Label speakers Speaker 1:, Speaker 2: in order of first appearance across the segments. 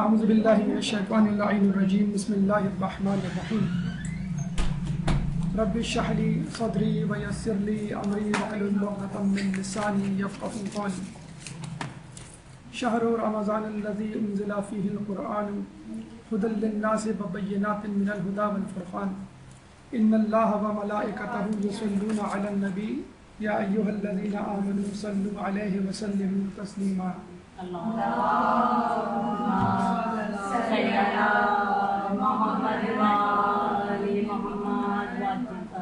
Speaker 1: اعوذ باللہ من الشیطان اللعین الرجیم بسم اللہ الرحمن الرحیم رب اشرح لی صدری ویسر لی امری واحلل عقدۃ من لسانی یفقهوا قولی شہر رمضان الذی انزل فیہ القرآن ھدی للناس وبینات من الھدی والفرقان ان اللہ وملائکتہ یصلون علی النبی یا ایھا الذین آمنوا صلوا علیہ وسلموا تسلیما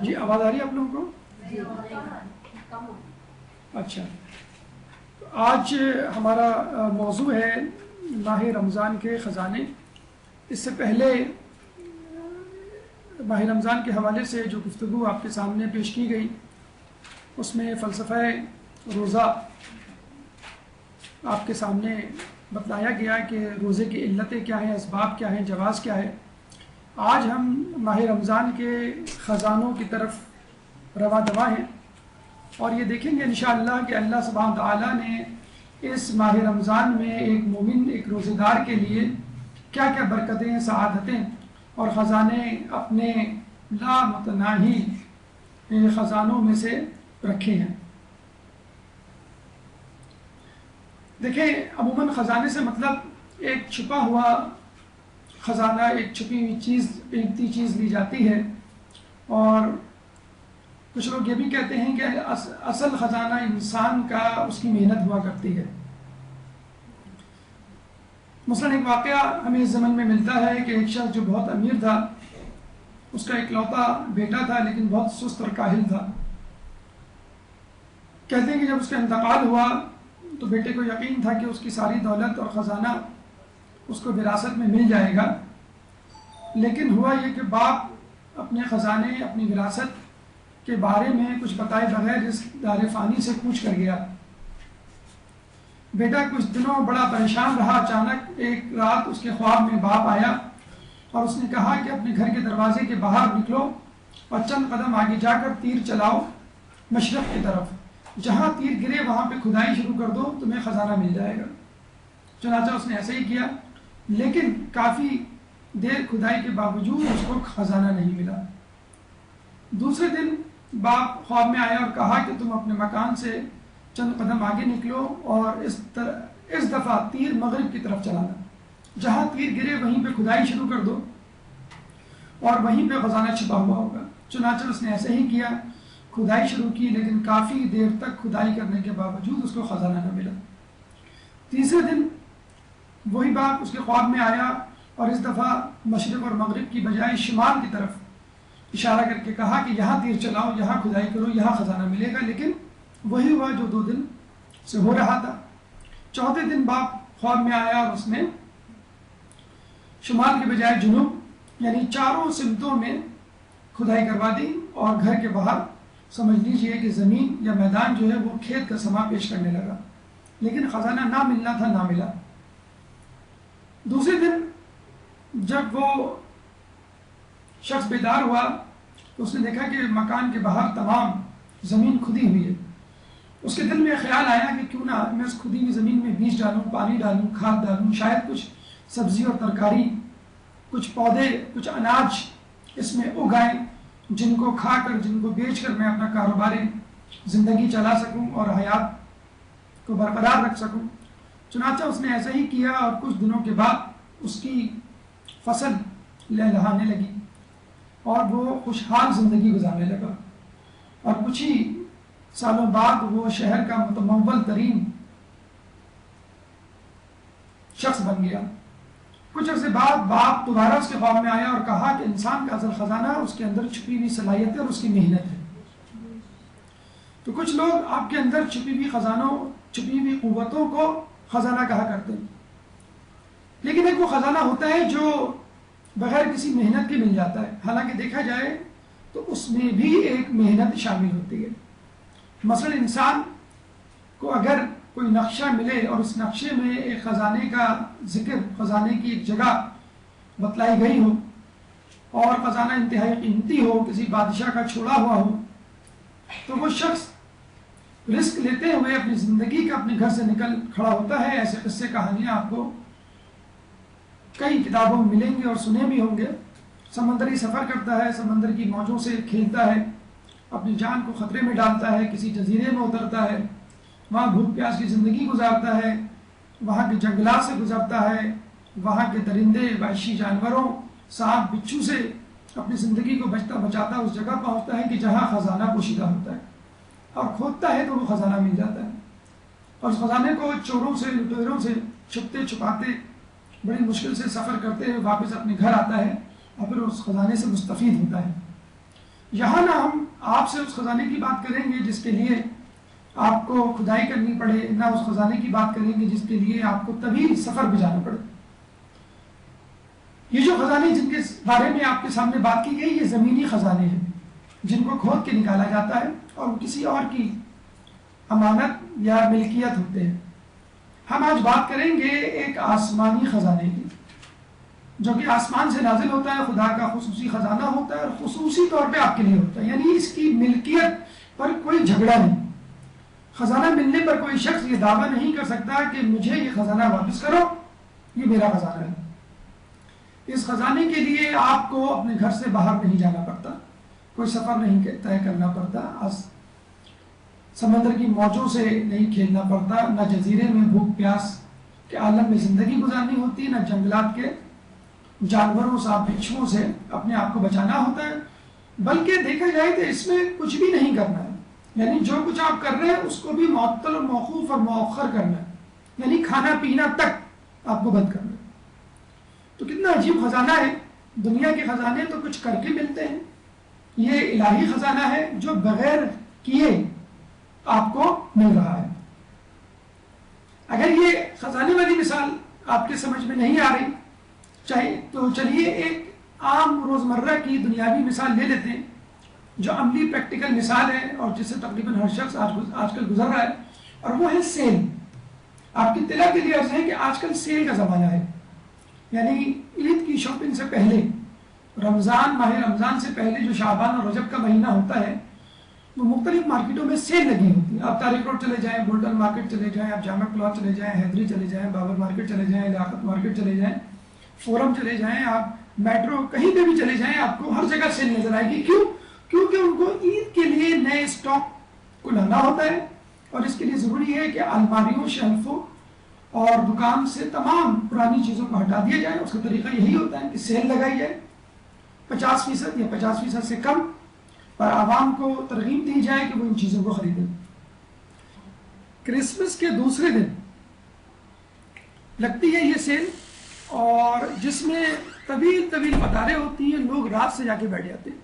Speaker 1: جی آواز آ رہی ہے آپ لوگوں کو؟ اچھا، آج ہمارا موضوع ہے ماہ رمضان کے خزانے۔ اس سے پہلے ماہ رمضان کے حوالے سے جو گفتگو آپ کے سامنے پیش کی گئی اس میں فلسفہ روزہ آپ کے سامنے بتلایا گیا کہ روزے کی علتیں کیا ہیں، اسباب کیا ہیں، جواز کیا ہے۔ آج ہم ماہ رمضان کے خزانوں کی طرف رواں دواں ہیں اور یہ دیکھیں گے انشاءاللہ کہ اللہ سبحانہ تعالیٰ نے اس ماہ رمضان میں ایک مومن، ایک روزے دار کے لیے کیا کیا برکتیں، سعادتیں اور خزانے اپنے لامتناہی خزانوں میں سے رکھے ہیں۔ دیکھیں، عموماً خزانے سے مطلب ایک چھپا ہوا خزانہ، ایک چھپی ہوئی چیز، قیمتی چیز لی جاتی ہے، اور کچھ لوگ یہ بھی کہتے ہیں کہ اصل خزانہ انسان کا اس کی محنت ہوا کرتی ہے۔ مثلاً ایک واقعہ ہمیں اس زمن میں ملتا ہے کہ ایک شخص جو بہت امیر تھا، اس کا اکلوتا بیٹا تھا لیکن بہت سست اور کاہل تھا۔ کہتے ہیں کہ جب اس کا انتقال ہوا تو بیٹے کو یقین تھا کہ اس کی ساری دولت اور خزانہ اس کو وراثت میں مل جائے گا، لیکن ہوا یہ کہ باپ اپنے خزانے، اپنی وراثت کے بارے میں کچھ بتائے بغیر اس دار فانی سے کوچ کر گیا۔ بیٹا کچھ دنوں بڑا پریشان رہا۔ اچانک ایک رات اس کے خواب میں باپ آیا اور اس نے کہا کہ اپنے گھر کے دروازے کے باہر نکلو اور چند قدم آگے جا کر تیر چلاؤ مشرق کی طرف، جہاں تیر گرے وہاں پہ کھدائی شروع کر دو، تمہیں خزانہ مل جائے گا۔ چنانچہ اس نے ایسے ہی کیا، لیکن کافی دیر کھدائی کے باوجود اس کو خزانہ نہیں ملا۔ دوسرے دن باپ خواب میں آیا اور کہا کہ تم اپنے مکان سے چند قدم آگے نکلو اور اس دفعہ تیر مغرب کی طرف چلانا، جہاں تیر گرے وہیں پہ کھدائی شروع کر دو اور وہیں پہ خزانہ چھپا ہوا ہوگا۔ چنانچہ اس نے ایسے ہی کیا، کھدائی شروع کی، لیکن کافی دیر تک کھدائی کرنے کے باوجود اس کو خزانہ نہ ملا۔ تیسرے دن وہی باپ اس کے خواب میں آیا اور اس دفعہ مشرق اور مغرب کی بجائے شمال کی طرف اشارہ کر کے کہا کہ یہاں تیر چلاؤ، یہاں کھدائی کرو، یہاں خزانہ ملے گا، لیکن وہی ہوا جو 2 دن سے ہو رہا تھا۔ چوتھے دن باپ خواب میں آیا اور اس نے شمال کے بجائے جنوب یعنی چاروں سمتوں میں کھدائی کروا دی اور گھر کے باہر سمجھ لیجئے کہ زمین یا میدان جو ہے وہ کھیت کا سما پیش کرنے لگا، لیکن خزانہ نہ ملنا تھا، نہ ملا۔ دوسرے دن جب وہ شخص بیدار ہوا تو اس نے دیکھا کہ مکان کے باہر تمام زمین کھدی ہوئی ہے۔ اس کے دل میں خیال آیا کہ کیوں نہ میں اس کھدی ہوئی زمین میں بیج ڈالوں، پانی ڈالوں، کھاد ڈالوں، شاید کچھ سبزی اور ترکاری، کچھ پودے، کچھ اناج اس میں اگائیں، جن کو کھا کر، جن کو بیچ کر میں اپنا کاروباری زندگی چلا سکوں اور حیات کو برقرار رکھ سکوں۔ چنانچہ اس نے ایسا ہی کیا اور کچھ دنوں کے بعد اس کی فصل لہلہانے لگی اور وہ خوشحال زندگی گزارنے لگا، اور کچھ ہی سالوں بعد وہ شہر کا متمول ترین شخص بن گیا۔ کچھ عرصے بعد باپ دوبارہ اس کے خواب میں آیا اور کہا کہ انسان کا اصل خزانہ اس کے اندر چھپی ہوئی صلاحیت اور اس کی محنت ہے۔ تو کچھ لوگ آپ کے اندر چھپی ہوئی خزانوں، چھپی ہوئی قوتوں کو خزانہ کہا کرتے ہیں، لیکن ایک وہ خزانہ ہوتا ہے جو بغیر کسی محنت کے مل جاتا ہے۔ حالانکہ دیکھا جائے تو اس میں بھی ایک محنت شامل ہوتی ہے۔ مثلا انسان کو اگر کوئی نقشہ ملے اور اس نقشے میں ایک خزانے کا ذکر، خزانے کی ایک جگہ بتلائی گئی ہو اور خزانہ انتہائی قیمتی ہو، کسی بادشاہ کا چھوڑا ہوا ہو، تو وہ شخص رسک لیتے ہوئے اپنی زندگی کا اپنے گھر سے نکل کھڑا ہوتا ہے۔ ایسے قصے کہانیاں آپ کو کئی کتابوں میں ملیں گے اور سنے بھی ہوں گے. سمندری سفر کرتا ہے، سمندر کی موجوں سے کھیلتا ہے، اپنی جان کو خطرے میں ڈالتا ہے، کسی جزیرے میں اترتا ہے، وہاں بھوک پیاس کی زندگی گزارتا ہے، وہاں کے جنگلات سے گزرتا ہے، وہاں کے درندے، وحشی جانوروں، سانپ بچھو سے اپنی زندگی کو بچاتا اس جگہ پہنچتا ہے کہ جہاں خزانہ پوشیدہ ہوتا ہے، اور کھودتا ہے تو وہ خزانہ مل جاتا ہے، اور اس خزانے کو چوروں سے، لٹیروں سے چھپتے چھپاتے بڑی مشکل سے سفر کرتے ہوئے واپس اپنے گھر آتا ہے، اور پھر اس خزانے سے مستفید ہوتا ہے. یہاں نہ ہم آپ سے اس خزانے کی بات کریں گے جس کے لیے آپ کو کھدائی کرنی پڑے، نہ اس خزانے کی بات کریں گے جس کے لیے آپ کو طویل سفر بھی جانا پڑے. یہ جو خزانے جن کے بارے میں آپ کے سامنے بات کی گئی، یہ زمینی خزانے ہیں جن کو کھود کے نکالا جاتا ہے اور کسی اور کی امانت یا ملکیت ہوتے ہیں. ہم آج بات کریں گے ایک آسمانی خزانے کی، جو کہ آسمان سے نازل ہوتا ہے، خدا کا خصوصی خزانہ ہوتا ہے اور خصوصی طور پہ آپ کے لیے ہوتا ہے، یعنی اس کی ملکیت پر کوئی جھگڑا نہیں. خزانہ ملنے پر کوئی شخص یہ دعویٰ نہیں کر سکتا کہ مجھے یہ خزانہ واپس کرو، یہ میرا خزانہ ہے. اس خزانے کے لیے آپ کو اپنے گھر سے باہر نہیں جانا پڑتا، کوئی سفر نہیں طے کرنا پڑتا، سمندر کی موجوں سے نہیں کھیلنا پڑتا، نہ جزیرے میں بھوک پیاس کے عالم میں زندگی گزارنی ہوتی، نہ جنگلات کے جانوروں، سانپ بچھوؤں سے اپنے آپ کو بچانا ہوتا ہے. بلکہ دیکھا جائے تو اس میں کچھ بھی نہیں کرنا ہے، یعنی جو کچھ آپ کر رہے ہیں اس کو بھی معطل اور موقوف اور مؤخر کرنا ہے، یعنی کھانا پینا تک آپ کو بند کرنا ہے. تو کتنا عجیب خزانہ ہے. دنیا کے خزانے تو کچھ کر کے ملتے ہیں، یہ الہی خزانہ ہے جو بغیر کیے آپ کو مل رہا ہے. اگر یہ خزانے والی مثال آپ کے سمجھ میں نہیں آ رہی تو چلیے ایک عام روزمرہ کی دنیاوی مثال لے لیتے ہیں جو عملی پریکٹیکل مثال ہے اور جس سے تقریباً ہر شخص آج کل گزر رہا ہے، اور وہ ہے سیل. آپ کی اطلاع کے لیے عرض ہے کہ آج کل سیل کا زمانہ ہے، یعنی عید کی شاپنگ سے پہلے، ماہ رمضان سے پہلے جو شعبان اور رجب کا مہینہ ہوتا ہے، وہ مختلف مارکیٹوں میں سیل لگی ہوتی ہے. آپ تاریخ روڈ چلے جائیں، گولڈن مارکیٹ چلے جائیں، آپ جامع کلاتھ چلے جائیں، حیدری چلے جائیں، بابر مارکیٹ چلے جائیں، لیاقت مارکیٹ چلے جائیں، فورم چلے جائیں، آپ میٹرو کہیں پہ بھی چلے جائیں، آپ کو ہر جگہ سیل نظر آئے گی. کیوں؟ کیونکہ ان کو عید کے لیے نئے اسٹاک کو لانا ہوتا ہے، اور اس کے لیے ضروری ہے کہ الماریوں، شیلفوں اور دکان سے تمام پرانی چیزوں کو ہٹا دیا جائے. اس کا طریقہ یہی ہوتا ہے کہ سیل لگائی جائے 50% یا 50% سے کم، اور عوام کو ترغیب دی جائے کہ وہ ان چیزوں کو خریدیں. کرسمس کے دوسرے دن لگتی ہے یہ سیل، اور جس میں طویل طویل قطاریں ہوتی ہیں، لوگ رات سے جا کے بیٹھ جاتے ہیں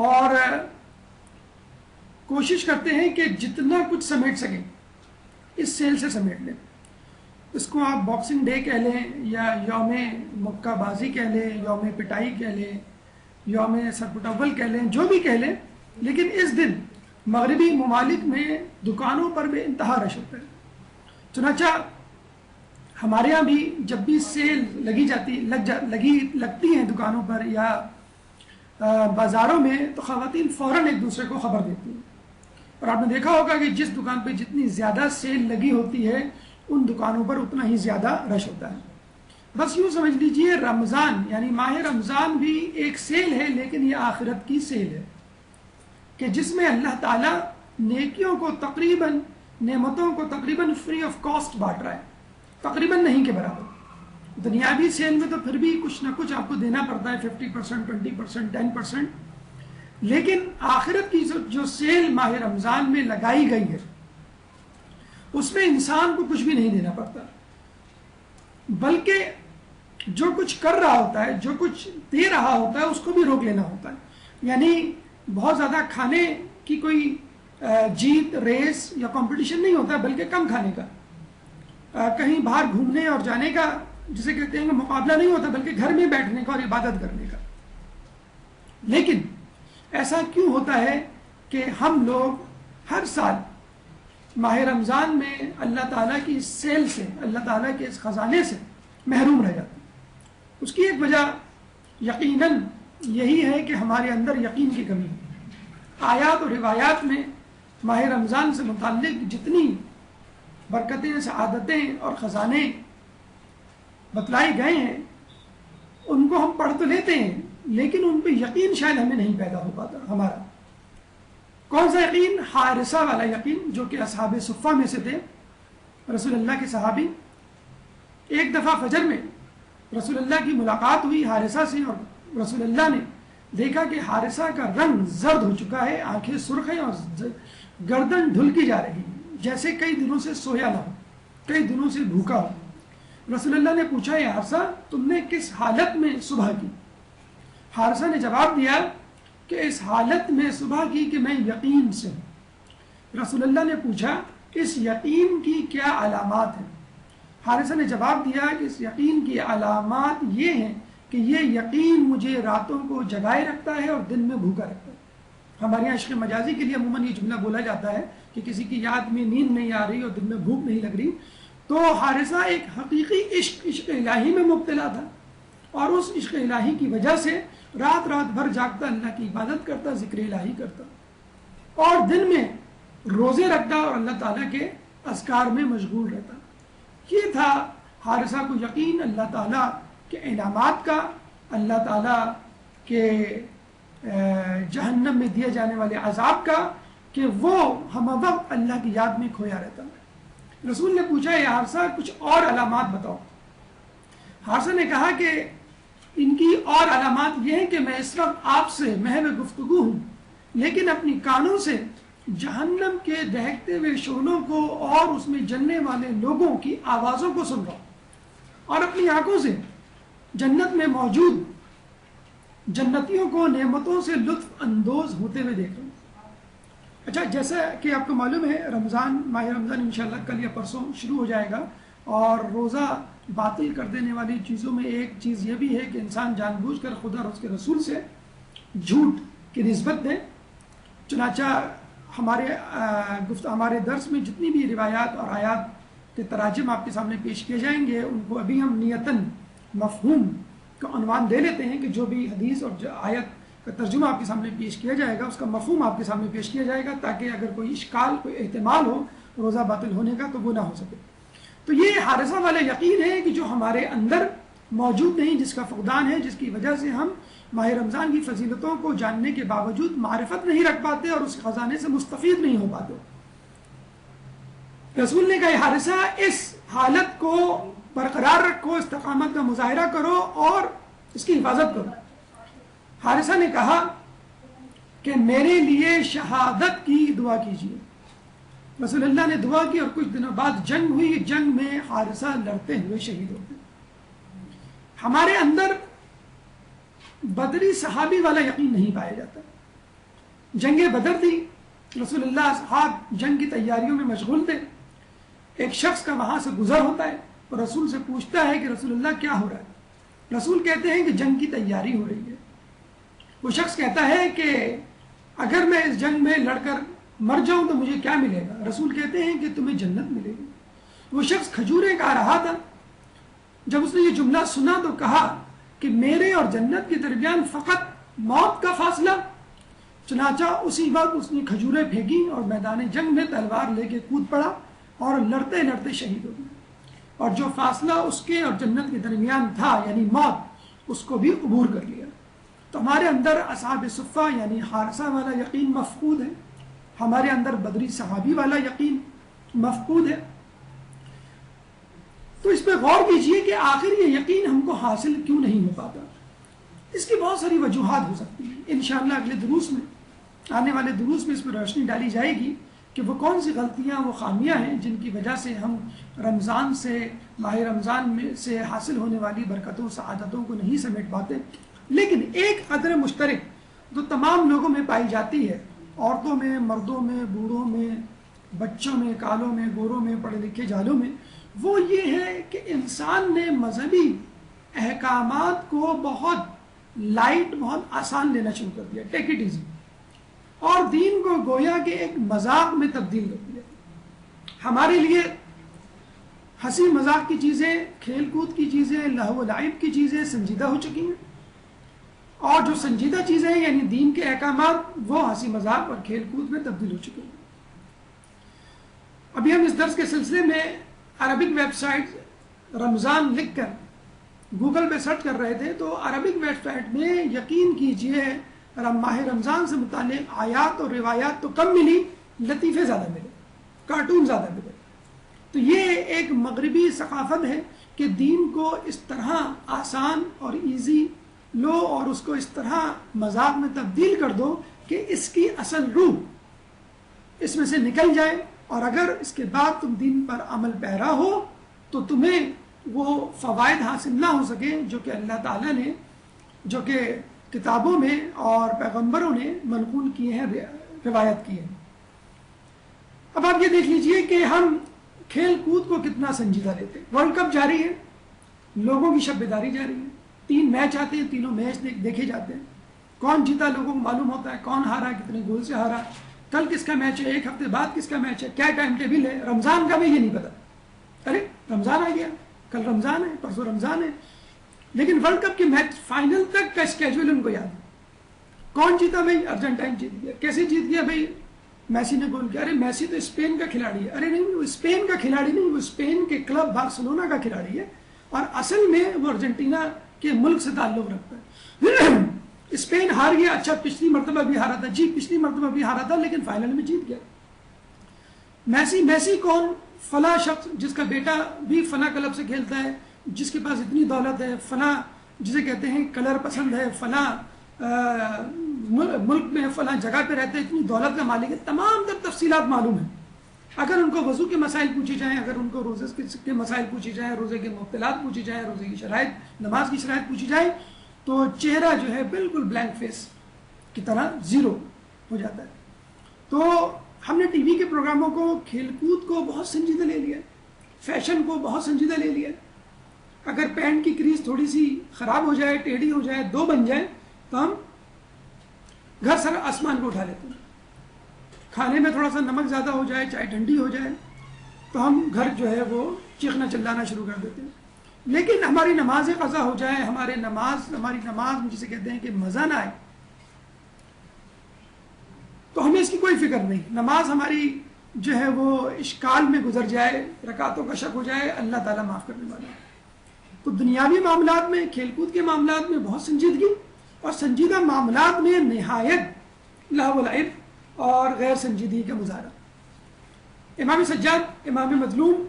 Speaker 1: اور کوشش کرتے ہیں کہ جتنا کچھ سمیٹ سکیں اس سیل سے سمیٹ لیں. اس کو آپ باکسنگ ڈے کہہ لیں، یا یوم مکہ بازی کہہ لیں، یوم پٹائی کہہ لیں، یوم سرپٹاول کہہ لیں، جو بھی کہہ لیں، لیکن اس دن مغربی ممالک میں دکانوں پر بھی انتہا رش ہوتا ہے. چنانچہ ہمارے ہاں بھی جب بھی سیل لگتی ہیں دکانوں پر یا بازاروں میں، تو خواتین فوراً ایک دوسرے کو خبر دیتی ہیں، اور آپ نے دیکھا ہوگا کہ جس دکان پہ جتنی زیادہ سیل لگی ہوتی ہے ان دکانوں پر اتنا ہی زیادہ رش ہوتا ہے. بس یوں سمجھ لیجئے رمضان یعنی ماہ رمضان بھی ایک سیل ہے، لیکن یہ آخرت کی سیل ہے کہ جس میں اللہ تعالیٰ نیکیوں کو تقریباً، نعمتوں کو تقریباً فری آف کاسٹ بانٹ رہا ہے، تقریباً نہیں کے برابر. دنیاوی سیل میں تو پھر بھی کچھ نہ کچھ آپ کو دینا پڑتا ہے، 50%، 20%، 10%، لیکن آخرت کی جو سیل ماہ رمضان میں لگائی گئی ہے اس میں انسان کو کچھ بھی نہیں دینا پڑتا، بلکہ جو کچھ کر رہا ہوتا ہے، جو کچھ دے رہا ہوتا ہے اس کو بھی روک لینا ہوتا ہے. یعنی بہت زیادہ کھانے کی کوئی جیت، ریس یا کمپٹیشن نہیں ہوتا، بلکہ کم کھانے کا، کہیں باہر گھومنے اور جانے کا جسے کہتے ہیں کہ مقابلہ نہیں ہوتا، بلکہ گھر میں بیٹھنے کا اور عبادت کرنے کا. لیکن ایسا کیوں ہوتا ہے کہ ہم لوگ ہر سال ماہ رمضان میں اللہ تعالیٰ کی اس سیل سے، اللہ تعالیٰ کے اس خزانے سے محروم رہ جاتے ہیں؟ اس کی ایک وجہ یقیناً یہی ہے کہ ہمارے اندر یقین کی کمی ہے. آیات اور روایات میں ماہ رمضان سے متعلق جتنی برکتیں، سعادتیں اور خزانے بتلائی گئے ہیں ان کو ہم پڑھ تو لیتے ہیں لیکن ان پہ یقین شاید ہمیں نہیں پیدا ہو پاتا ہمارا. کون سا یقین؟ حارثہ والا یقین، جو کہ اصحاب صفہ میں سے تھے، رسول اللہ کے صحابی. ایک دفعہ فجر میں رسول اللہ کی ملاقات ہوئی حارثہ سے، اور رسول اللہ نے دیکھا کہ حارثہ کا رنگ زرد ہو چکا ہے، آنکھیں سرخ ہیں اور گردن ڈھلکی جا رہی ہے، جیسے کئی دنوں سے سویا نہ ہو، کئی دنوں سے بھوکا ہو. رسول اللہ نے پوچھا، یا حارثہ تم نے کس حالت میں صبح کی؟ حارثہ نے جواب دیا کہ اس حالت میں صبح کی کہ میں یقین سے ہوں. رسول اللہ نے پوچھا اس یقین کی کیا علامات ہیں؟ حارثہ نے جواب دیا کہ اس یقین کی علامات یہ ہیں کہ یہ یقین مجھے راتوں کو جگائے رکھتا ہے اور دن میں بھوکا رکھتا ہے. ہمارے یہاں عشق مجازی کے لیے عموماً یہ جملہ بولا جاتا ہے کہ کسی کی یاد میں نیند نہیں آ رہی اور دن میں بھوک نہیں لگ رہی. تو حارثہ ایک حقیقی عشق الہی میں مبتلا تھا، اور اس عشق الہی کی وجہ سے رات رات بھر جاگتا، اللہ کی عبادت کرتا، ذکر الہی کرتا، اور دن میں روزے رکھتا اور اللہ تعالیٰ کے اذکار میں مشغول رہتا. یہ تھا حارثہ کو یقین اللہ تعالیٰ کے انعامات کا، اللہ تعالیٰ کے جہنم میں دیے جانے والے عذاب کا، کہ وہ ہم وقت اللہ کی یاد میں کھویا رہتا. رسول نے پوچھا، یا حارثہ کچھ اور علامات بتاؤ. حارثہ نے کہا کہ ان کی اور علامات یہ ہیں کہ میں اس وقت آپ سے محو گفتگو ہوں، لیکن اپنی کانوں سے جہنم کے دہکتے ہوئے شعلوں کو اور اس میں جلنے والے لوگوں کی آوازوں کو سن رہا ہوں، اور اپنی آنکھوں سے جنت میں موجود جنتیوں کو نعمتوں سے لطف اندوز ہوتے ہوئے دیکھ رہا ہوں. اچھا، جیسا کہ آپ کو معلوم ہے رمضان، ماہ رمضان انشاءاللہ کل یا پرسوں شروع ہو جائے گا، اور روزہ باطل کر دینے والی چیزوں میں ایک چیز یہ بھی ہے کہ انسان جان بوجھ کر خدا اور اس کے رسول سے جھوٹ کی نسبت دے. چنانچہ ہمارے درس میں جتنی بھی روایات اور آیات کے تراجم آپ کے سامنے پیش کیے جائیں گے، ان کو ابھی ہم نیتاً مفہوم کا عنوان دے لیتے ہیں کہ جو بھی حدیث اور جو آیت کا ترجمہ آپ کے سامنے پیش کیا جائے گا اس کا مفہوم آپ کے سامنے پیش کیا جائے گا، تاکہ اگر کوئی اشکال، کوئی احتمال ہو روزہ باطل ہونے کا تو وہ نہ ہو سکے. تو یہ حارثہ والا یقین ہے کہ جو ہمارے اندر موجود نہیں، جس کا فقدان ہے، جس کی وجہ سے ہم ماہ رمضان کی فضیلتوں کو جاننے کے باوجود معرفت نہیں رکھ پاتے اور اس خزانے سے مستفید نہیں ہو پاتے. رسول نے کہا، حارثہ اس حالت کو برقرار رکھو، استقامت کا مظاہرہ کرو اور اس کی حفاظت کرو. حارثہ نے کہا کہ میرے لیے شہادت کی دعا کیجیے. رسول اللہ نے دعا کی اور کچھ دنوں بعد جنگ ہوئی. جنگ میں حارثہ لڑتے ہوئے شہید ہو گئے. ہمارے اندر بدری صحابی والا یقین نہیں پایا جاتا. جنگ بدر تھی، رسول اللہ صحاب جنگ کی تیاریوں میں مشغول تھے. ایک شخص کا وہاں سے گزر ہوتا ہے اور رسول سے پوچھتا ہے کہ رسول اللہ کیا ہو رہا ہے؟ رسول کہتے ہیں کہ جنگ کی تیاری ہو رہی ہے. وہ شخص کہتا ہے کہ اگر میں اس جنگ میں لڑ کر مر جاؤں تو مجھے کیا ملے گا؟ رسول کہتے ہیں کہ تمہیں جنت ملے گی. وہ شخص کھجوریں کھا رہا تھا. جب اس نے یہ جملہ سنا تو کہا کہ میرے اور جنت کے درمیان فقط موت کا فاصلہ. چنانچہ اسی وقت اس نے کھجوریں پھینکی اور میدان جنگ میں تلوار لے کے کود پڑا اور لڑتے لڑتے شہید ہو گیا. اور جو فاصلہ اس کے اور جنت کے درمیان تھا یعنی موت، اس کو بھی عبور کر لیا. تو ہمارے اندر اصحاب صفہ یعنی حارثہ والا یقین مفقود ہے، ہمارے اندر بدری صحابی والا یقین مفقود ہے. تو اس پہ غور کیجئے کہ آخر یہ یقین ہم کو حاصل کیوں نہیں ہو پاتا. اس کی بہت ساری وجوہات ہو سکتی ہیں. انشاءاللہ اگلے دروس میں، آنے والے دروس میں اس پہ روشنی ڈالی جائے گی کہ وہ کون سی غلطیاں، وہ خامیاں ہیں جن کی وجہ سے ہم رمضان سے، ماہ رمضان میں سے حاصل ہونے والی برکتوں، سعادتوں کو نہیں سمیٹ پاتے. لیکن ایک قدر مشترک جو تمام لوگوں میں پائی جاتی ہے، عورتوں میں، مردوں میں، بوڑھوں میں، بچوں میں، کالوں میں، گوروں میں، پڑھے لکھے جالوں میں، وہ یہ ہے کہ انسان نے مذہبی احکامات کو بہت لائٹ، بہت آسان لینا شروع کر دیا، ٹیک اٹ ایزی، اور دین کو گویا کہ ایک مذاق میں تبدیل کر دیا. ہمارے لیے ہنسی مذاق کی چیزیں، کھیل کود کی چیزیں، لہو و لعب کی چیزیں سنجیدہ ہو چکی ہیں، اور جو سنجیدہ چیزیں ہیں یعنی دین کے احکامات، وہ ہنسی مذاق اور کھیل کود میں تبدیل ہو چکے ہیں. ابھی ہم اس درس کے سلسلے میں عربک ویب سائٹ رمضان لکھ کر گوگل پہ سرچ کر رہے تھے تو عربک ویب سائٹ میں یقین کیجئے ماہ رمضان سے متعلق آیات اور روایات تو کم ملی، لطیفے زیادہ ملے، کارٹون زیادہ ملے. تو یہ ایک مغربی ثقافت ہے کہ دین کو اس طرح آسان اور ایزی لو اور اس کو اس طرح مذاق میں تبدیل کر دو کہ اس کی اصل روح اس میں سے نکل جائے، اور اگر اس کے بعد تم دین پر عمل پیرا ہو تو تمہیں وہ فوائد حاصل نہ ہو سکے جو کہ اللہ تعالیٰ نے، جو کہ کتابوں میں اور پیغمبروں نے منقول کیے ہیں، روایت کی ہے. اب آپ یہ دیکھ لیجئے کہ ہم کھیل کود کو کتنا سنجیدہ لیتے ہیں. ورلڈ کپ جاری ہے، لوگوں کی شب بیداری جاری ہے، 3 میچ آتے ہیں، تینوں میچ دیکھے جاتے ہیں. کون جیتا لوگوں کو معلوم ہوتا ہے، کون ہارا، کتنے گول سے ہارا، کل کس کا میچ ہے، 1 ہفتے بعد کس کا میچ ہے، کیا ٹائم ٹیبل ہے. رمضان کا بھی یہ نہیں پتا، ارے رمضان آ گیا، کل رمضان ہے، پرسوں رمضان ہے. لیکن ورلڈ کپ کے میچ فائنل تک کا اسکیجول ان کو یاد ہے. کون جیتا بھائی؟ ارجنٹائن جیت گیا. کیسے جیت گیا بھائی؟ میسی نے گول کیا. ارے میسی تو اسپین کا کھلاڑی ہے. ارے نہیں، وہ اسپین کا کھلاڑی نہیں، وہ اسپین کے کلب بارسلونا کا کھلاڑی ہے، اور اصل میں وہ ارجنٹینا کے ملک سے تعلق رکھتا ہے. اسپین ہار گیا، اچھا پچھلی مرتبہ بھی ہارا تھا، جی پچھلی مرتبہ بھی ہارا تھا، لیکن فائنل میں جیت گیا. میسی کون؟ فلاں شخص جس کا بیٹا بھی فلاں کلب سے کھیلتا ہے، جس کے پاس اتنی دولت ہے، فلاں جسے کہتے ہیں کلر پسند ہے، فلاں ملک میں فلاں جگہ پہ رہتے ہیں، اتنی دولت کا مالک ہے. تمام تر تفصیلات معلوم ہیں. اگر ان کو وضو کے مسائل پوچھے جائیں، اگر ان کو روزے کے مسائل پوچھے جائیں، روزے کے مبطلات پوچھے جائیں، روزے کی شرائط، نماز کی شرائط پوچھی جائیں، تو چہرہ جو ہے بالکل بلینک فیس کی طرح زیرو ہو جاتا ہے. تو ہم نے ٹی وی کے پروگراموں کو، کھیل کود کو بہت سنجیدہ لے لیا، فیشن کو بہت سنجیدہ لے لیا. اگر پینٹ کی کریز تھوڑی سی خراب ہو جائے، ٹیڑھی ہو جائے، 2 بن جائے، تو ہم گھر سر آسمان کو اٹھا لیتے ہیں. کھانے میں تھوڑا سا نمک زیادہ ہو جائے، چائے ٹھنڈی ہو جائے، تو ہم گھر جو ہے وہ چیخنا چلانا شروع کر دیتے ہیں. لیکن ہماری نماز قضا ہو جائے، ہماری نماز جسے کہتے ہیں کہ مزہ نہ آئے، تو ہمیں اس کی کوئی فکر نہیں. نماز ہماری جو ہے وہ اشکال میں گزر جائے، رکعتوں کا شک ہو جائے، اللہ تعالیٰ معاف کرنے والا ہے. تو دنیاوی معاملات میں، کھیل کود کے معاملات میں بہت سنجیدگی، اور سنجیدہ معاملات میں نہایت لہو و لعب اور غیر سنجیدگی کا مظاہرہ. امام سجاد، امام مظلوم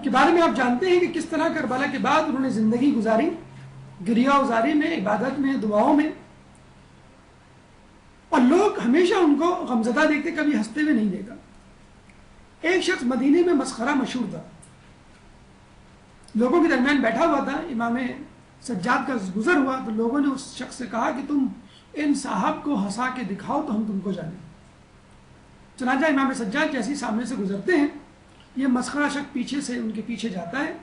Speaker 1: کے بارے میں آپ جانتے ہیں کہ کس طرح کربلا کے بعد انہوں نے زندگی گزاری، گریہ وزاری میں، عبادت میں، دعاؤں میں، اور لوگ ہمیشہ ان کو غمزدہ دیکھتے، کبھی ہنستے ہوئے نہیں دیکھا. ایک شخص مدینے میں مسخرہ مشہور تھا، لوگوں کے درمیان بیٹھا ہوا تھا، امام سجاد کا گزر ہوا تو لوگوں نے اس شخص سے کہا کہ تم ان صاحب کو ہنسا کے دکھاؤ تو ہم تم کو جانیں. چنانچہ امام سجاد جیسے سامنے سے گزرتے ہیں، یہ مسخرہ شخص پیچھے سے ان کے پیچھے جاتا ہے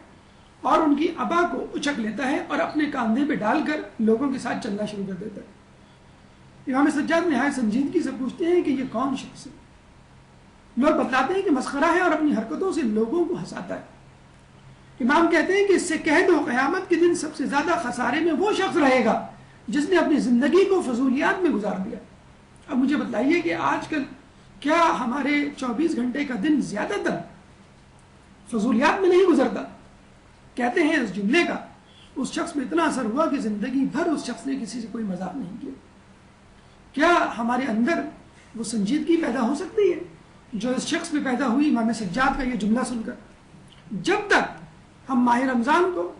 Speaker 1: اور ان کی ابا کو اچک لیتا ہے اور اپنے کاندھے پہ ڈال کر لوگوں کے ساتھ چلنا شروع کر دیتا ہے. امام سجاد نہایت سنجیدگی سے پوچھتے ہیں کہ یہ کون شخص ہے؟ لوگ بتلاتے ہیں کہ مسخرہ ہے اور اپنی حرکتوں سے لوگوں کو ہنساتا ہے. امام کہتے ہیں کہ اس سے کہہ دو قیامت کے دن سب سے زیادہ خسارے میں وہ شخص رہے گا جس نے اپنی زندگی کو فضولیات میں گزار دیا. اب مجھے بتلائیے کہ آج کل کیا ہمارے 24 گھنٹے کا دن زیادہ تر فضولیات میں نہیں گزرتا؟ کہتے ہیں اس جملے کا اس شخص میں اتنا اثر ہوا کہ زندگی بھر اس شخص نے کسی سے کوئی مذاق نہیں کیا. کیا ہمارے اندر وہ سنجیدگی پیدا ہو سکتی ہے جو اس شخص میں پیدا ہوئی امام سجاد کا یہ جملہ سن کر؟ جب تک ہم ماہ رمضان کو،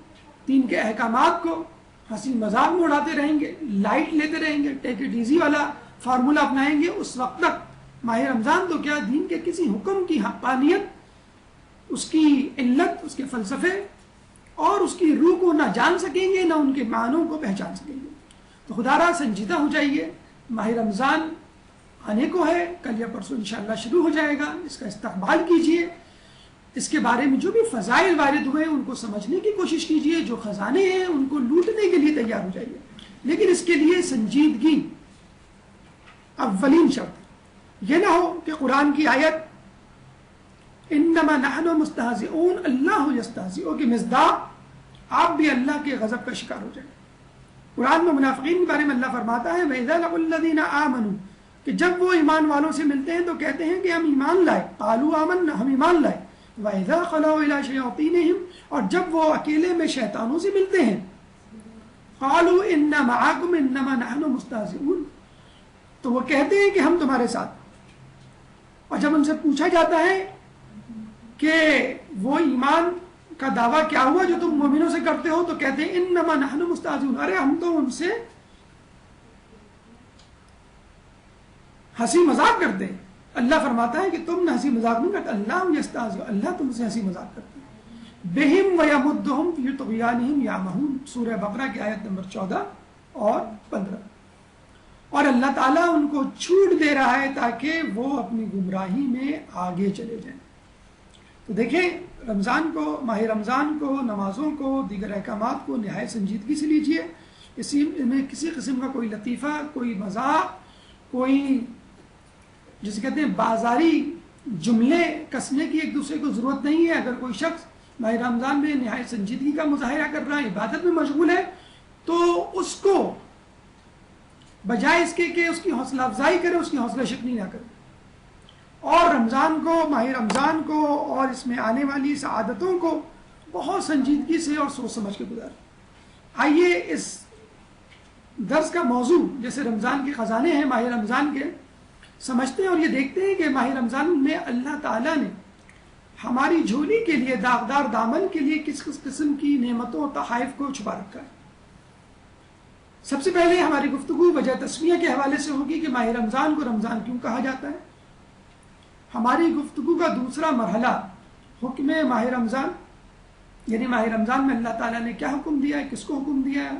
Speaker 1: دین کے احکامات کو ہنسی مذاق میں اڑاتے رہیں گے، لائٹ لیتے رہیں گے، ٹیک اٹ ایزی والا فارمولا اپنائیں گے، اس وقت تک ماہ رمضان تو کیا دین کے کسی حکم کی حقانیت، اس کی علت، اس کے فلسفے اور اس کی روح کو نہ جان سکیں گے، نہ ان کے معنوں کو پہچان سکیں گے. تو خدا را سنجیدہ ہو جائیے. ماہ رمضان آنے کو ہے، کل یا پرسوں انشاءاللہ شروع ہو جائے گا. اس کا استقبال کیجئے، اس کے بارے میں جو بھی فضائل وارد ہوئے ان کو سمجھنے کی کوشش کیجئے، جو خزانے ہیں ان کو لوٹنے کے لیے تیار ہو جائیے. لیکن اس کے لیے سنجیدگی اولین شرط. یہ نہ ہو کہ قرآن کی آیت انما نحن مستہزئون اللہ یستہزئ کے مصداق آپ بھی اللہ کے غضب کا شکار ہو جائیں. قرآن میں منافقین کے بارے میں اللہ فرماتا ہے وَإِذَا لَقُوا الَّذِينَ آمَنُوا کہ جب وہ ایمان والوں سے ملتے ہیں تو کہتے ہیں کہ ہم ایمان لائے، قالوا آمنا، ہم ایمان لائے، وَإِذَا خَلَوْا إِلَىٰ شَيَاطِينِهِمْ، اور جب وہ اکیلے میں شیطانوں سے ملتے ہیں، قالوا إِنَّا مَعَكُمْ إِنَّمَا نَحْنُ مُسْتَهْزِئُونَ، تو وہ کہتے ہیں کہ ہم تمہارے ساتھ. اور جب ان سے پوچھا جاتا ہے کہ وہ ایمان کا دعویٰ کیا ہوا جو تم مومنوں سے کرتے ہو، تو کہتے ہیں انما نحن مستہزئون، ارے ہم تو ان سے ہنسی مذاق کرتے ہیں. اللہ فرماتا ہے کہ تم نہ ہنسی مذاق نہیں کرتے، اللہ یستہزئ، اللہ تم سے ہنسی مذاق کرتے ہیں. بہم ویمدہم فی طغیانہم یعمہون، سورہ بقرہ کی آیت نمبر 14 اور 15. اور اللہ تعالیٰ ان کو چھوٹ دے رہا ہے تاکہ وہ اپنی گمراہی میں آگے چلے جائیں. تو دیکھیں رمضان کو، ماہ رمضان کو، نمازوں کو، دیگر احکامات کو نہایت سنجیدگی سے لیجیے. اسی میں کسی قسم کا کوئی لطیفہ، کوئی مذاق، کوئی جسے کہتے ہیں بازاری جملے کسنے کی ایک دوسرے کو ضرورت نہیں ہے. اگر کوئی شخص ماہ رمضان میں نہایت سنجیدگی کا مظاہرہ کر رہا ہے، عبادت میں مشغول ہے، تو اس کو بجائے اس کے کہ اس کی حوصلہ افزائی کرے، اس کی حوصلہ شکنی نہ کرے، اور رمضان کو، ماہ رمضان کو اور اس میں آنے والی سعادتوں کو بہت سنجیدگی سے اور سوچ سمجھ کے گزارے. آئیے اس درس کا موضوع، جیسے رمضان کے خزانے ہیں ماہ رمضان کے، سمجھتے ہیں اور یہ دیکھتے ہیں کہ ماہ رمضان میں اللہ تعالیٰ نے ہماری جھولی کے لیے، داغدار دامن کے لیے کس کس قسم کی نعمتوں اور تحائف کو چھپا رکھا ہے. سب سے پہلے ہماری گفتگو وجہ تسمیہ کے حوالے سے ہوگی کہ ماہ رمضان کو رمضان کیوں کہا جاتا ہے. ہماری گفتگو کا دوسرا مرحلہ حکم ماہ رمضان، یعنی ماہ رمضان میں اللہ تعالیٰ نے کیا حکم دیا ہے، کس کو حکم دیا ہے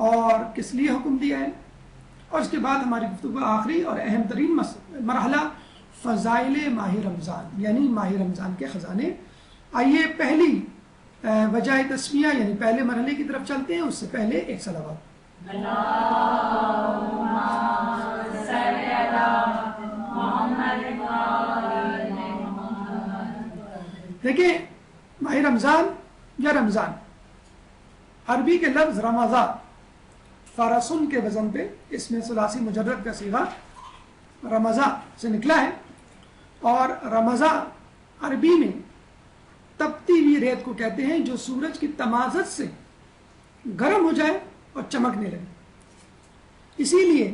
Speaker 1: اور کس لیے حکم دیا ہے. اور اس کے بعد ہماری گفتگو کا آخری اور اہم ترین مرحلہ فضائل ماہ رمضان، یعنی ماہ رمضان کے خزانے. آئیے پہلی وجہ تسمیہ یعنی پہلے مرحلے کی طرف چلتے ہیں. اس سے پہلے ایک صلوات. دیکھیں ماہ رمضان یا رمضان، عربی کے لفظ رمضان فرسن کے وزن پہ، اس میں ثلاثی مجرد کا صیغہ رمضان سے نکلا ہے. اور رمضان عربی میں تپتی ہوئی ریت کو کہتے ہیں جو سورج کی تمازت سے گرم ہو جائے اور چمکنے لگے. اسی لیے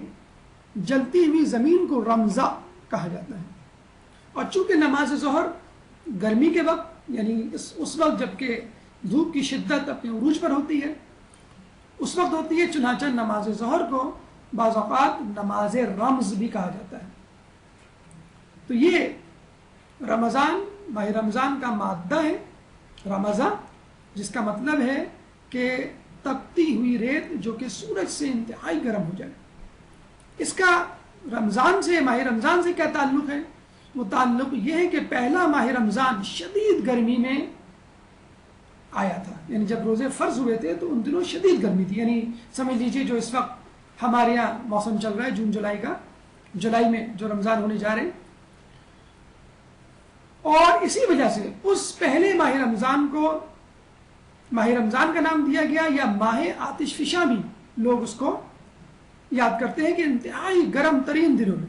Speaker 1: جلتی ہوئی زمین کو رمضا کہا جاتا ہے. اور چونکہ نماز ظہر گرمی کے وقت، یعنی اس وقت جب کہ دھوپ کی شدت اپنے عروج پر ہوتی ہے، اس وقت ہوتی ہے، چنانچہ نماز ظہر کو بعض اوقات نماز رمز بھی کہا جاتا ہے. تو یہ رمضان ماہ رمضان کا مادہ ہے رمضان، جس کا مطلب ہے کہ تپتی ہوئی ریت جو کہ سورج سے انتہائی گرم ہو جائے. اس کا رمضان سے، ماہ رمضان سے کیا تعلق ہے؟ وہ تعلق یہ ہے کہ پہلا ماہ رمضان شدید گرمی میں آیا تھا. یعنی جب روزے فرض ہوئے تھے تو ان دنوں شدید گرمی تھی. یعنی سمجھ لیجیے جو اس وقت ہمارے یہاں موسم چل رہا ہے جون جولائی کا، جولائی میں جو رمضان ہونے جا رہے ہیں. اور اسی وجہ سے اس پہلے ماہ رمضان کو ماہ رمضان کا نام دیا گیا، یا ماہ آتش فشاں بھی لوگ اس کو یاد کرتے ہیں کہ انتہائی گرم ترین دنوں میں.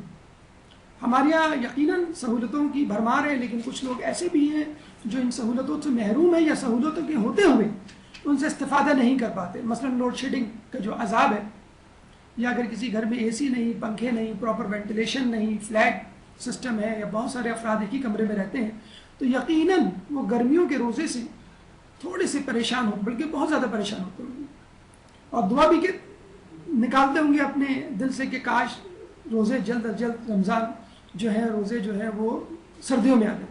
Speaker 1: ہمارے یہاں یقیناً سہولتوں کی بھرمار ہے، لیکن کچھ لوگ ایسے بھی ہیں جو ان سہولتوں سے محروم ہیں یا سہولتوں کے ہوتے ہوئے ان سے استفادہ نہیں کر پاتے. مثلا لوڈ شیڈنگ کا جو عذاب ہے، یا اگر کسی گھر میں اے سی نہیں، پنکھے نہیں، پراپر وینٹیلیشن نہیں، فلیٹ سسٹم ہے، یا بہت سارے افراد ایک ہی کمرے میں رہتے ہیں، تو یقیناً وہ گرمیوں کے روزے سے تھوڑے سے پریشان ہو، بلکہ بہت زیادہ پریشان ہوتے ہوں گے، اور دعا بھی کہ نکالتے ہوں گے اپنے دل سے کہ کاش روزے جلد از جلد رمضان جو ہے، روزے جو ہے وہ سردیوں میں آ جائیں.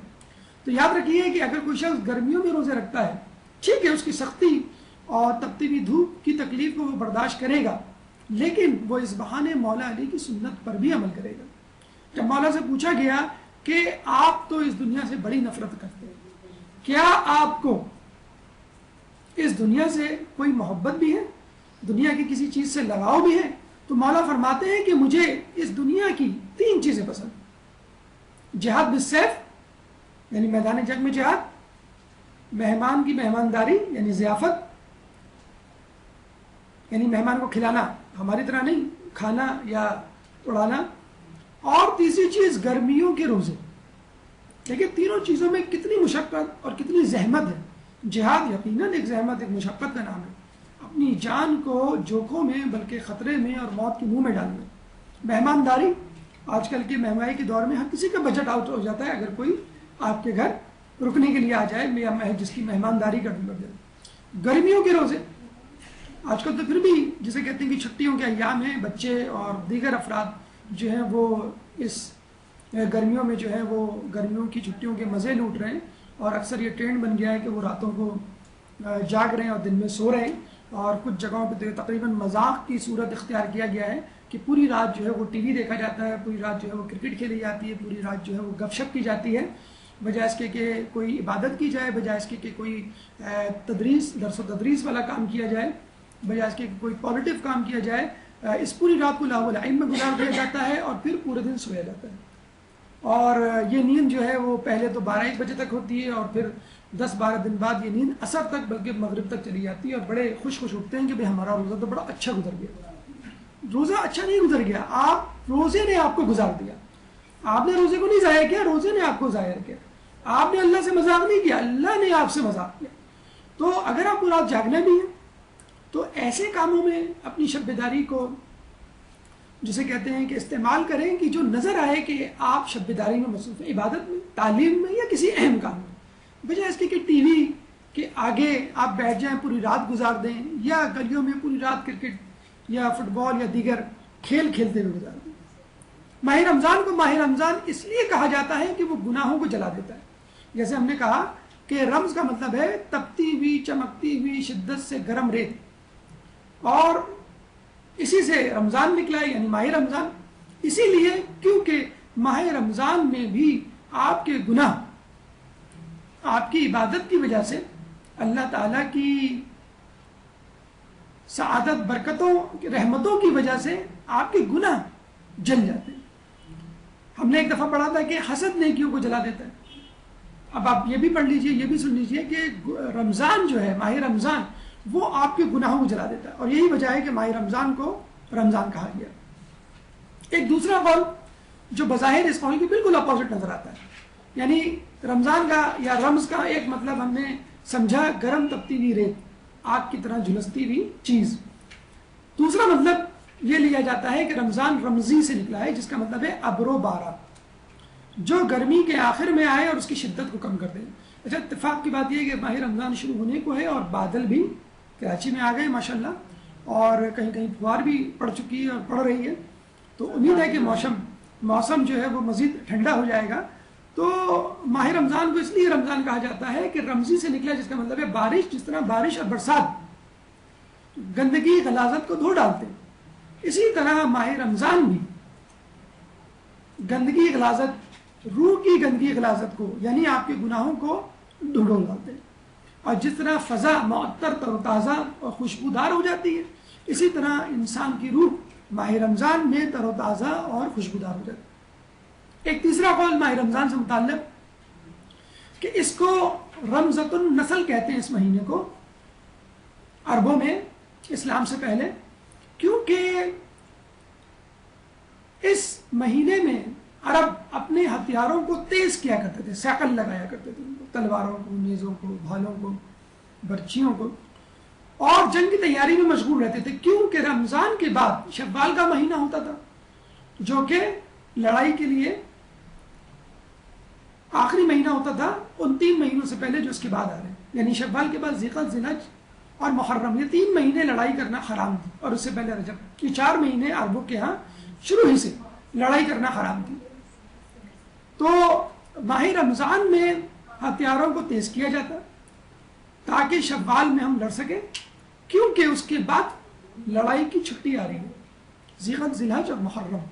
Speaker 1: تو یاد رکھیے کہ اگر کوئی شخص گرمیوں میں روزے رکھتا ہے، ٹھیک ہے، اس کی سختی اور تپتی ہوئی دھوپ کی تکلیف کو وہ برداشت کرے گا، لیکن وہ اس بہانے مولا علی کی سنت پر بھی عمل کرے گا. جب مولا سے پوچھا گیا کہ آپ تو اس دنیا سے بڑی نفرت کرتے ہیں، کیا آپ کو اس دنیا سے کوئی محبت بھی ہے، دنیا کی کسی چیز سے لگاؤ بھی ہے؟ تو مولا فرماتے ہیں کہ مجھے اس دنیا کی 3 چیزیں پسند: جہاد بالسیف یعنی میدان جنگ میں جہاد، مہمان کی مہمانداری یعنی ضیافت، یعنی مہمان کو کھلانا، ہماری طرح نہیں کھانا یا اڑانا، اور تیسری چیز گرمیوں کے روزے. دیکھیں تینوں چیزوں میں کتنی مشقت اور کتنی زحمت ہے. جہاد یقیناً ایک زحمت ایک مشقت کا نام ہے. اپنی جان کو جوکھوں میں بلکہ خطرے میں اور موت کے منہ میں ڈالنا. مہمانداری آج کل کے مہنگائی کے دور میں ہر کسی کا بجٹ آؤٹ ہو جاتا ہے اگر کوئی آپ کے گھر رکنے کے لیے آ جائے یا جس کی مہمانداری کرنی پڑ جائے. گرمیوں کے روزے آج کل تو پھر بھی جسے کہتے ہیں کہ چھٹیوں کے ایام ہیں, بچے اور دیگر افراد جو ہیں وہ اس گرمیوں میں جو ہے وہ گرمیوں کی چھٹیوں کے مزے لوٹ رہے ہیں, اور اکثر یہ ٹرینڈ بن گیا ہے کہ وہ راتوں کو جاگ رہے ہیں اور دن میں سو رہے ہیں. اور کچھ جگہوں پہ تقریباً مذاق کی صورت اختیار کیا گیا ہے کہ پوری رات جو ہے وہ ٹی وی دیکھا جاتا ہے, پوری رات جو ہے وہ کرکٹ کھیلی جاتی ہے, پوری رات جو ہے وہ گپ شپ کی جاتی ہے, بجائے اس کے کہ کوئی عبادت کی جائے, بجائے اس کے کہ کوئی درس و تدریس والا کام کیا جائے, بجائے اس کے کہ کوئی پازیٹیو کام کیا جائے. اس پوری رات کو لاہو العلم میں گزار دیا جاتا ہے اور پھر پورے دن سویا جاتا ہے. اور یہ نیند جو ہے وہ پہلے تو 12-1 بجے تک ہوتی ہے اور پھر 10-12 دن بعد یہ نیند عصر تک بلکہ مغرب تک چلی جاتی ہے, اور بڑے خوش اٹھتے ہیں کہ بھائی ہمارا روزہ تو بڑا اچھا گزر گیا. روزہ اچھا نہیں گزر گیا, آپ روزے نے آپ کو گزار دیا. آپ نے روزے کو نہیں ضائع کیا, روزے نے آپ کو ضائع کیا. آپ نے اللہ سے مذاق نہیں کیا, اللہ نے آپ سے مذاق کیا. تو اگر آپ کو رات جاگنا بھی ہے تو ایسے کاموں میں اپنی شب بیداری کو جسے کہتے ہیں کہ استعمال کریں کہ جو نظر آئے کہ آپ شب بیداری میں مصروف ہیں, عبادت میں, تعلیم میں یا کسی اہم کام میں, بجائے اس کے کہ ٹی وی کے آگے آپ بیٹھ جائیں پوری رات گزار دیں, یا گلیوں میں پوری رات کرکٹ یا فٹ بال یا دیگر کھیل کھیلتے ہوئے گزار دیں. ماہ رمضان کو ماہ رمضان اس لیے کہا جاتا ہے کہ وہ گناہوں کو جلا دیتا ہے. جیسے ہم نے کہا کہ رمز کا مطلب ہے تپتی ہوئی چمکتی ہوئی شدت سے گرم ریت, اور اسی سے رمضان نکلا ہے یعنی ماہ رمضان. اسی لیے کیونکہ ماہ رمضان میں بھی آپ کے گناہ آپ کی عبادت کی وجہ سے اللہ تعالیٰ کی سعادت برکتوں رحمتوں کی وجہ سے آپ کے گناہ جل جاتے ہیں. ہم نے ایک دفعہ پڑھا تھا کہ حسد نیکیوں کو جلا دیتا ہے. اب آپ یہ بھی پڑھ لیجئے, یہ بھی سن لیجئے کہ رمضان جو ہے ماہ رمضان وہ آپ کے گناہوں کو جلا دیتا ہے, اور یہی وجہ ہے کہ ماہ رمضان کو رمضان کہا گیا. ایک دوسرا قول جو بظاہر اس قول کی بالکل اپوزٹ نظر آتا ہے, یعنی رمضان کا یا رمز کا ایک مطلب ہم نے سمجھا گرم تپتی ہوئی ریت, آگ کی طرح جھلستی ہوئی چیز. دوسرا مطلب یہ لیا جاتا ہے کہ رمضان رمزی سے نکلا ہے, جس کا مطلب ہے ابر و بارہ, جو گرمی کے آخر میں آئے اور اس کی شدت کو کم کر دے. اچھا اتفاق کی بات یہ ہے کہ ماہ رمضان شروع ہونے کو ہے اور بادل بھی کراچی میں آ گئے ماشاءاللہ, اور کہیں کہیں فوار بھی پڑ چکی ہے اور پڑ رہی ہے. تو امید ہے کہ موسم جو ہے وہ مزید ٹھنڈا ہو جائے گا. تو ماہ رمضان کو اس لیے رمضان کہا جاتا ہے کہ رمزی سے نکلا, جس کا مطلب ہے بارش. جس طرح بارش اور برسات گندگی غلاظت کو دھو ڈالتے ہیں, اسی طرح ماہ رمضان بھی گندگی غلاظت, روح کی گندگی غلاظت کو یعنی آپ کے گناہوں کو ڈھونڈ ڈالتے ہیں. اور جس طرح فضا معطر تر و تازہ اور خوشبودار ہو جاتی ہے, اسی طرح انسان کی روح ماہ رمضان میں تر و تازہ اور خوشبودار ہو جاتی ہے. ایک تیسرا قول ماہ رمضان سے متعلق کہ اس کو رمضۃ النسل کہتے ہیں, اس مہینے کو عربوں میں اسلام سے پہلے, کیونکہ اس مہینے میں عرب اپنے ہتھیاروں کو تیز کیا کرتے تھے, سیکل لگایا کرتے تھے, تلواروں کو, نیزوں کو, بھالوں کو, برچیوں کو, اور جنگ کی تیاری میں مشغول رہتے تھے. کیونکہ رمضان کے بعد شوال کا مہینہ ہوتا تھا جو کہ لڑائی کے لیے آخری مہینہ ہوتا تھا ان 3 مہینوں سے پہلے جو اس کے بعد آ رہے ہیں, یعنی شوال کے بعد ذیقعدہ, ذیلحج اور محرم, یہ 3 مہینے لڑائی کرنا حرام تھی, اور اس سے پہلے رجب. یہ 4 مہینے عربوں کے ہاں شروع ہی سے لڑائی کرنا حرام تھی. تو ماہ رمضان میں ہتھیاروں کو تیز کیا جاتا تاکہ شوال میں ہم لڑ سکیں, کیونکہ اس کے بعد لڑائی کی چھٹی آ رہی ہے, ذیقعدہ, ذیلحج اور محرم.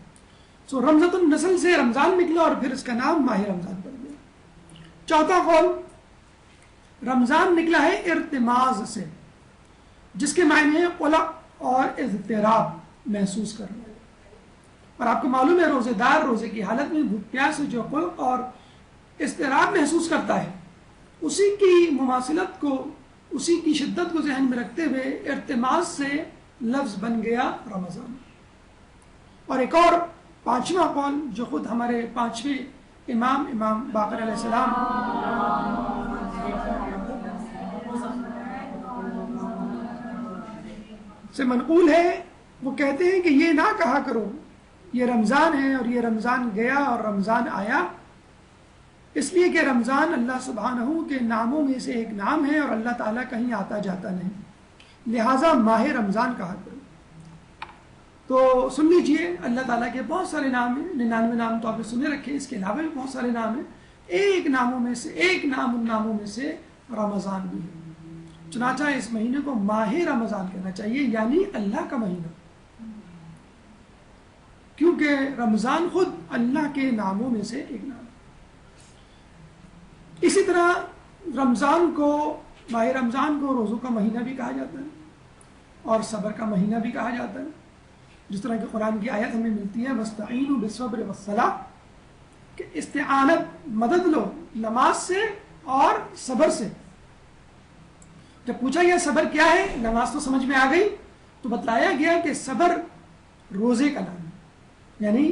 Speaker 1: سو رمضۃ النسل سے رمضان نکلا اور پھر اس کا نام ماہ رمضان پڑ گیا. چوتھا قول رمضان نکلا ہے ارتماز سے, جس کے معنی ہے قلق اور اضطراب محسوس کرنا. اور آپ کو معلوم ہے روزے دار روزے کی حالت میں بھوک پیاس سے جو قلق اور اضطراب محسوس کرتا ہے, اسی کی مماثلت کو, اسی کی شدت کو ذہن میں رکھتے ہوئے ارتماز سے لفظ بن گیا رمضان. اور ایک اور 5واں قول جو خود ہمارے 5ویں امام باقر علیہ السلام سے منقول ہے، وہ کہتے ہیں کہ یہ نہ کہا کرو یہ رمضان ہے اور یہ رمضان گیا اور رمضان آیا، اس لیے کہ رمضان اللہ سبحانہ کے ناموں میں سے ایک نام ہے اور اللہ تعالیٰ کہیں آتا جاتا نہیں، لہٰذا ماہ رمضان کہا کرو۔ تو سن لیجئے اللہ تعالیٰ کے بہت سارے نام ہیں، 99 نام تو آپ نے سنے رکھے، اس کے علاوہ بھی بہت سارے نام ہیں، ایک نام ان ناموں میں سے رمضان بھی ہے، چنانچہ اس مہینے کو ماہ رمضان کہنا چاہیے، یعنی اللہ کا مہینہ، کیونکہ رمضان خود اللہ کے ناموں میں سے ایک نام ہے۔ اسی طرح ماہ رمضان کو روزوں کا مہینہ بھی کہا جاتا ہے اور صبر کا مہینہ بھی کہا جاتا ہے، جس طرح کہ قرآن کی آیت ہمیں ملتی ہے وَاسْتَعِینُوا بِالصَّبْرِ وَالصَّلَاةِ کہ استعانت مدد لو نماز سے اور صبر سے۔ جب پوچھا گیا صبر کیا ہے، نماز تو سمجھ میں آ گئی، تو بتلایا گیا کہ صبر روزے کا نام ہے، یعنی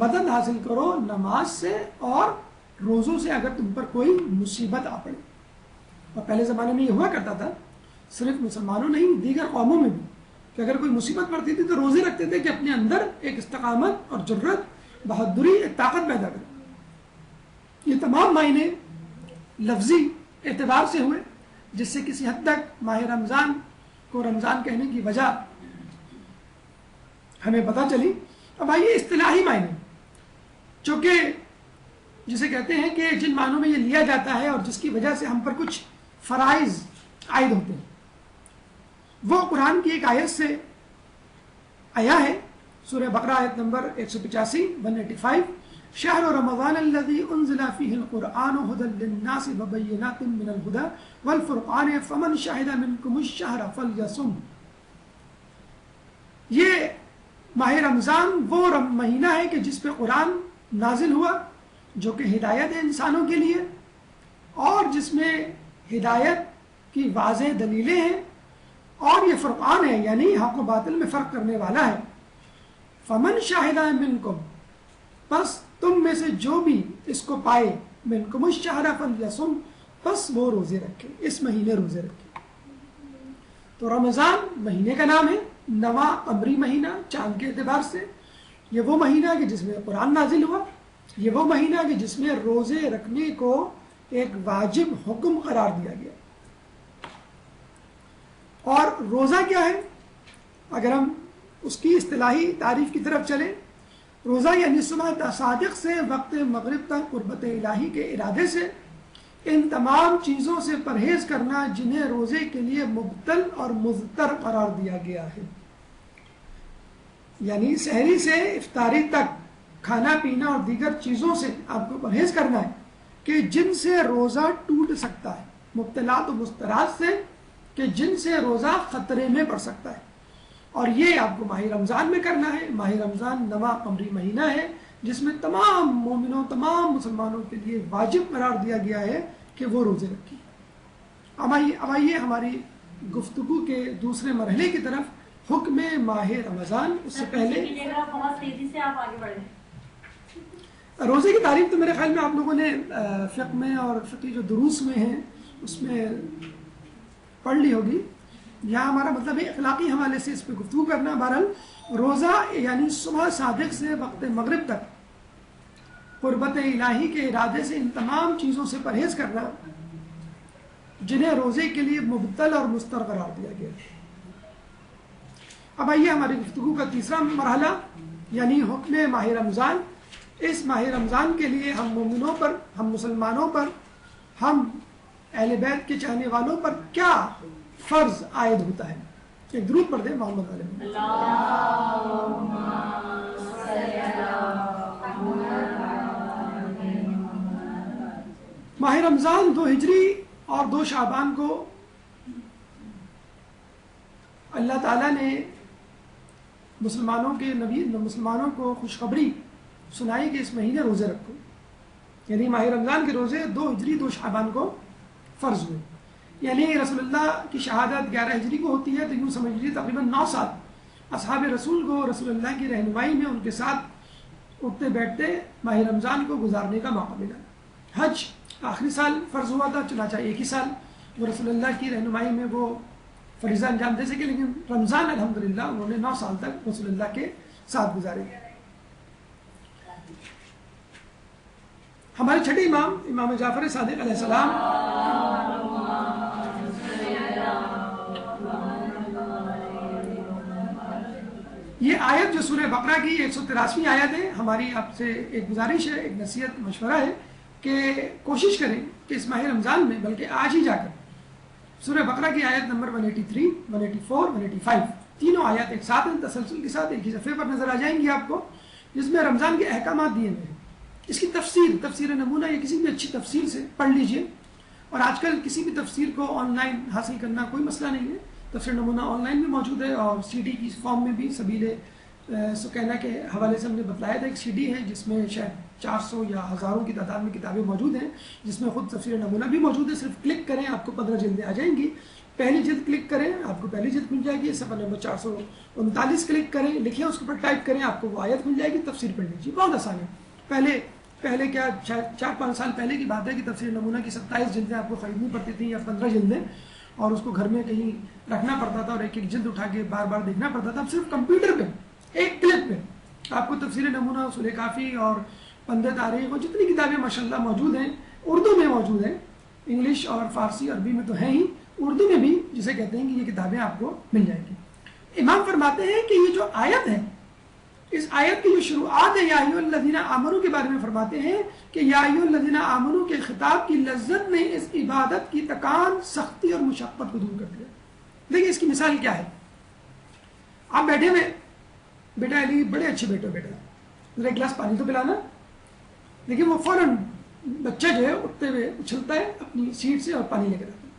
Speaker 1: مدد حاصل کرو نماز سے اور روزوں سے اگر تم پر کوئی مصیبت آ پڑے۔ اور پہلے زمانے میں یہ ہوا کرتا تھا، صرف مسلمانوں نہیں دیگر قوموں میں بھی، کہ اگر کوئی مصیبت پڑتی تھی تو روزے رکھتے تھے کہ اپنے اندر ایک استقامت اور جرت، بہادری، ایک طاقت پیدا کرے۔ یہ تمام معنی لفظی اعتبار سے ہوئے، جس سے کسی حد تک ماہ رمضان کو رمضان کہنے کی وجہ ہمیں پتہ چلی۔ اب آئیے اصطلاحی معنی، جو کہ جسے کہتے ہیں کہ جن معنوں میں یہ لیا جاتا ہے اور جس کی وجہ سے ہم پر کچھ فرائض عائد ہوتے ہیں، وہ قرآن کی ایک آیت سے آیا ہے، سورہ بقرہ آیت نمبر 185 185 شہر رمضان الذی انزل فیہ القرآن ھدی للناس وبینات من الھدی والفرقان فمن شہد منکم الشہر فلیصم۔ یہ ماہ رمضان وہ مہینہ ہے کہ جس پہ قرآن نازل ہوا، جو کہ ہدایت ہے انسانوں کے لیے، اور جس میں ہدایت کی واضح دلیلیں ہیں، اور یہ فرقان ہے یعنی حق و باطل میں فرق کرنے والا ہے۔ فمن شاہد منکم، پس تم میں سے جو بھی اس کو پائے، منکم الشہر فلیصم، پس وہ روزے رکھے، اس مہینے روزے رکھے۔ تو رمضان مہینے کا نام ہے، نواں قمری مہینہ چاند کے اعتبار سے، یہ وہ مہینہ ہے کہ جس میں قرآن نازل ہوا، یہ وہ مہینہ ہے کہ جس میں روزے رکھنے کو ایک واجب حکم قرار دیا گیا۔ اور روزہ کیا ہے؟ اگر ہم اس کی اصطلاحی تعریف کی طرف چلیں، روزہ یعنی صبح صادق سے وقت مغرب تک قربت الہی کے ارادے سے ان تمام چیزوں سے پرہیز کرنا جنہیں روزے کے لیے مبتل اور مضطر قرار دیا گیا ہے، یعنی سحری سے افطاری تک کھانا پینا اور دیگر چیزوں سے آپ کو پرہیز کرنا ہے کہ جن سے روزہ ٹوٹ سکتا ہے، مبتلات و مسترات سے کہ جن سے روزہ خطرے میں پڑ سکتا ہے، اور یہ آپ کو ماہ رمضان میں کرنا ہے۔ ماہ رمضان نواں قمری مہینہ ہے جس میں تمام مومنوں، تمام مسلمانوں کے لیے واجب قرار دیا گیا ہے کہ وہ روزے رکھیں۔ اب آئیے ہماری گفتگو کے دوسرے مرحلے کی طرف، حکم ماہ رمضان۔ اس سے پہلے
Speaker 2: بہت تیزی سے آپ آگے بڑھیں۔
Speaker 1: روزے کی تعریف تو میرے خیال میں آپ لوگوں نے فقہ میں اور فقہی جو دروس میں ہیں اس میں پڑھ لی ہوگی۔ یہاں ہمارا مطلب ہے اخلاقی حوالے سے اس پہ گفتگو کرنا۔ بہرحال روزہ یعنی صبح صادق سے وقت مغرب تک قربت الہی کے ارادے سے ان تمام چیزوں سے پرہیز کرنا جنہیں روزے کے لیے مبتل اور مضطر قرار دیا گیا۔ اب آئیے ہماری گفتگو کا تیسرا مرحلہ یعنی حکم ماہ رمضان۔ اس ماہ رمضان کے لیے ہم مومنوں پر، ہم مسلمانوں پر، ہم اہل بیت کے چاہنے والوں پر کیا فرض عائد ہوتا ہے؟ ایک درود پڑھ دیں محمد علیہ۔ ماہ رمضان 2 ہجری اور 2 شعبان کو اللہ تعالیٰ نے مسلمانوں کو خوشخبری سنائی کہ اس مہینے روزے رکھو، یعنی ماہ رمضان کے روزے 2 ہجری 2 شعبان کو فرض ہوئے، یعنی رسول اللہ کی شہادت 11 ہجری کو ہوتی ہے، تو یوں سمجھ لیجیے تقریباً 9 سال اصحاب رسول کو رسول اللہ کی رہنمائی میں ان کے ساتھ اٹھتے بیٹھتے ماہ رمضان کو گزارنے کا موقع ملا۔ حج آخری سال فرض ہوا تھا، چنانچہ ایک ہی سال وہ رسول اللہ کی رہنمائی میں وہ فریضہ انجام دے سکے، لیکن رمضان الحمدللہ انہوں نے 9 سال تک رسول اللہ کے ساتھ گزارے۔ ہمارے چھٹے امام امام جعفر صادق علیہ السلام یہ آیت جو سورہ بقرہ کی 183 آیت ہے، ہماری آپ سے ایک گزارش ہے، ایک نصیحت مشورہ ہے کہ کوشش کریں کہ اس ماہ رمضان میں، بلکہ آج ہی جا کر سورہ بقرہ کی آیت نمبر 183، 184، 185 تینوں آیات ایک ساتھ ہیں، تسلسل کے ساتھ ایک ہی صفحے پر نظر آ جائیں گی آپ کو، جس میں رمضان کے احکامات دیے ہوئے ہیں۔ اس کی تفسیر نمونہ یا کسی بھی اچھی تفسیر سے پڑھ لیجئے، اور آج کل کسی بھی تفسیر کو آن لائن حاصل کرنا کوئی مسئلہ نہیں ہے، تفسیر نمونہ آن لائن بھی موجود ہے، اور سی ڈی کی فارم میں بھی سبیل سکینہ کے حوالے سے ہم نے بتلایا تھا، ایک سی ڈی ہے جس میں شاید 400 یا ہزاروں کی تعداد میں کتابیں موجود ہیں، جس میں خود تفسیر نمونہ بھی موجود ہے۔ صرف کلک کریں آپ کو 15 جلدیں آ جائیں گی، پہلی جلد کلک کریں آپ کو پہلی جلد مل جائے گی، صفحہ نمبر 439 کلک کریں، لکھیں اس کے اوپر ٹائپ کریں، آپ کو وہ آیت مل جائے گی، تفسیر پڑھ لیجیے، بہت آسان ہے۔ پہلے کیا شاید 4-5 سال پہلے کی بات ہے کہ تفسیر نمونہ کی 27 جلدیں آپ کو خریدنی پڑتی تھیں یا 15 جلدیں، اور اس کو گھر میں کہیں رکھنا پڑتا تھا اور ایک ایک جلد اٹھا کے بار بار دیکھنا پڑتا تھا۔ اب صرف کمپیوٹر پہ ایک کلک پہ آپ کو تفسیر نمونہ، اصول کافی اور بند تاریخ اور جتنی کتابیں ماشاءاللہ موجود ہیں، اردو میں موجود ہیں، انگلش اور فارسی عربی میں تو ہیں ہی، اردو میں بھی جسے کہتے ہیں کہ یہ کتابیں آپ کو مل جائیں گی۔ امام فرماتے ہیں کہ یہ جو آیت ہے، اس آیت کی جو شروعات ہے یا ایھا الذین آمنوا کے بارے میں فرماتے ہیں کہ یا ایھا الذین آمنوا کے خطاب کی لذت نے اس عبادت کی تکان، سختی اور مشقت کو دور کر دیا۔ دیکھیں اس کی مثال کیا ہے، آپ بیٹھے ہوئے، بیٹا علی بڑے اچھے بیٹے ہو، بیٹا ذرا ایک گلاس پانی تو پلانا، دیکھیں وہ فوراً بچہ جو ہے اٹھتے ہوئے اچھلتا ہے اپنی سیٹ سے اور پانی لے کر آتا ہے۔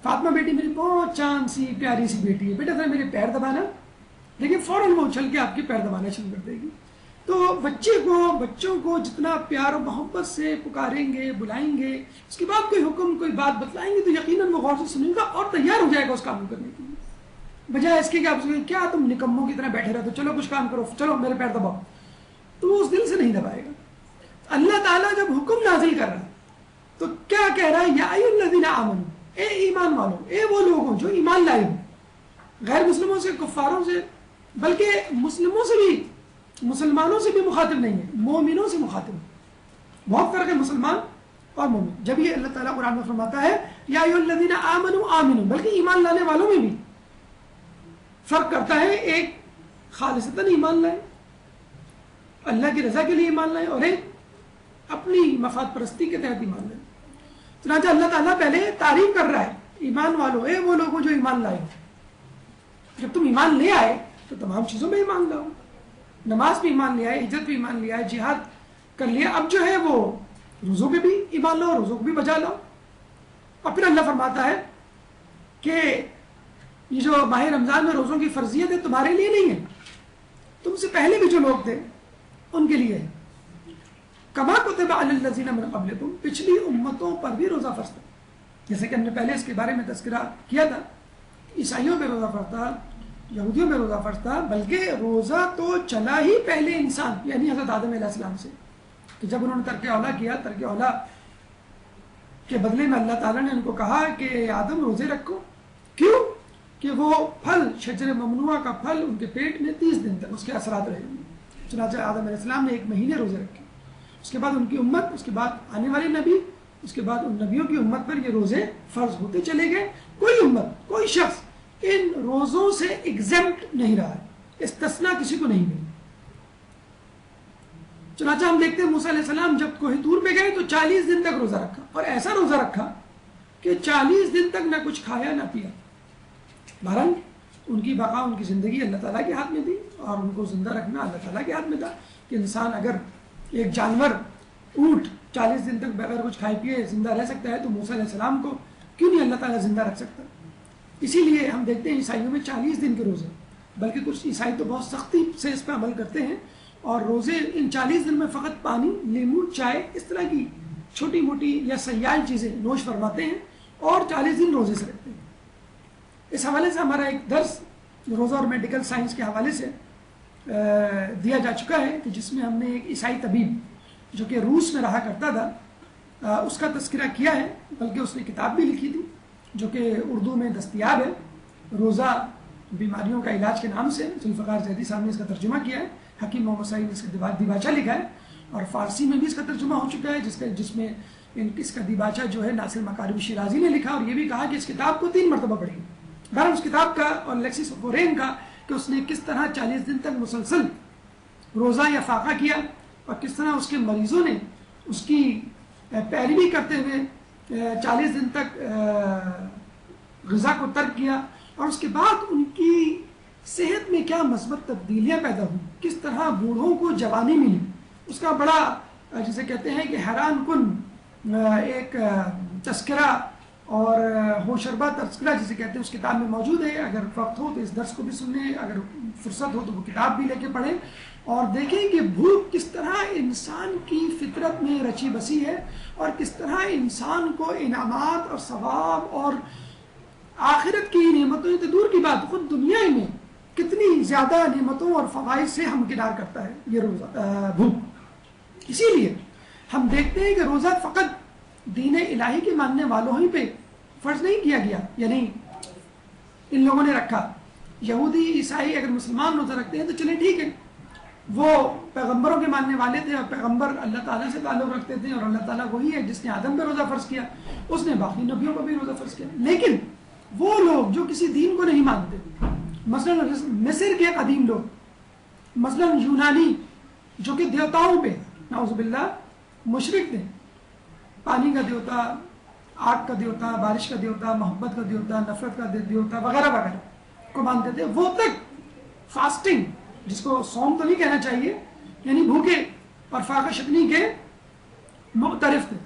Speaker 1: فاطمہ بیٹی میری بہت چاند سی پیاری سی بیٹی ہے، بیٹا ذرا میرے پیر دبانا، لیکن فوراً وہ اچھل کے آپ کے پیر دبانا شروع کر دے گی۔ تو بچوں کو جتنا پیار و محبت سے پکاریں گے، بلائیں گے، اس کے بعد کوئی حکم کوئی بات بتلائیں گے تو یقیناً وہ غور سے سنیں گا اور تیار ہو جائے گا اس کام کو کرنے کے لیے، بجائے اس کے کہ آپ سے کیا تم نکموں کی طرح بیٹھے رہتے، چلو کچھ کام کرو، چلو میرے پیر دباؤ، تو وہ اس دل سے نہیں دبائے گا۔ اللہ تعالیٰ جب حکم نازل کر رہا ہے تو کیا کہہ رہا ہے، یا ایھا الذین آمنوا، اے ایمان والو، اے وہ لوگ ہوں جو ایمان لائے ہوں، غیر مسلموں سے، کفاروں سے، بلکہ مسلموں سے بھی، مسلمانوں سے بھی مخاطب نہیں ہے، مومنوں سے مخاطب ہے۔ بہت فرق ہے مسلمان اور مومن۔ جب یہ اللہ تعالیٰ قرآن میں فرماتا ہے یا ایھا الذین آمنوا آمنوا، بلکہ ایمان لانے والوں میں بھی فرق کرتا ہے، ایک خالصتاً ایمان لائے، اللہ کی رضا کے لیے ایمان لائے، اور ایک اپنی مفاد پرستی کے تحت ایمان لائے۔ چنانچہ اللہ تعالیٰ پہلے تعریف کر رہا ہے، ایمان والو، اے وہ لوگوں جو ایمان لائے۔ جب تم ایمان لے آئے تو تمام چیزوں میں ایمان لاؤ، نماز بھی ایمان لے آئے، ہجرت بھی ایمان لے آئے، جہاد کر لیا، اب جو ہے وہ روزوں پہ بھی ایمان لاؤ، روزوں کو بھی بجا لاؤ۔ اور پھر اللہ فرماتا ہے کہ یہ جو ماہ رمضان میں روزوں کی فرضیت ہے تمہارے لیے نہیں ہے، تم سے پہلے بھی جو لوگ تھے ان کے لیے ہے۔ کما کتب علی الذین من قبلکم، پچھلی امتوں پر بھی روزہ فرض تھا، جیسے کہ ہم نے پہلے اس کے بارے میں تذکرہ کیا تھا، عیسائیوں پہ روزہ فرض تھا، یہودیوں پہ روزہ فرض تھا، بلکہ روزہ تو چلا ہی پہلے انسان یعنی حضرت آدم علیہ السلام سے، کہ جب انہوں نے ترک اولا کیا، ترک اولا کے بدلے میں اللہ تعالیٰ نے ان کو کہا کہ آدم روزے رکھو، کیوں کہ وہ پھل شجر ممنوعہ کا پھل ان کے پیٹ میں 30 دن تک اس کے اثرات رہے گے۔ چنانچہ آدم علیہ السلام نے 1 مہینے روزے رکھے، اس کے بعد ان کی امت، اس کے بعد آنے والے نبی، اس کے بعد ان نبیوں کی امت پر یہ روزے فرض ہوتے چلے گئے۔ کوئی امت، کوئی شخص ان روزوں سے ایگزمپٹ نہیں رہا ہے، استثناء کسی کو نہیں ملی۔ چنانچہ ہم دیکھتے ہیں موسیٰ علیہ السلام جب کوہ طور پہ گئے تو 40 دن تک روزہ رکھا، اور ایسا روزہ رکھا کہ 40 دن تک نہ کچھ کھایا نہ پیا۔ بہرحال ان کی بقا، ان کی زندگی اللہ تعالیٰ کے ہاتھ میں تھی، اور ان کو زندہ رکھنا اللہ تعالیٰ کے ہاتھ میں تھا، کہ انسان اگر ایک جانور اونٹ 40 دن تک بغیر کچھ کھائے پیے زندہ رہ سکتا ہے تو موسیٰ علیہ السلام کو کیوں نہیں اللہ تعالیٰ زندہ رکھ سکتا۔ اسی لیے ہم دیکھتے ہیں عیسائیوں میں 40 دن کے روزے، بلکہ کچھ عیسائی تو بہت سختی سے اس پہ عمل کرتے ہیں، اور روزے ان 40 دن میں فقط پانی، لیمو، چائے، اس طرح کی چھوٹی موٹی یا سیال چیزیں نوش فرماتے ہیں، اور 40 دن روزے سے رکھتے ہیں۔ اس حوالے سے ہمارا ایک درس روزہ اور میڈیکل سائنس کے حوالے سے دیا جا چکا ہے کہ جس میں ہم نے ایک عیسائی طبیب جو کہ روس میں رہا کرتا تھا اس کا تذکرہ کیا ہے، بلکہ اس نے کتاب بھی لکھی تھی جو کہ اردو میں دستیاب ہے، روزہ بیماریوں کا علاج کے نام سے ذوالفقار زیدی صاحب نے اس کا ترجمہ کیا ہے، حکیم محمد سعید نے اس کا دیباچہ لکھا ہے، اور فارسی میں بھی اس کا ترجمہ ہو چکا ہے جس میں اس کا دیباچہ جو ہے ناصر مکارم شیرازی نے لکھا، اور یہ بھی کہا کہ اس کتاب کو 3 مرتبہ پڑھی۔ بہرحال اس کتاب کا اور لیکسس فورین کا کہ اس نے کس طرح 40 دن تک مسلسل روزہ یا فاقہ کیا، اور کس طرح اس کے مریضوں نے اس کی پیروی کرتے ہوئے 40 دن تک غذا کو ترک کیا، اور اس کے بعد ان کی صحت میں کیا مثبت تبدیلیاں پیدا ہوئیں، کس طرح بوڑھوں کو جوانی ملی، اس کا بڑا جسے کہتے ہیں کہ حیران کن ایک تذکرہ اور ہوشربا تذکرہ جسے کہتے ہیں اس کتاب میں موجود ہے۔ اگر وقت ہو تو اس درس کو بھی سن لیں، اگر فرصت ہو تو وہ کتاب بھی لے کے پڑھیں اور دیکھیں کہ بھوک کس طرح انسان کی فطرت میں رچی بسی ہے، اور کس طرح انسان کو انعامات اور ثواب اور آخرت کی نعمتوں سے دور کی بات خود دنیا میں کتنی زیادہ نعمتوں اور فوائد سے ہمکنار کرتا ہے یہ روزہ بھوک۔ اسی لیے ہم دیکھتے ہیں کہ روزہ فقط دین الہی کے ماننے والوں ہی پہ فرض نہیں کیا گیا، یعنی ان لوگوں نے رکھا، یہودی عیسائی اگر مسلمان روزہ رکھتے ہیں تو چلیں ٹھیک ہے، وہ پیغمبروں کے ماننے والے تھے اور پیغمبر اللہ تعالیٰ سے تعلق رکھتے تھے، اور اللہ تعالیٰ وہی ہے جس نے آدم پہ روزہ فرض کیا، اس نے باقی نبیوں کو بھی روزہ فرض کیا۔ لیکن وہ لوگ جو کسی دین کو نہیں مانتے، مثلا مصر کے قدیم لوگ، مثلا یونانی جو کہ دیوتاؤں پہ نعوذ باللہ مشرک تھے، پانی کا دیوتا، آگ کا دیوتا، بارش کا دیوتا، محبت کا دیوتا، نفرت کا دیوتا وغیرہ وغیرہ کو مانتے تھے، وہ تک فاسٹنگ، جس کو صوم تو نہیں کہنا چاہیے، یعنی بھوکے اور فاقہ شکنی کے مختلف تھے۔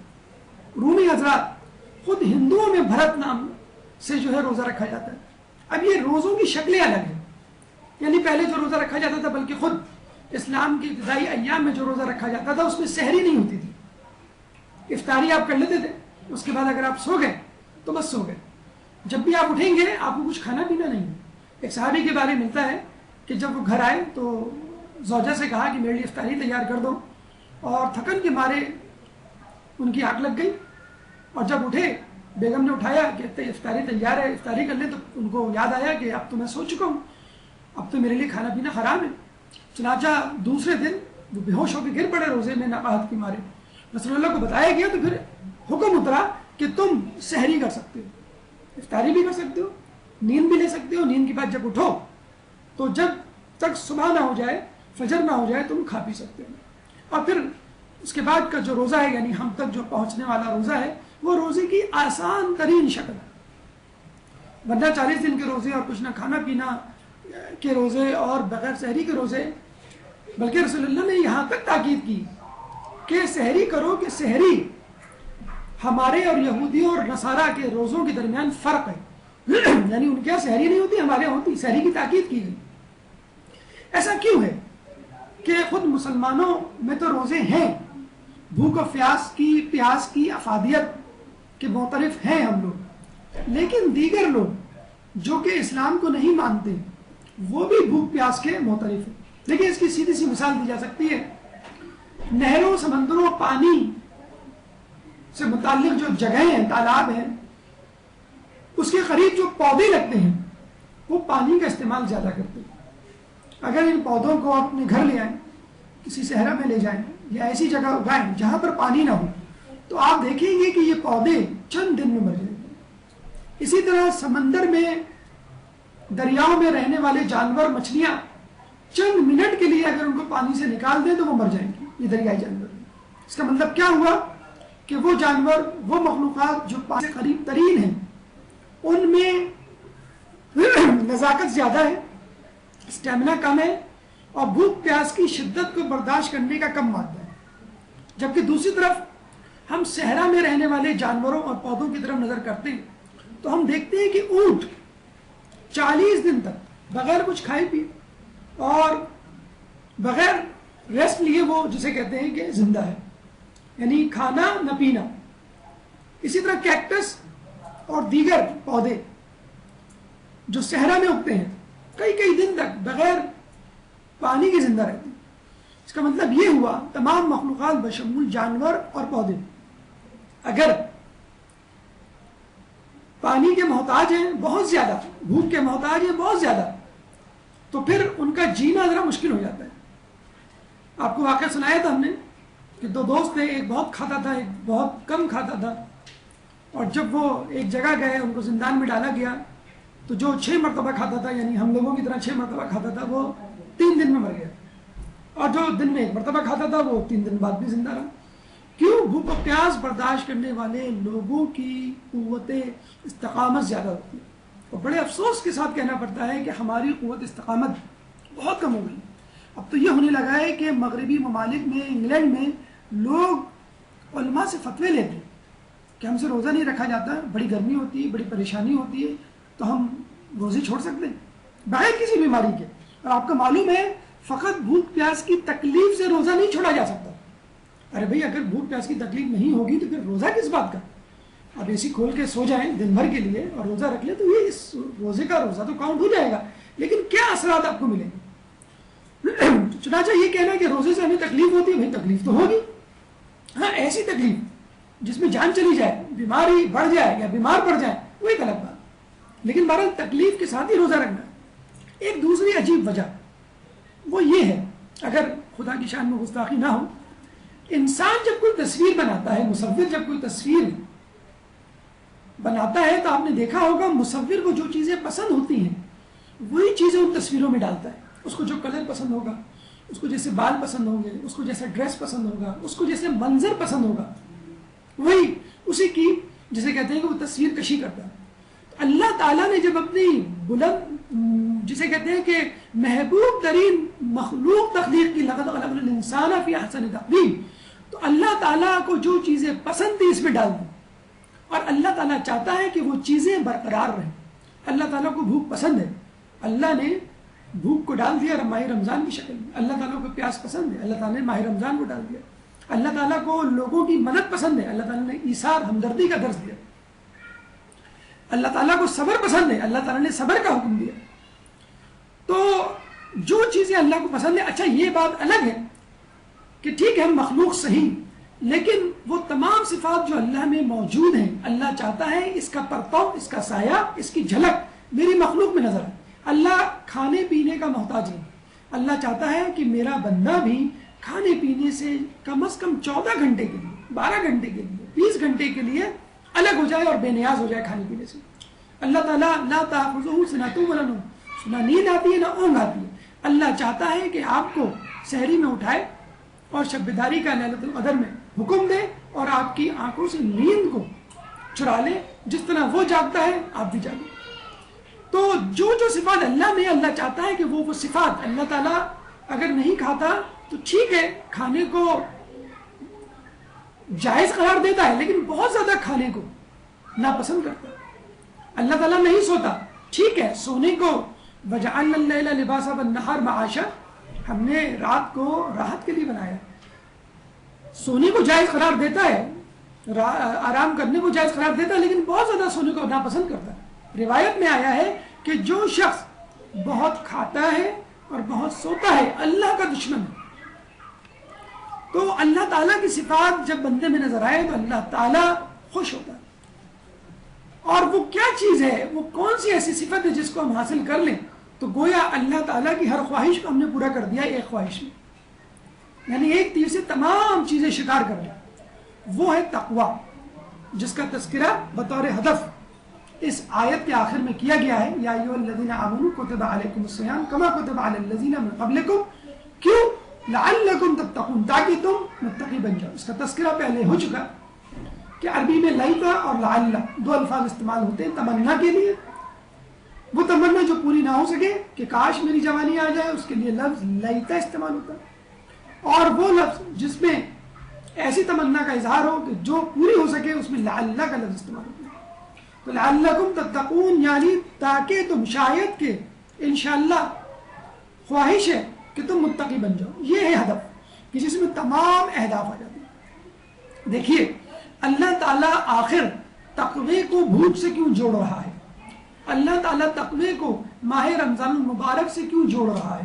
Speaker 1: رومی حضرات، خود ہندوؤں میں بھرت نام سے جو ہے روزہ رکھا جاتا ہے۔ اب یہ روزوں کی شکلیں الگ ہیں، یعنی پہلے جو روزہ رکھا جاتا تھا، بلکہ خود اسلام کے ابتدائی ایام میں جو روزہ رکھا جاتا تھا اس میں سحری نہیں ہوتی تھی، افطاری آپ کر لیتے تھے، اس کے بعد اگر آپ سو گئے تو بس سو گئے، جب بھی آپ اٹھیں گے آپ کو کچھ کھانا پینا نہیں ہے۔ ایک صحابی کے بارے میں ملتا ہے کہ جب وہ گھر آئے تو زوجہ سے کہا کہ میرے لیے افطاری تیار کر دو، اور تھکن کے مارے ان کی آنکھ لگ گئی، اور جب اٹھے بیگم نے اٹھایا کہ افطاری تیار ہے، افطاری کر لیں، تو ان کو یاد آیا کہ اب تو میں سو چکا ہوں، اب تو میرے لیے کھانا پینا حرام ہے۔ چنانچہ دوسرے دن وہ بے ہوش ہو کے گر پڑے روزے میں نقاہت کے مارے، رسول اللہ کو بتایا گیا تو پھر حکم اترا کہ تم سحری کر سکتے ہو، افطاری بھی کر سکتے ہو، نیند بھی لے سکتے ہو، نیند کے بعد جب اٹھو تو جب تک صبح نہ ہو جائے، فجر نہ ہو جائے، تم کھا پی سکتے ہو۔ اور پھر اس کے بعد کا جو روزہ ہے، یعنی ہم تک جو پہنچنے والا روزہ ہے، وہ روزے کی آسان ترین شکل ہے، ورنہ 40 دن کے روزے اور کچھ نہ کھانا پینا کے روزے اور بغیر سحری کے روزے، بلکہ رسول اللہ نے یہاں تک تاکید کی کہ سحری کرو، کہ سحری ہمارے اور یہودیوں اور نصارہ کے روزوں کے درمیان فرق ہے، یعنی ان کے یہاں سحری نہیں ہوتی، ہمارے یہاں ہوتی، سحری کی تاکید کی گئی۔ ایسا کیوں ہے کہ خود مسلمانوں میں تو روزے ہیں، بھوک و پیاس کی افادیت کے معترف ہیں ہم لوگ، لیکن دیگر لوگ جو کہ اسلام کو نہیں مانتے وہ بھی بھوک پیاس کے معترف ہیں۔ لیکن اس کی سیدھی سی مثال دی جا سکتی ہے، نہروں، سمندروں، پانی سے متعلق جو جگہیں ہیں، تالاب ہیں، اس کے قریب جو پودے لگتے ہیں وہ پانی کا استعمال زیادہ کرتے ہیں۔ اگر ان پودوں کو اپنے گھر لے آئیں، کسی صحرا میں لے جائیں یا ایسی جگہ اگائیں جہاں پر پانی نہ ہو، تو آپ دیکھیں گے کہ یہ پودے چند دن میں مر جائیں گے۔ اسی طرح سمندر میں، دریاؤں میں رہنے والے جانور، مچھلیاں چند منٹ کے لیے اگر ان کو پانی سے نکال دیں تو وہ مر جائیں گے، یہ دریائی جانور۔ اس کا مطلب کیا ہوا کہ وہ جانور، وہ مخلوقات جو پانی سے قریب ترین ہیں، ان میں نزاکت زیادہ ہے، اسٹیمنا کم ہے، اور بھوک پیاس کی شدت کو برداشت کرنے کا کم مادہ ہے۔ جبکہ دوسری طرف ہم صحرا میں رہنے والے جانوروں اور پودوں کی طرف نظر کرتے ہیں تو ہم دیکھتے ہیں کہ اونٹ 40 دن تک بغیر کچھ کھائے پیے اور بغیر ریسٹ لیے وہ جسے کہتے ہیں کہ زندہ ہے، یعنی کھانا نہ پینا۔ اسی طرح کیکٹس اور دیگر پودے جو صحرا میں اگتے ہیں کئی دن تک بغیر پانی کی زندہ رہتی ہے۔ اس کا مطلب یہ ہوا تمام مخلوقات بشمول جانور اور پودے اگر پانی کے محتاج ہیں بہت زیادہ، بھوک کے محتاج ہیں بہت زیادہ، تو پھر ان کا جینا ذرا مشکل ہو جاتا ہے۔ آپ کو واقعہ سنایا تھا ہم نے کہ دو دوست تھے، ایک بہت کھاتا تھا ایک بہت کم کھاتا تھا، اور جب وہ ایک جگہ گئے ان کو زندان میں ڈالا گیا تو جو 6 مرتبہ کھاتا تھا، یعنی ہم لوگوں کی طرح 6 مرتبہ کھاتا تھا، وہ 3 دن میں مر گیا، اور جو دن میں 1 مرتبہ کھاتا تھا وہ 3 دن بعد بھی زندہ رہا۔ کیوں؟ بھوک و پیاس برداشت کرنے والے لوگوں کی قوت استقامت زیادہ ہوتی ہے، اور بڑے افسوس کے ساتھ کہنا پڑتا ہے کہ ہماری قوت استقامت بہت کم ہو گئی۔ اب تو یہ ہونے لگا ہے کہ مغربی ممالک میں، انگلینڈ میں لوگ علماء سے فتوے لیتے ہیں کہ ہم سے روزہ نہیں رکھا جاتا، بڑی گرمی ہوتی ہے، بڑی پریشانی ہوتی ہے، تو ہم روزے چھوڑ سکتے ہیں بغیر کسی بیماری کے۔ اور آپ کو معلوم ہے فقط بھوک پیاس کی تکلیف سے روزہ نہیں چھوڑا جا سکتا۔ ارے بھائی اگر بھوک پیاس کی تکلیف نہیں ہوگی تو پھر روزہ کس بات کا؟ آپ اے سی کھول کے سو جائیں دن بھر کے لیے اور روزہ رکھ لیں تو یہ اس روزے کا روزہ تو کاؤنٹ ہو جائے گا، لیکن کیا اثرات آپ کو ملیں گے؟ چنانچہ یہ کہنا کہ روزے سے ہمیں تکلیف ہوتی ہے، بھائی تکلیف تو ہوگی، ہاں ایسی تکلیف جس میں جان چلی جائے، بیماری بڑھ جائے یا بیمار پڑ جائے، وہ ایک الگ بات، لیکن بہرحال تکلیف کے ساتھ ہی روزہ رکھنا۔ ایک دوسری عجیب وجہ وہ یہ ہے، اگر خدا کی شان میں گستاخی نہ ہو، انسان جب کوئی تصویر بناتا ہے، مصور جب کوئی تصویر بناتا ہے تو آپ نے دیکھا ہوگا مصور کو جو چیزیں پسند ہوتی ہیں وہی چیزیں ان تصویروں میں ڈالتا ہے۔ اس کو جو کلر پسند ہوگا، اس کو جیسے بال پسند ہوں گے، اس کو جیسے ڈریس پسند ہوگا، اس کو جیسے منظر پسند ہوگا، وہی اسی کی جسے کہتے ہیں کہ وہ تصویر کشی کرتا ہے۔ اللہ تعالیٰ نے جب اپنی بلند، جسے کہتے ہیں کہ محبوب ترین مخلوق تخلیق کی، لقد خلقنا الانسان فی احسن تقویم، تو اللہ تعالیٰ کو جو چیزیں پسند تھی اس میں ڈال دی، اور اللہ تعالیٰ چاہتا ہے کہ وہ چیزیں برقرار رہیں۔ اللہ تعالیٰ کو بھوک پسند ہے، اللہ نے بھوک کو ڈال دیا ماہ رمضان کی شکل میں۔ اللہ تعالیٰ کو پیاس پسند ہے، اللہ تعالیٰ نے ماہ رمضان کو ڈال دیا۔ اللہ تعالیٰ کو لوگوں کی مدد پسند ہے، اللہ تعالیٰ نے ایثار ہمدردی کا درس دیا۔ اللہ تعالیٰ کو صبر پسند ہے، اللہ تعالیٰ نے صبر کا حکم دیا۔ تو جو چیزیں اللہ کو پسند ہے، اچھا یہ بات الگ ہے کہ ٹھیک ہے ہم مخلوق صحیح، لیکن وہ تمام صفات جو اللہ میں موجود ہیں، اللہ چاہتا ہے اس کا پرتو، اس کا سایہ، اس کی جھلک میری مخلوق میں نظر آئے۔ اللہ کھانے پینے کا محتاج ہے، اللہ چاہتا ہے کہ میرا بندہ بھی کھانے پینے سے کم از کم 14 گھنٹے کے لیے، 12 گھنٹے کے لیے، 20 گھنٹے کے لیے الگ ہو جائے اور بے نیاز ہو جائے کھانے پینے سے۔ اللہ تعالیٰ لا تأخذہ سنۃ ولا نوم، نہ نیند آتی ہے نہ اونگ آتی ہے۔ اللہ چاہتا ہے کہ آپ کو سحری میں اٹھائے اور شب بیداری کا لیلۃ القدر میں حکم دے اور آپ کی آنکھوں سے نیند کو چرا لے، جس طرح وہ جاگتا ہے آپ بھی جاگیں۔ تو جو جو صفات اللہ میں، اللہ چاہتا ہے کہ وہ صفات، اللہ تعالیٰ اگر نہیں کھاتا تو ٹھیک ہے کھانے کو جائز قرار دیتا ہے، لیکن بہت زیادہ کھانے کو ناپسند کرتا ہے۔ اللہ تعالیٰ نہیں سوتا، ٹھیک ہے سونے کو وَجَعَلْنَا اللَّيْلَ لِبَاسًا وَالنَّهَارَ مَعَاشًا، ہم نے رات کو راحت کے لیے بنایا، سونے کو جائز قرار دیتا ہے، آرام کرنے کو جائز قرار دیتا ہے، لیکن بہت زیادہ سونے کو ناپسند کرتا ہے۔ روایت میں آیا ہے کہ جو شخص بہت کھاتا ہے اور بہت سوتا ہے اللہ کا دشمن ہے۔ تو اللہ تعالیٰ کی صفات جب بندے میں نظر آئے تو اللہ تعالیٰ خوش ہوتا ہے۔ اور وہ کیا چیز ہے، وہ کون سی ایسی صفت ہے جس کو ہم حاصل کر لیں تو گویا اللہ تعالیٰ کی ہر خواہش کو ہم نے پورا کر دیا ایک خواہش میں، یعنی ایک تیر سے تمام چیزیں شکار کر لیں۔ وہ ہے تقوی، جس کا تذکرہ بطور ہدف اس آیت کے آخر میں کیا گیا ہے، یا ایھا الذین آمنوا کتب علیکم الصیام کما کتب علی الذین من قبلکم، کیوں؟ لعلکم تتقون، تاکہ تم متقی بن جاؤ۔ اس کا تذکرہ پہلے ہو چکا کہ عربی میں لیتا اور لعل دو الفاظ استعمال ہوتے ہیں تمنا کے لیے، وہ تمنا جو پوری نہ ہو سکے کہ کاش میری جوانی آ جائے، اس کے لیے لفظ لیتا استعمال ہوتا ہے، اور وہ لفظ جس میں ایسی تمنا کا اظہار ہو کہ جو پوری ہو سکے اس میں لعل کا لفظ استعمال ہوتا ہے۔ تو لعلکم تتقون یعنی تاکہ تم شاید کہ انشاءاللہ خواہش ہے کہ تم متقی بن جاؤ، یہ ہے ہدف کہ جس میں تمام اہداف آ جاتے ہیں۔ دیکھیے اللہ تعالیٰ آخر تقوی کو بھوک سے کیوں جوڑ رہا ہے، اللہ تعالیٰ تقوی کو ماہ رمضان المبارک سے کیوں جوڑ رہا ہے؟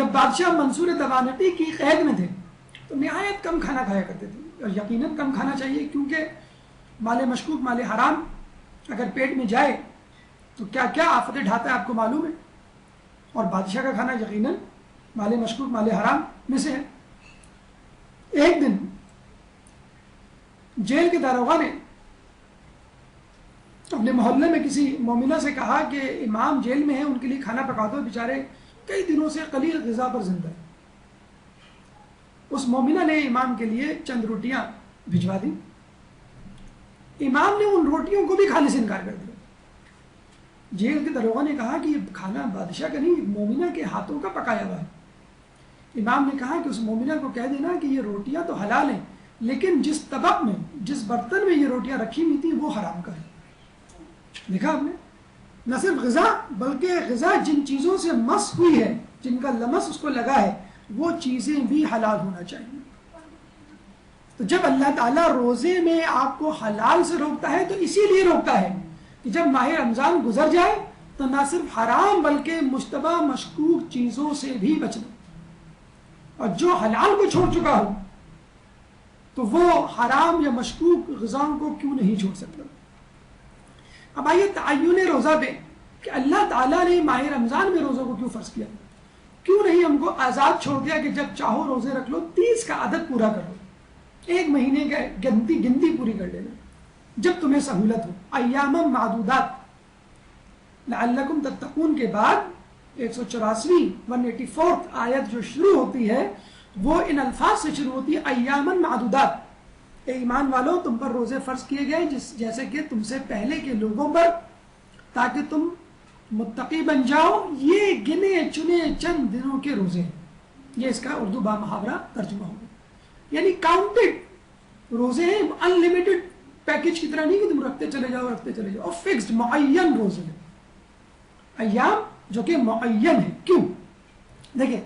Speaker 1: جب بادشاہ منصور دوانٹی کی قید میں تھے تو نہایت کم کھانا کھایا کرتے تھے، اور یقیناً کم کھانا چاہیے، کیونکہ مال مشکوک مال حرام اگر پیٹ میں جائے تو کیا کیا آفتیں ڈھاتا ہے آپ کو معلوم ہے، اور بادشاہ کا کھانا یقیناً مال مشکوک مال حرام میں سے ہے۔ ایک دن جیل کے داروغہ نے اپنے محلے میں کسی مومنہ سے کہا کہ امام جیل میں ہیں، ان کے لیے کھانا پکا دو، بیچارے کئی دنوں سے قلیل غذا پر زندہ ہیں۔ اس مومنہ نے امام کے لیے چند روٹیاں بھجوا دی، امام نے ان روٹیوں کو بھی کھانے سے انکار کر دیا۔ جیل کے داروغہ نے کہا کہ یہ کھانا بادشاہ کا نہیں، مومنہ کے ہاتھوں کا پکایا ہوا ہے۔ امام نے کہا کہ اس مومنہ کو کہہ دینا کہ یہ روٹیاں تو حلال ہیں، لیکن جس طبق میں جس برتن میں یہ روٹیاں رکھی ہوئی تھیں وہ حرام کا ہے۔ دیکھا آپ نے، نہ صرف غذا بلکہ غذا جن چیزوں سے مس ہوئی ہے، جن کا لمس اس کو لگا ہے، وہ چیزیں بھی حلال ہونا چاہیے۔ تو جب اللہ تعالیٰ روزے میں آپ کو حلال سے روکتا ہے تو اسی لیے روکتا ہے کہ جب ماہ رمضان گزر جائے تو نہ صرف حرام بلکہ مشتبہ مشکوک چیزوں سے بھی بچنا، اور جو حلال کو چھوڑ چکا ہو تو وہ حرام یا مشکوک غذاؤں کو کیوں نہیں چھوڑ سکتا۔ اب آئیے تعین روزہ پہ کہ اللہ تعالیٰ نے ماہ رمضان میں روزوں کو کیوں فرض کیا، کیوں نہیں ہم کو آزاد چھوڑ دیا کہ جب چاہو روزے رکھ لو، 30 کا عدد پورا کر لو، ایک مہینے کا گنتی پوری کر لینا جب تمہیں سہولت ہو۔ ایام معدودات لعلکم تتقون کے بعد 184 184 آیت جو شروع ہوتی ہے وہ ان الفاظ سے شروع ہوتی ہے، ایام معدودات، اے ایمان والو تم پر روزے فرض کیے گئے جیسے کہ تم سے پہلے کے لوگوں پر، تاکہ تم متقی بن جاؤ۔ یہ گنے چنے چند دنوں کے روزے ہیں، یہ اس کا اردو با محاورہ ترجمہ ہوگا، یعنی کاؤنٹڈ روزے ہیں، ان لمیٹڈ پیکج کی طرح نہیں کہ تم رکھتے چلے جاؤ اور فکسڈ معین روزے ہیں، ایام جو کہ معین ہے۔ کیوں؟ دیکھیں،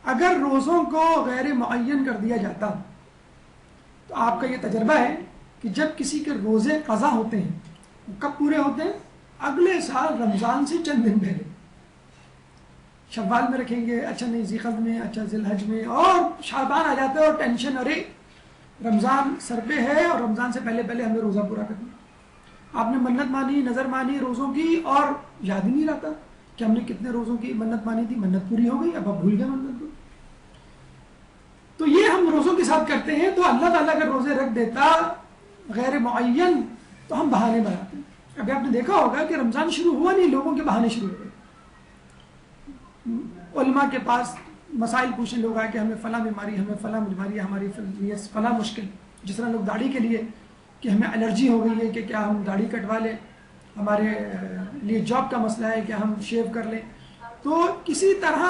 Speaker 1: اگر روزوں کو غیر معین کر دیا جاتا تو آپ کا یہ تجربہ ہے کہ جب کسی کے روزے قضا ہوتے ہیں کب پورے ہوتے ہیں؟ اگلے سال رمضان سے چند دن پہلے، شوال میں رکھیں گے، اچھا نہیں ذیقعدہ میں، اچھا ذی الحج میں، اور شعبان آ جاتا ہے اور ٹینشن، ارے رمضان سر پہ ہے اور رمضان سے پہلے پہلے ہمیں روزہ پورا کرنا۔ آپ نے منت مانی، نظر مانی روزوں کی، اور یاد ہی نہیں رہتا کہ ہم نے کتنے روزوں کی منت مانی تھی، منت پوری ہو گئی، اب آپ بھول گئے منت کو۔ تو یہ ہم روزوں کے ساتھ کرتے ہیں، تو اللہ تعالیٰ اگر روزے رکھ دیتا غیر معین تو ہم بہانے بناتے ہیں۔ ابھی آپ نے دیکھا ہوگا کہ رمضان شروع ہوا نہیں، لوگوں کے بہانے شروع ہو گئے، علماء کے پاس مسائل پوچھنے لوگ آئے کہ ہمیں فلاں بیماری، ہمیں فلاں بیماری، ہماری فلاں مشکل، جس طرح لوگ داڑھی کے لیے کہ ہمیں الرجی ہو گئی ہے کہ کیا ہم داڑھی کٹوا لیں، ہمارے لیے جاب کا مسئلہ ہے کہ ہم شیو کر لیں، تو کسی طرح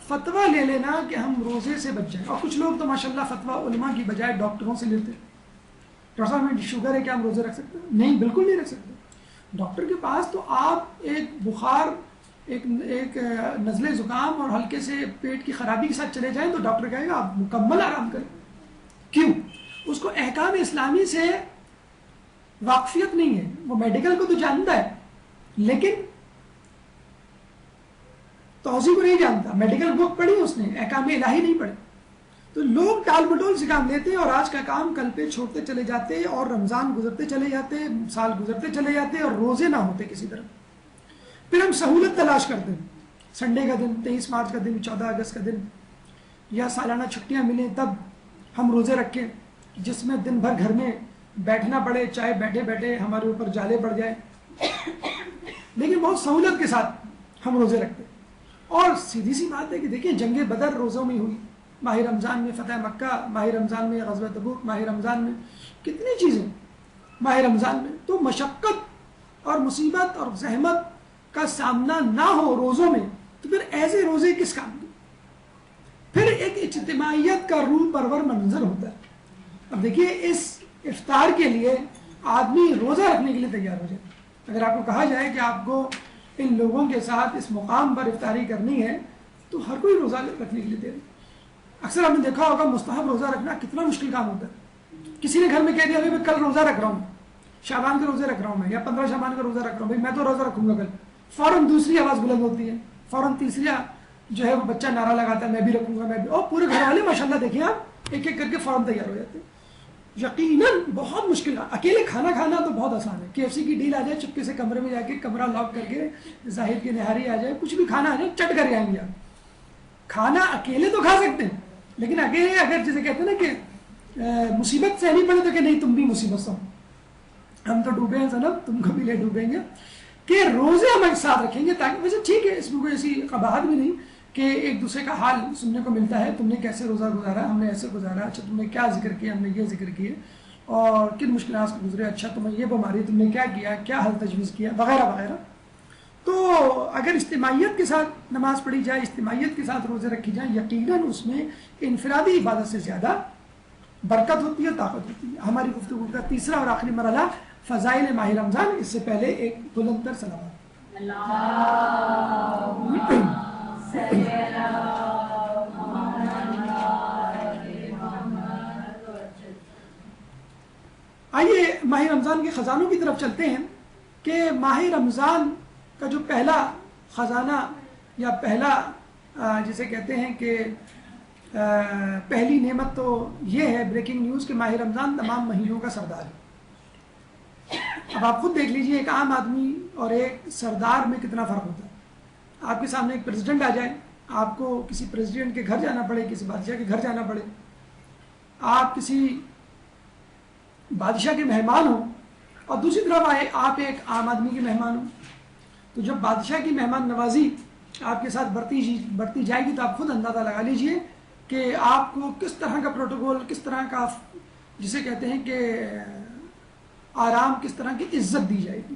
Speaker 1: فتویٰ لے لینا کہ ہم روزے سے بچ جائیں۔ اور کچھ لوگ تو ماشاءاللہ فتویٰ علماء کی بجائے ڈاکٹروں سے لیتے ہیں، ڈاکٹر صاحب ہمیں شوگر ہے، کیا ہم روزے رکھ سکتے ہیں؟ نہیں، بالکل نہیں رکھ سکتے۔ ڈاکٹر کے پاس تو آپ ایک بخار، ایک نزلے زکام اور ہلکے سے پیٹ کی خرابی کے ساتھ چلے جائیں تو ڈاکٹر کہے گا آپ مکمل آرام کریں۔ کیوں؟ اس کو احکام اسلامی سے واقفیت نہیں ہے، وہ میڈیکل کو تو جانتا ہے لیکن توضیح کو نہیں جانتا، میڈیکل بک پڑھی اس نے، احکام الہی نہیں پڑھے۔ تو لوگ ٹال مٹول سے کام لیتے ہیں اور آج کا کام کل پہ چھوڑتے چلے جاتے، اور رمضان گزرتے چلے جاتے، سال گزرتے چلے جاتے اور روزے نہ ہوتے کسی طرح۔ پھر ہم سہولت تلاش کرتے ہیں، سنڈے کا دن، 23 مارچ کا دن، 14 اگست کا دن، یا سالانہ چھٹیاں ملیں تب ہم روزے رکھیں، جس میں دن بھر گھر میں بیٹھنا پڑے، چاہے بیٹھے بیٹھے ہمارے اوپر جالے پڑ جائے، لیکن بہت سہولت کے ساتھ ہم روزے رکھتے ہیں۔ اور سیدھی سی بات ہے کہ دیکھیں جنگ بدر روزوں میں ہوئی، ماہ رمضان میں فتح مکہ، ماہ رمضان میں غزوہ تبوک، ماہ رمضان میں کتنی چیزیں، ماہ رمضان میں تو مشقت اور مصیبت اور زحمت کا سامنا نہ ہو روزوں میں، تو پھر ایسے روزے کس کام کے؟ پھر ایک اجتماعیت کا روح پرور منظر ہوتا ہے۔ اب دیکھیے اس افطار کے لیے آدمی روزہ رکھنے کے لیے تیار ہو جائے۔ اگر آپ کو کہا جائے کہ آپ کو ان لوگوں کے ساتھ اس مقام پر افطاری کرنی ہے تو ہر کوئی روزہ رکھنے کے لیے تیار ہے۔ اکثر آپ نے دیکھا ہوگا مستحب روزہ رکھنا کتنا مشکل کام ہوتا ہے۔ کسی نے گھر میں کہہ دیا میں کل روزہ رکھ رہا ہوں، شعبان کے روزے رکھ رہا ہوں میں، یا 15 شعبان کا روزہ رکھ رہا ہوں، بھائی میں تو روزہ رکھوں گا کل، فوراً دوسری آواز بلند ہوتی ہے، فوراً تیسری جو ہے وہ بچہ نعرہ لگاتا ہے میں بھی رکھوں گا میں بھی, اور پورے گھر والے ماشاءاللہ دیکھیں آپ ایک ایک کر کے فوراً تیار ہو جاتے ہیں. یقیناً بہت مشکل ہے. اکیلے کھانا کھانا تو بہت آسان ہے, KFC کی ڈیل آ جائے چپکے سے کمرے میں جا کے کمرہ لاک کر کے زاہد کی نہاری آ جائے کچھ بھی کھانا آ جائے چٹ کر آئیں گے آپ. کھانا اکیلے تو کھا سکتے ہیں لیکن اکیلے اگر جسے کہتے ہیں نا کہ مصیبت سہنی پڑے تو کہ نہیں تم بھی مصیبت سو, ہم تو ڈوبے ہیں صنم تم کو بھی لے ڈوبیں گے, کہ روزے ہم ایک ساتھ رکھیں گے تاکہ ویسے ٹھیک ہے اس میں کوئی ایسی قباحت بھی نہیں کہ ایک دوسرے کا حال سننے کو ملتا ہے, تم نے کیسے روزہ گزارا, ہم نے ایسے گزارا, اچھا تم نے کیا ذکر کیا, ہم نے یہ ذکر کیے اور کن مشکلات سے گزرے, اچھا تمہیں یہ بیماری تم نے کیا کیا, کیا حل تجویز کیا وغیرہ وغیرہ. تو اگر اجتماعیت کے ساتھ نماز پڑھی جائے, اجتماعیت کے ساتھ روزے رکھی جائیں, یقیناً اس میں انفرادی عبادت سے زیادہ برکت ہوتی ہے, طاقت ہوتی ہے. ہماری گفتگو کا تیسرا اور آخری مرحلہ فضائل ماہ رمضان. اس سے پہلے ایک بلند تر سلام. آئیے ماہ رمضان کے خزانوں کی طرف چلتے ہیں کہ ماہ رمضان کا جو پہلا خزانہ یا پہلا جسے کہتے ہیں کہ پہلی نعمت تو یہ ہے بریکنگ نیوز کہ ماہ رمضان تمام مہینوں کا سردار ہے. اب آپ خود دیکھ لیجئے ایک عام آدمی اور ایک سردار میں کتنا فرق ہوتا ہے. آپ کے سامنے ایک پریزیڈنٹ آ جائے, آپ کو کسی پریزیڈنٹ کے گھر جانا پڑے, کسی بادشاہ کے گھر جانا پڑے, آپ کسی بادشاہ کے مہمان ہوں اور دوسری طرف آئے آپ ایک عام آدمی کے مہمان ہوں, تو جب بادشاہ کی مہمان نوازی آپ کے ساتھ بڑھتی جائے گی تو آپ خود اندازہ لگا لیجئے کہ آپ کو کس طرح کا پروٹوکول, کس طرح کا جسے کہتے ہیں کہ آرام, کس طرح کی عزت دی جائے گی.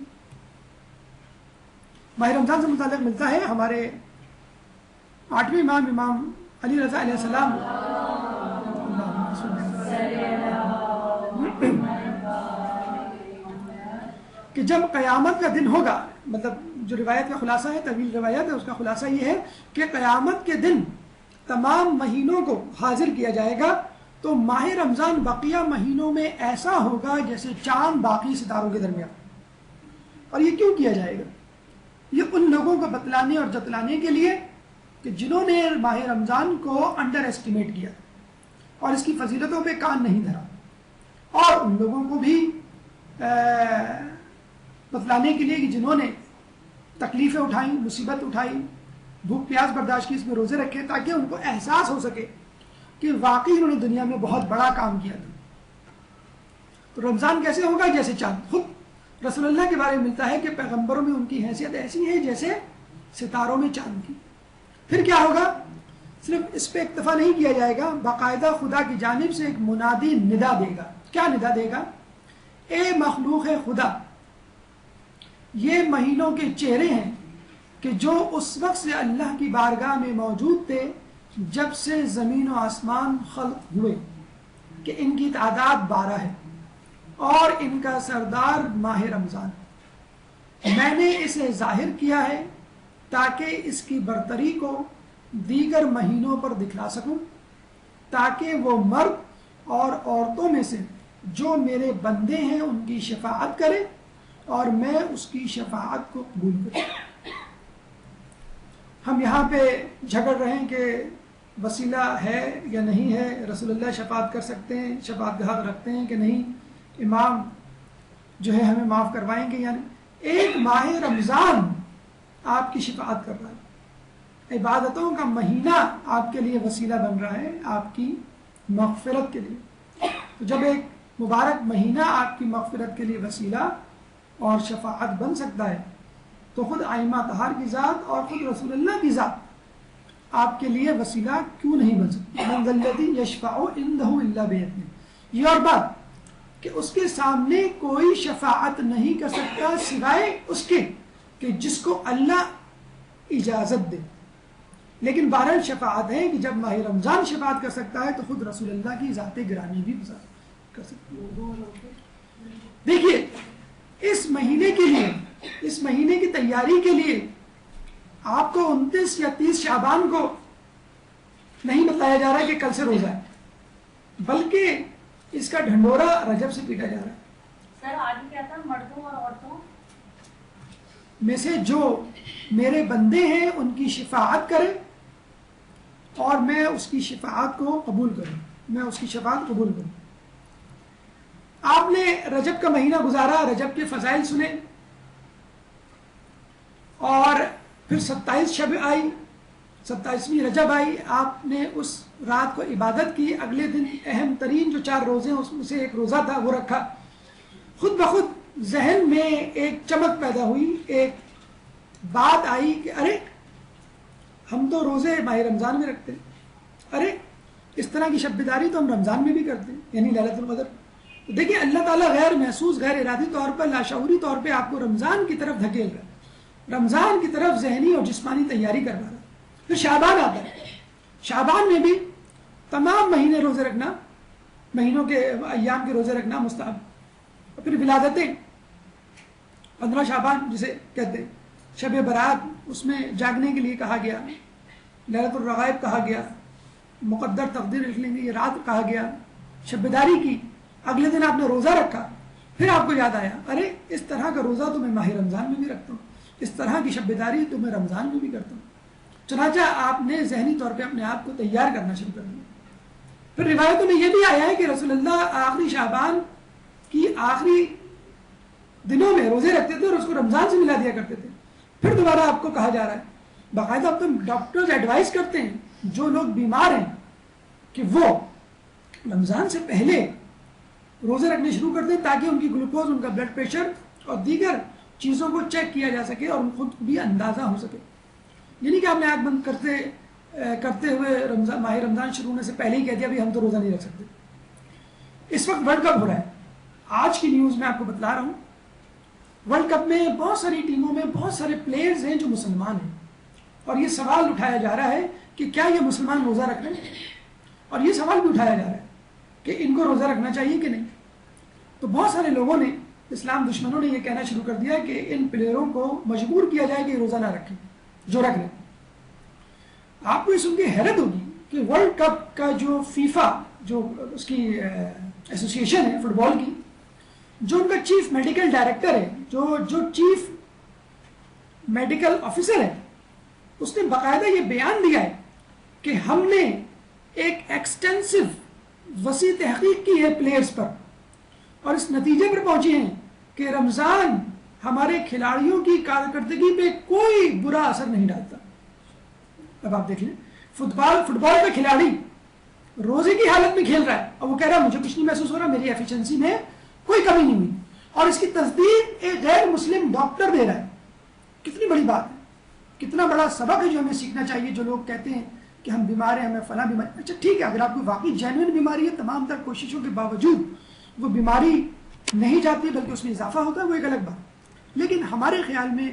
Speaker 1: ماہ رمضان سے متعلق ملتا ہے ہمارے 8ویں امام امام علی رضا علیہ السلام کہ جب قیامت کا دن ہوگا, مطلب جو روایت کا خلاصہ ہے, طویل روایت ہے, اس کا خلاصہ یہ ہے کہ قیامت کے دن تمام مہینوں کو حاضر کیا جائے گا تو ماہ رمضان بقیہ مہینوں میں ایسا ہوگا جیسے چاند باقی ستاروں کے درمیان. اور یہ کیوں کیا جائے گا؟ یہ ان لوگوں کو بتلانے اور جتلانے کے لیے کہ جنہوں نے ماہ رمضان کو انڈر ایسٹیمیٹ کیا اور اس کی فضیلتوں پہ کان نہیں دھرا, اور ان لوگوں کو بھی بتلانے کے لیے کہ جنہوں نے تکلیفیں اٹھائیں, مصیبت اٹھائی, بھوک پیاس برداشت کی, اس میں روزے رکھے تاکہ ان کو احساس ہو سکے کہ واقعی انہوں نے دنیا میں بہت بڑا کام کیا تھا. تو رمضان کیسے ہوگا؟ جیسے چاند. خود رسول اللہ کے بارے میں ملتا ہے کہ پیغمبروں میں ان کی حیثیت ایسی ہے جیسے ستاروں میں چاند کی. پھر کیا ہوگا؟ صرف اس پہ اکتفا نہیں کیا جائے گا, باقاعدہ خدا کی جانب سے ایک منادی ندا دے گا. کیا ندا دے گا؟ اے مخلوق خدا, یہ مہینوں کے چہرے ہیں کہ جو اس وقت سے اللہ کی بارگاہ میں موجود تھے جب سے زمین و آسمان خلق ہوئے, کہ ان کی تعداد 12 ہے اور ان کا سردار ماہ رمضان. میں نے اسے ظاہر کیا ہے تاکہ اس کی برتری کو دیگر مہینوں پر دکھلا سکوں, تاکہ وہ مرد اور عورتوں میں سے جو میرے بندے ہیں ان کی شفاعت کرے اور میں اس کی شفاعت کو قبول کروں. ہم یہاں پہ جھگڑ رہے ہیں کہ وسیلہ ہے یا نہیں ہے, رسول اللہ شفاعت کر سکتے ہیں, شفاعت کا حق رکھتے ہیں کہ نہیں, امام جو ہے ہمیں معاف کروائیں گے یا نہیں. ایک ماہ رمضان آپ کی شفاعت کر رہا ہے, عبادتوں کا مہینہ آپ کے لیے وسیلہ بن رہا ہے آپ کی مغفرت کے لیے. تو جب ایک مبارک مہینہ آپ کی مغفرت کے لیے وسیلہ اور شفاعت بن سکتا ہے تو خود ائمہ طہار کی ذات اور خود رسول اللہ کی ذات آپ کے لیے وسیلہ کیوں نہیں بن سکتی. من ذا الذی یشفع عنده الا باذنہ. یہ اور بات کہ اس کے سامنے کوئی شفاعت نہیں کر سکتا سوائے اس کے کہ جس کو اللہ اجازت دے. لیکن بہرحال شفاعت ہے کہ جب ماہ رمضان شفاعت کر سکتا ہے تو خود رسول اللہ کی ذات گرامی بھی کر سکتی ہے. دیکھیے اس مہینے کے لیے, اس مہینے کی تیاری کے لیے آپ کو 29 یا 30 شعبان کو نہیں بتایا جا رہا ہے کہ کل سے روزہ ہے, بلکہ اس کا ڈھنڈورا رجب سے پیٹا جا رہا ہے.
Speaker 2: سر آگے کیا تھا؟ مردوں اور عورتوں
Speaker 1: میں سے جو میرے بندے ہیں ان کی شفاعت کرے اور میں اس کی شفاعت کو قبول کروں، میں اس کی شفاعت قبول کروں۔ آپ نے رجب کا مہینہ گزارا، رجب کے فضائل سنے، اور پھر 27 شب آئی، 27ویں رجب آئی، آپ نے اس رات کو عبادت کی، اگلے دن اہم ترین جو 4 روزے ہیں اس میں سے ایک روزہ تھا وہ رکھا، خود بخود ذہن میں ایک چمک پیدا ہوئی، ایک بات آئی کہ ارے ہم تو روزے ماہ رمضان میں رکھتے ہیں، ارے اس طرح کی شب بیداری تو ہم رمضان میں بھی کرتے ہیں، یعنی لیلۃ القدر۔ تو دیکھیے اللہ تعالیٰ غیر محسوس، غیر ارادی طور پر، لاشعوری طور پہ آپ کو رمضان کی طرف دھکیل رہا، رمضان کی طرف ذہنی اور جسمانی تیاری کروا رہا۔ پھر شعبان آتا ہے، شعبان میں بھی تمام مہینے روزے رکھنا، مہینوں کے ایام کے روزے رکھنا مستحب۔ پھر ولادتیں، 15 شعبان جسے کہتے ہیں، شب برات، اس میں جاگنے کے لیے کہا گیا، لیلۃ الرغائب کہا گیا، مقدر تقدیر لکھنے کے لیے رات کہا گیا، شب بیداری کی، اگلے دن آپ نے روزہ رکھا، پھر آپ کو یاد آیا ارے اس طرح کا روزہ تو میں ماہ رمضان میں بھی رکھتا ہوں، اس طرح کی شب بیداری تو میں رمضان میں بھی کرتا ہوں۔ چنانچہ آپ نے ذہنی طور پہ اپنے آپ کو تیار کرنا شروع کر دیا۔ پھر روایتوں میں یہ بھی آیا ہے کہ رسول اللہ آخری شعبان کی آخری دنوں میں روزے رکھتے تھے اور اس کو رمضان سے ملا دیا کرتے تھے۔ پھر دوبارہ آپ کو کہا جا رہا ہے، باقاعدہ اب تو ڈاکٹرز ایڈوائز کرتے ہیں جو لوگ بیمار ہیں کہ وہ رمضان سے پہلے روزے رکھنے شروع کر دیں تاکہ ان کی گلوکوز، ان کا بلڈ پریشر اور دیگر چیزوں کو چیک کیا جا سکے اور ان خود بھی اندازہ ہو سکے۔ یعنی کہ آپ نے آنکھ بند کرتے ہوئے ماہ رمضان شروع ہونے سے پہلے ہی کہہ دیا بھی ہم تو روزہ نہیں رکھ سکتے۔ اس وقت ورلڈ کپ ہو رہا ہے، آج کی نیوز میں آپ کو بتلا رہا ہوں، ورلڈ کپ میں بہت ساری ٹیموں میں بہت سارے پلیئرز ہیں جو مسلمان ہیں، اور یہ سوال اٹھایا جا رہا ہے کہ کیا یہ مسلمان روزہ رکھ رہے ہیں، اور یہ سوال بھی اٹھایا جا رہا ہے کہ ان کو روزہ رکھنا چاہیے کہ نہیں۔ تو بہت سارے لوگوں نے، اسلام دشمنوں نے یہ کہنا شروع کر دیا کہ ان پلیئروں کو مجبور کیا جائے کہ روزہ نہ رکھیں جو رکھ لیں۔ آپ کو یہ سن کے حیرت ہوگی کہ ورلڈ کپ کا جو فیفا، جو اس کی ایسوسیشن ہے فٹ بال کی، جو ان کا چیف میڈیکل ڈائریکٹر ہے، جو چیف میڈیکل آفیسر ہے، اس نے باقاعدہ یہ بیان دیا ہے کہ ہم نے ایک ایکسٹینسو وسیع تحقیق کی ہے پلیئرز پر، اور اس نتیجے پر پہنچے ہیں کہ رمضان ہمارے کھلاڑیوں کی کارکردگی پہ کوئی برا اثر نہیں ڈالتا۔ اب آپ دیکھ لیں، فٹ بال کا کھلاڑی روزے کی حالت میں کھیل رہا ہے اور وہ کہہ رہا ہے مجھے کچھ نہیں محسوس ہو رہا، میری ایفیشنسی میں کوئی کمی نہیں ہوئی، اور اس کی تصدیق ایک غیر مسلم ڈاکٹر دے رہا ہے۔ کتنی بڑی بات ہے، کتنا بڑا سبق ہے جو ہمیں سیکھنا چاہیے۔ جو لوگ کہتے ہیں کہ ہم بیمار ہیں، ہمیں فلاں بیماری، اچھا ٹھیک ہے، اگر آپ کو واقعی جینوئن بیماری ہے، تمام تر کوششوں کے باوجود وہ بیماری نہیں جاتی بلکہ اس میں اضافہ ہوتا ہے، وہ ایک الگ بات۔ لیکن ہمارے خیال میں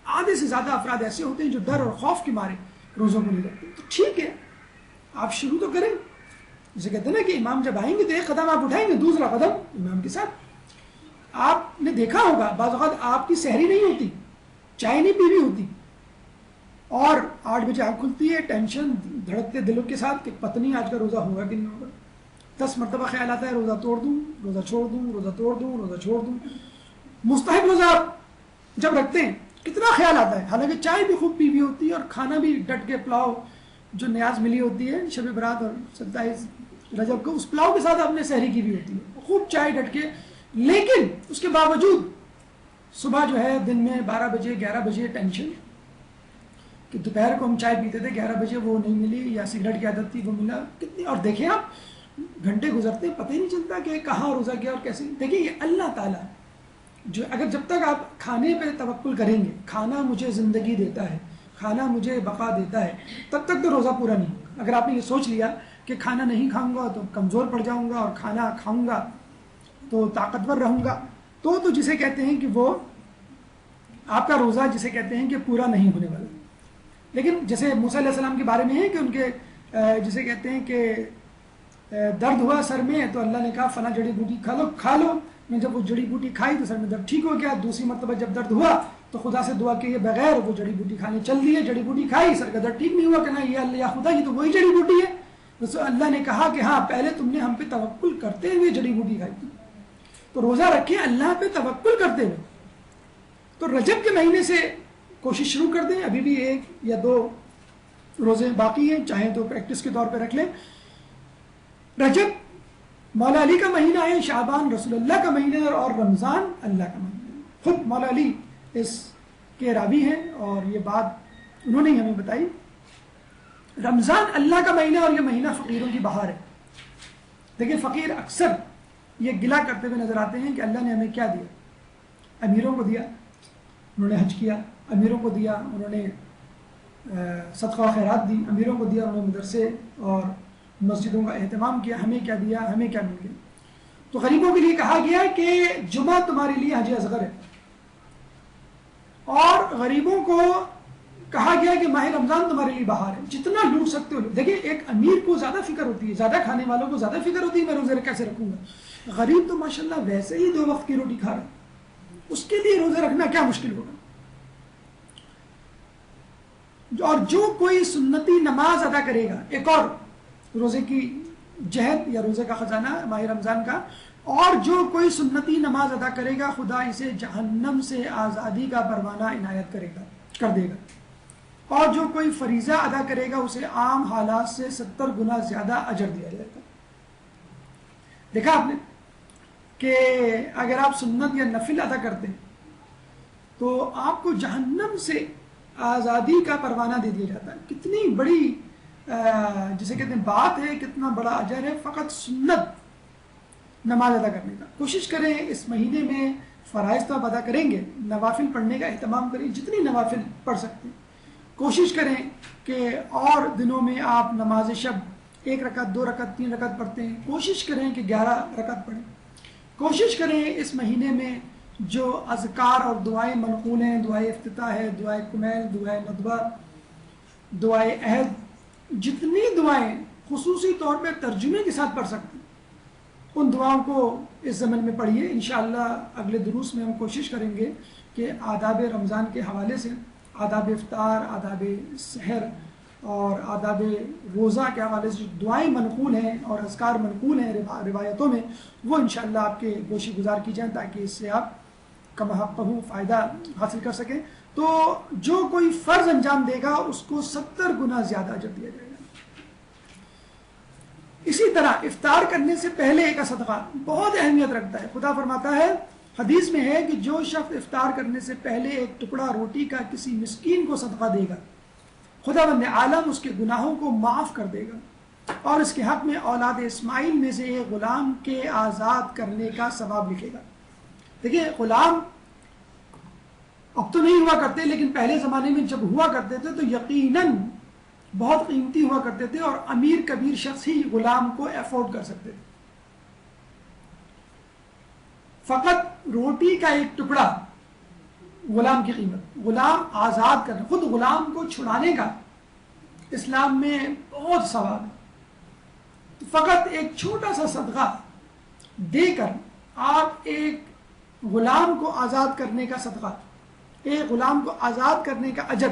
Speaker 1: آدھے سے زیادہ افراد ایسے ہوتے ہیں جو ڈر اور خوف کے مارے روزوں کو نہیں رکھتے۔ تو ٹھیک ہے، آپ شروع تو کریں، جسے کہتے ہیں نا کہ امام جب آئیں گے تو ایک قدم آپ اٹھائیں گے، دوسرا قدم امام کے ساتھ۔ آپ نے دیکھا ہوگا بعض اوقات آپ کی سحری نہیں ہوتی، چائے نہیں پی رہی ہوتی، اور 8 بجے آنکھ کھلتی ہے، ٹینشن، دھڑکتے دلوں کے ساتھ کہ پتنی آج کا روزہ ہوگا کہ نہیں ہوگا۔ 10 مرتبہ خیال آتا ہے روزہ توڑ دوں، روزہ چھوڑ دوں، روزہ توڑ دوں، روزہ چھوڑ دوں۔ مستحب روزہ جب رکھتے ہیں کتنا خیال آتا ہے، حالانکہ چائے بھی خوب پی ہوئی ہوتی ہے اور کھانا بھی ڈٹ کے، پلاؤ جو نیاز ملی ہوتی ہے شب برات اور 27 رجب کو، اس پلاؤ کے ساتھ آپ نے سحری کی بھی ہوتی ہے، خوب چائے ڈٹ کے، لیکن اس کے باوجود صبح جو ہے دن میں 12 بجے 11 بجے ٹینشن کہ دوپہر کو ہم چائے پیتے تھے 11 بجے وہ نہیں ملی، یا سگریٹ کی عادت تھی وہ ملا، کتنی، اور دیکھیں آپ گھنٹے گزرتے پتہ ہی نہیں چلتا کہ کہاں روزہ کیا اور کیسے۔ دیکھیں یہ اللہ تعالیٰ جو، اگر جب تک آپ کھانے پہ توکل کریں گے، کھانا مجھے زندگی دیتا ہے، کھانا مجھے بقا دیتا ہے، تب تک تو روزہ پورا نہیں ہوگا۔ اگر آپ نے یہ سوچ لیا کہ کھانا نہیں کھاؤں گا تو کمزور پڑ جاؤں گا اور کھانا کھاؤں گا تو طاقتور رہوں گا، تو جسے کہتے ہیں کہ وہ آپ کا روزہ جسے کہتے ہیں کہ پورا نہیں ہونے والا۔ لیکن جیسے موسیٰ علیہ السلام کے بارے میں ہے کہ ان کے جسے کہتے ہیں کہ درد ہوا سر میں تو اللہ نے کہا فلاں جڑی بوٹی کھا لو، میں جب وہ جڑی بوٹی کھائی تو سر میں درد ٹھیک ہو گیا۔ دوسری مرتبہ جب درد ہوا تو خدا سے دعا کیے بغیر وہ جڑی بوٹی کھانے چل دی ہے، جڑی بوٹی کھائی، سر کا درد ٹھیک نہیں ہوا، کہنا یہ اللہ یا خدا یہ تو وہی جڑی بوٹی ہے۔ تو اللہ نے کہا کہ ہاں پہلے تم نے ہم پہ توکل کرتے ہوئے جڑی بوٹی کھائی تھی، تو روزہ رکھیں اللہ پہ توکل کرتے ہوئے۔ تو رجب کے مہینے سے کوشش شروع کر دیں، ابھی بھی 1 یا 2 روزے باقی ہیں، چاہیں تو پریکٹس کے طور پہ رکھ لیں. رجب مولا علی کا مہینہ ہے، شعبان رسول اللہ کا مہینہ ہے، اور رمضان اللہ کا مہینہ ہے. خود مولا علی اس کے راوی ہیں اور یہ بات انہوں نے ہی ہمیں بتائی. رمضان اللہ کا مہینہ اور یہ مہینہ فقیروں کی بہار ہے. دیکھیں فقیر اکثر یہ گلا کرتے ہوئے نظر آتے ہیں کہ اللہ نے ہمیں کیا دیا. امیروں کو دیا، انہوں نے حج کیا. امیروں کو دیا، انہوں نے صدقہ و خیرات دی. امیروں کو دیا، انہوں نے مدرسے اور مسجدوں کا اہتمام کیا. ہمیں کیا دیا؟ ہمیں کیا مل گیا؟ تو غریبوں کے لیے کہا گیا کہ جمعہ تمہارے لیے حج اصغر ہے، اور غریبوں کو کہا گیا کہ ماہ رمضان تمہارے لیے بہار ہے. جتنا لوٹ سکتے ہو. دیکھیں ایک امیر کو زیادہ فکر ہوتی ہے، زیادہ کھانے والوں کو زیادہ فکر ہوتی ہے میں روزے کیسے رکھوں گا. غریب تو ماشاءاللہ ویسے ہی 2 وقت کی روٹی کھا رہا ہے، اس کے لیے روزے رکھنا کیا مشکل ہوگا. اور جو کوئی سنتی نماز ادا کرے گا، ایک اور روزے کی جہد یا روزے کا خزانہ ماہ رمضان کا، اور جو کوئی سنتی نماز ادا کرے گا خدا اسے جہنم سے آزادی کا پروانہ عنایت کر دے گا. اور جو کوئی فریضہ ادا کرے گا اسے عام حالات سے 70 گنا زیادہ اجر دیا جائے گا. دیکھا آپ نے کہ اگر آپ سنت یا نفل ادا کرتے ہیں تو آپ کو جہنم سے آزادی کا پروانہ دے دیا جاتا ہے. کتنی بڑی جسے کہتے ہیں بات ہے، کتنا بڑا اجر ہے فقط سنت نماز ادا کرنے کا. کوشش کریں اس مہینے میں فرائض تو آپ ادا کریں گے، نوافل پڑھنے کا اہتمام کریں، جتنی نوافل پڑھ سکتے ہیں. کوشش کریں کہ اور دنوں میں آپ نماز شب 1 رکعت 2 رکعت 3 رکعت پڑھتے ہیں، کوشش کریں کہ 11 رکعت پڑھیں. کوشش کریں اس مہینے میں جو اذکار اور دعائیں منقول ہیں، دعائے افتتاح ہے، دعائے کمیل، دعائے ندوہ، دعائے عہد، جتنی دعائیں خصوصی طور پہ ترجمے کے ساتھ پڑھ سکتے ہیں ان دعاؤں کو اس زمن میں پڑھیے. انشاءاللہ اگلے دروس میں ہم کوشش کریں گے کہ آداب رمضان کے حوالے سے، آداب افطار، آداب سحر اور آداب روزہ کے حوالے سے جو دعائیں منقول ہیں اور اذکار منقول ہیں روایتوں میں، وہ انشاءاللہ آپ کے گوشی گزار کی جائیں تاکہ اس سے آپ کم حق فائدہ حاصل کر سکیں. تو جو کوئی فرض انجام دے گا اس کو 70 گنا زیادہ اجر دیا جائے گا. اسی طرح افطار کرنے سے پہلے کا صدقہ بہت اہمیت رکھتا ہے. خدا فرماتا ہے، حدیث میں ہے کہ جو شخص افطار کرنے سے پہلے ایک ٹکڑا روٹی کا کسی مسکین کو صدقہ دے گا، خداوند عالم اس کے گناہوں کو معاف کر دے گا اور اس کے حق میں اولاد اسماعیل میں سے ایک غلام کے آزاد کرنے کا ثواب لکھے گا. دیکھیں غلام اب تو نہیں ہوا کرتے، لیکن پہلے زمانے میں جب ہوا کرتے تھے تو یقیناً بہت قیمتی ہوا کرتے تھے اور امیر کبیر شخص ہی غلام کو افورڈ کر سکتے تھے. فقط روٹی کا ایک ٹکڑا غلام کی قیمت. غلام آزاد کرنا، خود غلام کو چھڑانے کا اسلام میں بہت ثواب ہے. فقط ایک چھوٹا سا صدقہ دے کر آپ ایک غلام کو آزاد کرنے کا صدقہ، ایک غلام کو آزاد کرنے کا اجر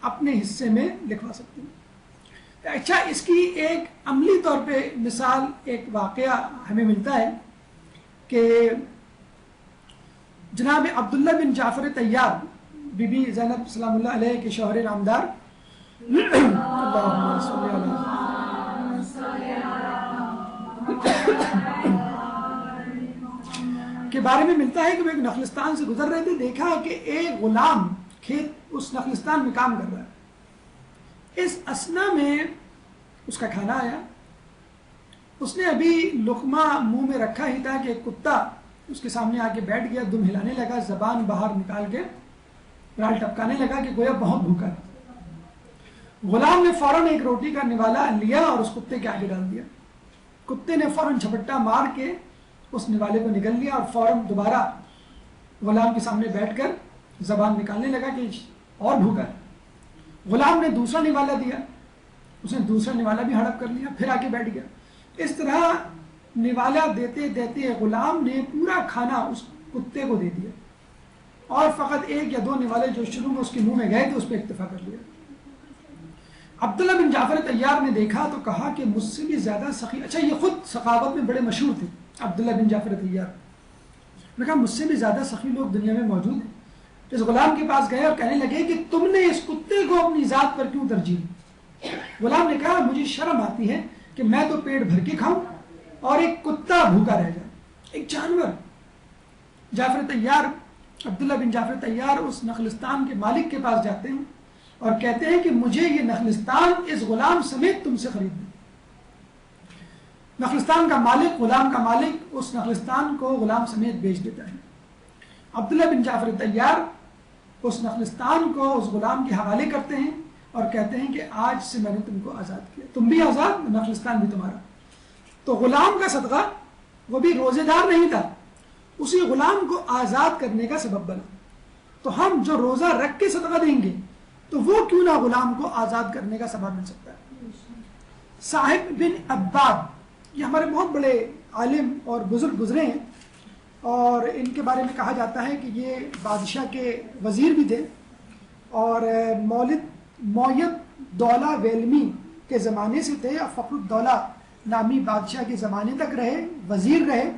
Speaker 1: اپنے حصے میں لکھوا سکتے ہیں. اچھا، اس کی ایک عملی طور پہ مثال، ایک واقعہ ہمیں ملتا ہے کہ جناب عبداللہ بن جعفر طیار، بی بی زینب سلام اللہ علیہ کے شوہر نامدار، اللہم صلی کے بارے میں ملتا ہے کہ وہ ایک نخلستان سے گزر رہے تھے. دیکھا کہ ایک غلام کھیت اس نخلستان میں کام کر رہا ہے. اس اسنا میں اس کا کھانا آیا. اس نے ابھی لقمہ منہ میں رکھا ہی تھا کہ ایک کتا اس کے سامنے آ کے بیٹھ گیا، دم ہلانے لگا، زبان باہر نکال کے رال ٹپکانے لگا کہ گویا بہت بھوکا ہے. غلام نے فوراً ایک روٹی کا نوالا لیا اور اس کتے کے آگے ڈال دیا. کتے نے فوراً جھپٹا مار کے اس نوالے کو نگل لیا اور فوراً دوبارہ غلام کے سامنے بیٹھ کر زبان نکالنے لگا کہ اور بھوکا ہے. غلام نے دوسرا نوالا دیا، اس نے دوسرا نوالا بھی ہڑپ کر لیا، پھر آ کے بیٹھ گیا. اس طرح نوالا دیتے دیتے غلام نے پورا کھانا اس کتے کو دے دیا اور فقط 1 یا 2 نوالے جو شروع میں اس کے منہ میں گئے تھے اس پہ اکتفا کر لیا. عبداللہ بن جعفر طیار نے دیکھا تو کہا کہ مجھ سے بھی زیادہ سخی، اچھا یہ خود سخاوت میں بڑے مشہور تھے عبداللہ بن جعفر طیار نے کہا مجھ سے بھی زیادہ سخی لوگ دنیا میں موجود ہیں. اس غلام کے پاس گئے اور کہنے لگے کہ تم نے اس کتے کو اپنی ذات پر کیوں ترجیح دی؟ غلام نے کہا مجھے شرم آتی ہے کہ میں تو پیٹ بھر کے کھاؤں اور ایک کتا بھوکا رہ جائے، ایک جانور۔ جعفر طیار، عبداللہ بن جعفر طیار اس نخلستان کے مالک کے پاس جاتے ہیں اور کہتے ہیں کہ مجھے یہ نخلستان اس غلام سمیت تم سے خرید دیں۔ نخلستان کا مالک، غلام کا مالک اس نخلستان کو غلام سمیت بیچ دیتا ہے۔ عبداللہ بن جعفر طیار اس نخلستان کو اس غلام کے حوالے کرتے ہیں اور کہتے ہیں کہ آج سے میں نے تم کو آزاد کیا، تم بھی آزاد، نخلستان بھی تمہارا۔ تو غلام کا صدقہ، وہ بھی روزے دار نہیں تھا، اسی غلام کو آزاد کرنے کا سبب بنا۔ تو ہم جو روزہ رکھ کے صدقہ دیں گے تو وہ کیوں نہ غلام کو آزاد کرنے کا سبب بن سکتا ہے۔ صاحب بن عباد، یہ ہمارے بہت بڑے عالم اور بزرگ گزرے ہیں، اور ان کے بارے میں کہا جاتا ہے کہ یہ بادشاہ کے وزیر بھی تھے، اور موید دولہ ویلمی کے زمانے سے تھے، اور فخر الدولہ نامی بادشاہ کے زمانے تک رہے، وزیر رہے،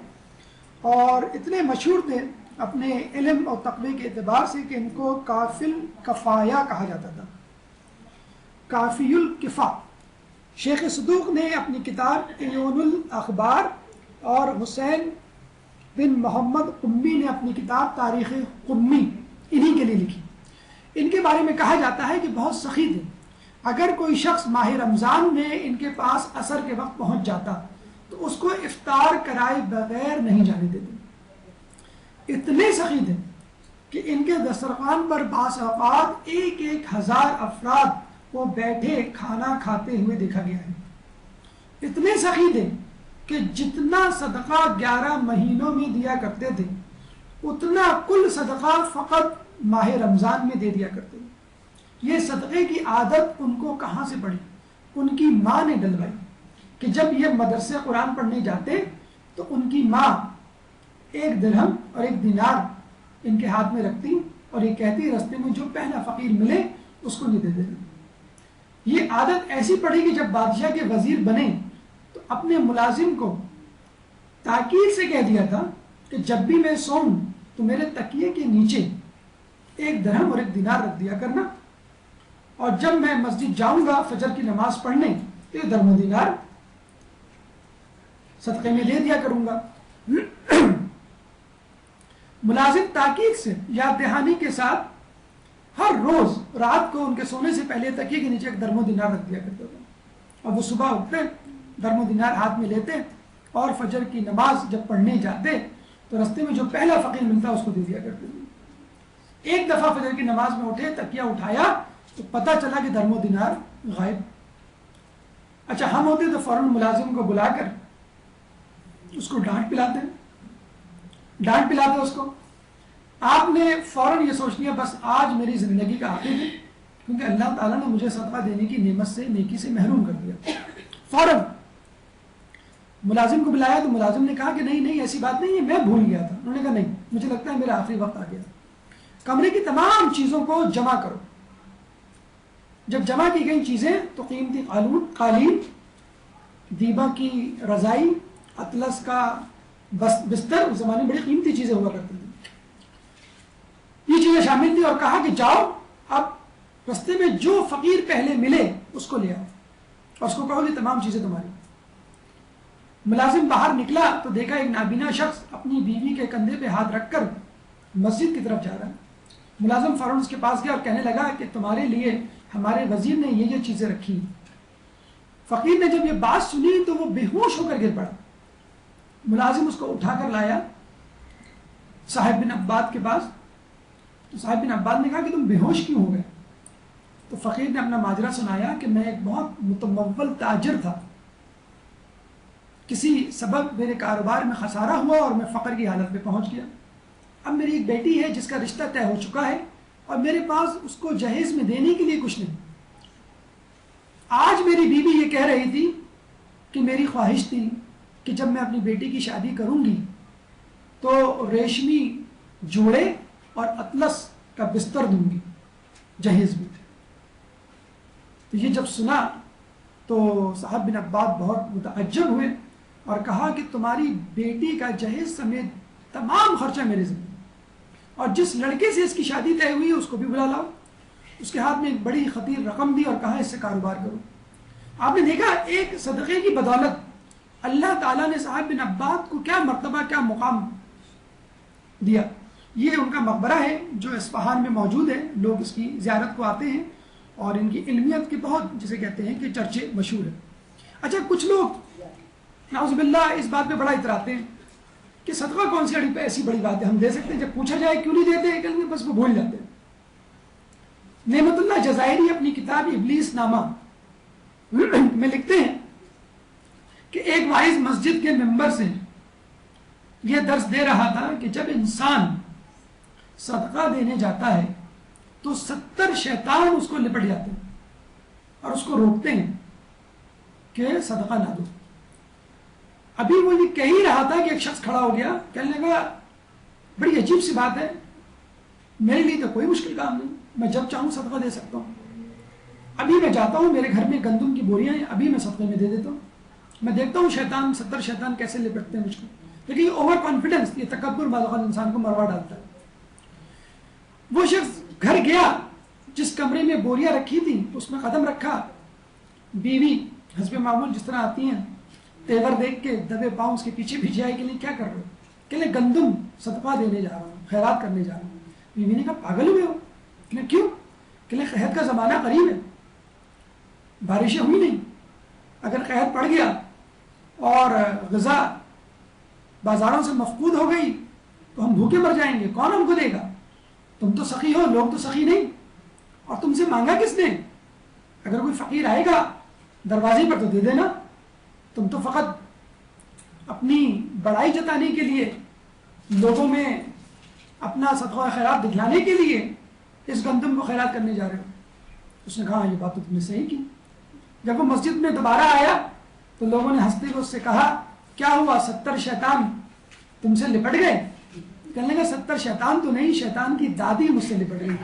Speaker 1: اور اتنے مشہور تھے اپنے علم اور تقوی کے اعتبار سے کہ ان کو کافل کفایا کہا جاتا تھا، کافی الکفا۔ شیخ صدوق نے اپنی کتاب عیون الاخبار اور حسین بن محمد قمی نے اپنی کتاب تاریخ قمی انہی کے لیے لکھی۔ ان کے بارے میں کہا جاتا ہے کہ بہت سخی تھے، اگر کوئی شخص ماہ رمضان میں ان کے پاس عصر کے وقت پہنچ جاتا تو اس کو افطار کرائے بغیر نہیں جانے دیتے۔ اتنے سخی تھے کہ ان کے دسترخوان پر بعض اوقات 1,000 افراد وہ بیٹھے کھانا کھاتے ہوئے دیکھا گیا ہے۔ اتنے سخی تھے کہ جتنا صدقہ 11 مہینوں میں دیا کرتے تھے اتنا کل صدقہ فقط ماہ رمضان میں دے دیا کرتے تھے۔ یہ صدقے کی عادت ان کو کہاں سے پڑی؟ ان کی ماں نے ڈلوائی کہ جب یہ مدرسے قرآن پڑھنے جاتے تو ان کی ماں 1 درہم اور 1 دینار ان کے ہاتھ میں رکھتی اور یہ کہتی رستے میں جو پہلا فقیر ملے اس کو نہیں دے دینا۔ یہ عادت ایسی پڑی کہ جب بادشاہ کے وزیر بنے تو اپنے ملازم کو تاکید سے کہہ دیا تھا کہ جب بھی میں سوؤں تو میرے تکیے کے نیچے 1 درہم اور 1 دینار رکھ دیا کرنا، اور جب میں مسجد جاؤں گا فجر کی نماز پڑھنے تو 1 درہم و دینار صدقے میں دے دیا کروں گا۔ ملازم تاکید سے یاد دہانی کے ساتھ ہر روز رات کو ان کے سونے سے پہلے تکیے کے نیچے 1 درہم و دینار رکھ دیا کرتا تھا، اور وہ صبح اٹھتے درہم و دینار ہاتھ میں لیتے اور فجر کی نماز جب پڑھنے جاتے تو رستے میں جو پہلا فقیر ملتا اس کو دے دیا کرتے تھے۔ ایک دفعہ فجر کی نماز میں اٹھے، تکیہ اٹھایا تو پتہ چلا کہ درہم و دینار غائب۔ اچھا ہم ہوتے تو فوراً ملازم کو بلا کر اس کو ڈانٹ پلاتے اس کو۔ آپ نے فوراً یہ سوچ لیا بس آج میری زندگی کا آخر ہے، کیونکہ اللہ تعالیٰ نے مجھے صدقہ دینے کی نعمت سے، نیکی سے محروم کر دیا۔ فوراً ملازم کو بلایا تو ملازم نے کہا کہ نہیں ایسی بات نہیں ہے، میں بھول گیا تھا۔ انہوں نے کہا نہیں، مجھے لگتا ہے میرا آخری وقت آ گیا۔ کمرے کی تمام چیزوں کو جمع کرو۔ جب جمع کی گئی چیزیں تو قیمتی قالین، دیبا کی رضائی، اطلس کا بستر، اس زمانے میں بڑی قیمتی چیزیں ہوا کرتی تھیں، یہ چیزیں شامل تھی، اور کہا کہ جاؤ اب رستے میں جو فقیر پہلے ملے اس کو لے آؤ اور اس کو کہو کہ تمام چیزیں تمہاری۔ ملازم باہر نکلا تو دیکھا ایک نابینا شخص اپنی بیوی کے کندھے پہ ہاتھ رکھ کر مسجد کی طرف جا رہا ہے۔ ملازم فوراً اس کے پاس گیا اور کہنے لگا کہ تمہارے لیے ہمارے وزیر نے یہ چیزیں رکھی۔ فقیر نے جب یہ بات سنی تو وہ بے ہوش ہو کر گر پڑا۔ ملازم اس کو اٹھا کر لایا صاحب بن عباد کے پاس، تو صاحب بن عباد نے کہا کہ تم بے ہوش کیوں ہو گئے؟ تو فقیر نے اپنا ماجرا سنایا کہ میں ایک بہت متمول تاجر تھا، کسی سبب میرے کاروبار میں خسارہ ہوا اور میں فقر کی حالت میں پہنچ گیا۔ اب میری ایک بیٹی ہے جس کا رشتہ طے ہو چکا ہے اور میرے پاس اس کو جہیز میں دینے کے لیے کچھ نہیں۔ آج میری بیوی یہ کہہ رہی تھی کہ میری خواہش تھی کہ جب میں اپنی بیٹی کی شادی کروں گی تو ریشمی جوڑے اور اطلس کا بستر دوں گی، جہیز میں۔ تو یہ جب سنا تو صاحب بن عباد بہت متعجب ہوئے اور کہا کہ تمہاری بیٹی کا جہیز سمیت تمام خرچہ میرے ذمہ، اور جس لڑکے سے اس کی شادی طے ہوئی اس کو بھی بلا لاؤ۔ اس کے ہاتھ میں ایک بڑی خطیر رقم دی اور کہا اس سے کاروبار کرو۔ آپ نے دیکھا ایک صدقے کی بدولت اللہ تعالیٰ نے صاحب بن عباد کو کیا مرتبہ کیا مقام دیا. یہ ان کا مقبرہ ہے جو اصفہان میں موجود ہے. لوگ اس کی زیارت کو آتے ہیں اور ان کی علمیت کے بہت جسے کہتے ہیں کہ چرچے مشہور ہیں. اچھا کچھ لوگ نعوذ باللہ اس بات پہ بڑا اتراتے ہیں کہ صدقہ کون سی ایسی بڑی بات ہے ہم دے سکتے ہیں, جب پوچھا جائے کیوں نہیں دیتے کہیں گے بس وہ بھول جاتے ہیں. نعمت اللہ جزائری اپنی کتاب ابلیس نامہ میں لکھتے ہیں کہ ایک واعظ مسجد کے ممبر سے یہ درس دے رہا تھا کہ جب انسان صدقہ دینے جاتا ہے تو 70 شیطان اس کو لپٹ جاتے ہیں اور اس کو روکتے ہیں کہ صدقہ نہ دو. ابھی وہ یہ کہہ ہی رہا تھا کہ ایک شخص کھڑا ہو گیا, کہنے لگا بڑی عجیب سی بات ہے, میرے لیے تو کوئی مشکل کام نہیں, میں جب چاہوں صدقہ دے سکتا ہوں. ابھی میں جاتا ہوں, میرے گھر میں گندم کی بوریاں ہیں, ابھی میں صدقے میں دے دیتا ہوں. میں دیکھتا ہوں 70 شیطان کیسے لپٹتے ہیں مجھ کو. لیکن یہ اوور کانفیڈنس, یہ تکبر بعض اوقات انسان کو مروا ڈالتا ہے. وہ شخص گھر گیا, جس کمرے میں بوریاں رکھی تھیں اس میں قدم رکھا, بیوی حسب معمول جس طرح آتی ہیں تیور دیکھ کے دبے پاؤں اس کے پیچھے بھیج آئے کہ نہیں کیا کر رہے ہو, کہ لے گندم صدقہ دینے جا رہا ہوں, خیرات کرنے جا رہا ہوں. بیوی نے کہا پاگل ہوئے ہو, کہ کیوں, کہ لے قحط کا زمانہ قریب ہے, بارشیں ہوئی نہیں, اگر قحط پڑ گیا اور غذا بازاروں سے مفقود ہو گئی تو ہم بھوکے مر جائیں گے, کون ہم کو دے گا, تم تو سخی ہو, لوگ تو سخی نہیں, اور تم سے مانگا کس نے, اگر کوئی فقیر آئے گا دروازے پر تو دے دینا, تم تو فقط اپنی بڑائی جتانے کے لیے, لوگوں میں اپنا صدقہ خیرات دکھلانے کے لیے اس گندم کو خیرات کرنے جا رہے ہو. اس نے کہا یہ بات تو تم نے صحیح کی. جب وہ مسجد میں دوبارہ آیا تو لوگوں نے ہنستے ہوئے اس سے کہا کیا ہوا, 70 شیطان تم سے لپٹ گئے. کہنے لگا 70 شیطان تو نہیں, شیطان کی دادی مجھ سے لپٹ گئی.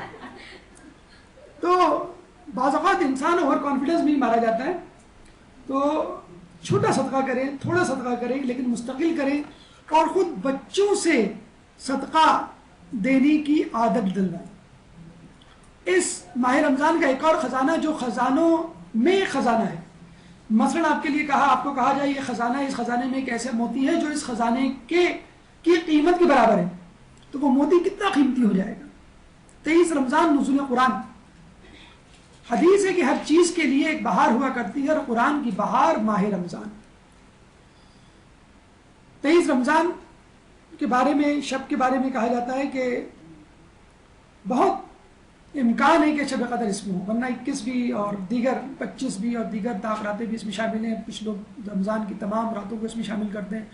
Speaker 1: تو بعض اوقات انسان اوور کانفیڈنس بھی مارا جاتا ہے. تو چھوٹا صدقہ کریں, تھوڑا صدقہ کریں, لیکن مستقل کریں, اور خود بچوں سے صدقہ دینے کی عادت دلوائیں. اس ماہ رمضان کا ایک اور خزانہ جو خزانوں میں ایک خزانہ ہے, مثلا آپ کے لیے کہا, آپ کو کہا جائے یہ خزانہ, اس خزانے میں ایک ایسے موتی ہے جو اس خزانے کی قیمت کے برابر ہے, تو وہ موتی کتنا قیمتی ہو جائے گا. 23 رمضان نزول قرآن. حدیث ہے کہ ہر چیز کے لیے ایک بہار ہوا کرتی ہے, اور قرآن کی بہار ماہ رمضان. 23 رمضان کے بارے میں, شب کے بارے میں کہا جاتا ہے کہ بہت امکان ہے کہ شب قدر اس میں ہو, ورنہ 21 بھی اور دیگر 25 بھی اور دیگر راتیں بھی اس میں شامل ہیں. کچھ لوگ رمضان کی تمام راتوں کو اس میں شامل کرتے ہیں,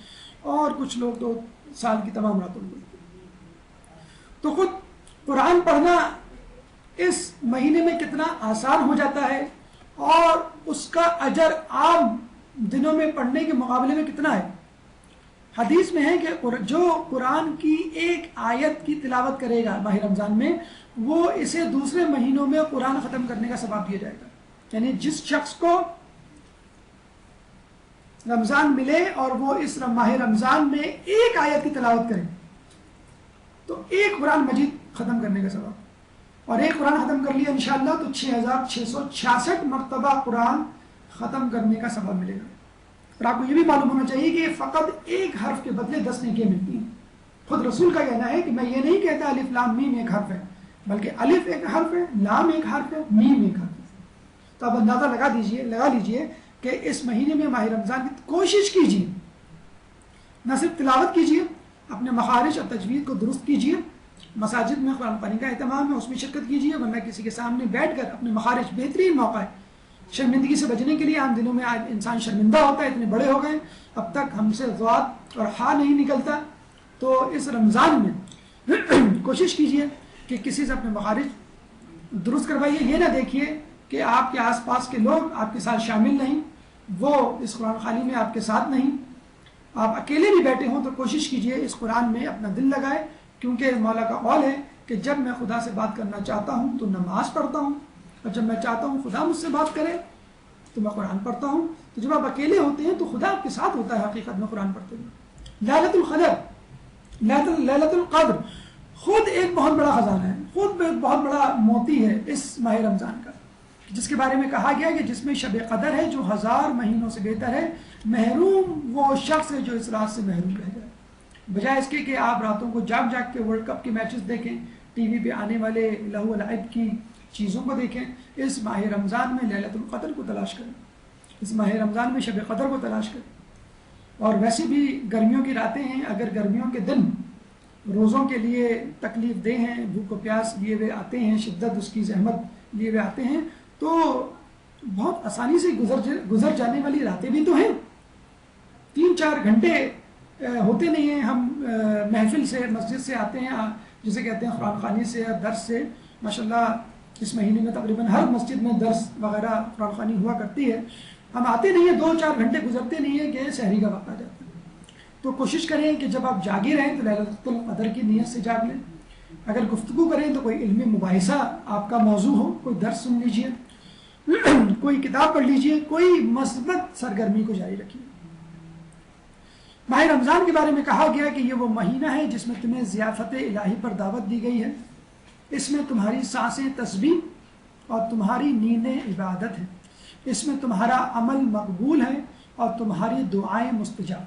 Speaker 1: اور کچھ لوگ تو سال کی تمام راتوں کو. تو خود قرآن پڑھنا اس مہینے میں کتنا آسان ہو جاتا ہے, اور اس کا اجر عام دنوں میں پڑھنے کے مقابلے میں کتنا ہے. حدیث میں ہے کہ جو قرآن کی ایک آیت کی تلاوت کرے گا ماہ رمضان میں, وہ اسے دوسرے مہینوں میں قرآن ختم کرنے کا ثواب دیا جائے گا. یعنی جس شخص کو رمضان ملے اور وہ اس ماہ رمضان میں ایک آیت کی تلاوت کرے, تو ایک قرآن مجید ختم کرنے کا ثواب, اور ایک قرآن ختم کر لیا انشاءاللہ تو 6666 مرتبہ قرآن ختم کرنے کا ثواب ملے گا. اور آپ کو یہ بھی معلوم ہونا چاہیے کہ فقط ایک حرف کے بدلے 10 نیکیاں ملتی ہیں. خود رسول کا کہنا ہے کہ میں یہ نہیں کہتا الف لام میم ایک حرف ہے, بلکہ الف ایک حرف ہے, لام ایک حرف ہے, میم ایک حرف ہے. تو آپ اندازہ لگا لیجئے کہ اس مہینے میں ماہ رمضان کی کوشش کیجیے, نہ صرف تلاوت کیجیے, اپنے مخارج اور تجوید کو درست کیجیے. مساجد میں قرآن پڑھنے کا اہتمام ہے, اس میں شرکت کیجیے, ورنہ کسی کے سامنے بیٹھ کر اپنے مخارج, بہترین موقع ہے شرمندگی سے بچنے کے لیے. عام دنوں میں انسان شرمندہ ہوتا ہے, اتنے بڑے ہو گئے, اب تک ہم سے ضوابط اور ہا نہیں نکلتا. تو اس رمضان میں کوشش کیجیے کہ کسی سے اپنے مخارج درست کروائیے. یہ نہ دیکھیے کہ آپ کے آس پاس کے لوگ آپ کے ساتھ شامل نہیں, وہ اس قرآن خوانی میں آپ کے ساتھ نہیں, آپ اکیلے بھی بیٹھے ہوں, تو کوشش کیجیے اس قرآن میں اپنا دل لگائے. کیونکہ مولا کا قول ہے کہ جب میں خدا سے بات کرنا چاہتا ہوں تو نماز پڑھتا ہوں, اور جب میں چاہتا ہوں خدا مجھ سے بات کرے تو میں قرآن پڑھتا ہوں. تو جب آپ اکیلے ہوتے ہیں تو خدا آپ کے ساتھ ہوتا ہے حقیقت میں قرآن پڑھتے ہوئے. لیلۃ القدر, لیلۃ القدر خود ایک بہت بڑا خزانہ ہے, خود ایک بہت بڑا موتی ہے اس ماہ رمضان کا. جس کے بارے میں کہا گیا کہ جس میں شب قدر ہے جو 1000 مہینوں سے بہتر ہے، محروم وہ شخص ہے جو اس رات سے محروم رہ جائے، بجائے اس کے کہ آپ راتوں کو جاگ جاگ کے ورلڈ کپ کے میچز دیکھیں، ٹی وی پہ آنے والے لہو و لعب کی چیزوں کو دیکھیں۔ اس ماہ رمضان میں لیلۃ القدر کو تلاش کریں، اس ماہ رمضان میں شب قدر کو تلاش کریں۔ اور ویسے بھی گرمیوں کی راتیں ہیں، اگر گرمیوں کے دن روزوں کے لیے تکلیف دہ ہیں، بھوک و پیاس لیے ہوئے آتے ہیں، شدت اس کی زحمت لیے ہوئے آتے ہیں، تو بہت آسانی سے گزر جانے والی راتیں بھی تو ہیں۔ 3-4 گھنٹے ہوتے نہیں ہیں، ہم محفل سے مسجد سے آتے ہیں، جسے کہتے ہیں قرآن خوانی سے یا درس سے۔ ماشاءاللہ اس مہینے میں تقریباً ہر مسجد میں درس وغیرہ قرآن خوانی ہوا کرتی ہے، ہم آتے نہیں ہیں، 2-4 گھنٹے گزرتے نہیں ہیں کہ سحری کا وقت آ جاتا ہے۔ تو کوشش کریں کہ جب آپ جاگے رہیں تو لیلۃ القدر کی نیت سے جاگ لیں۔ اگر گفتگو کریں تو کوئی علمی مباحثہ آپ کا موضوع ہو، کوئی درس سن لیجئے، کوئی کتاب پڑھ لیجئے، کوئی مثبت سرگرمی کو جاری رکھیے۔ ماہ رمضان کے بارے میں کہا گیا کہ یہ وہ مہینہ ہے جس میں تمہیں ضیافت الہی پر دعوت دی گئی ہے، اس میں تمہاری سانسیں تسبیح اور تمہاری نیندیں عبادت ہیں، اس میں تمہارا عمل مقبول ہے اور تمہاری دعائیں مستجاب۔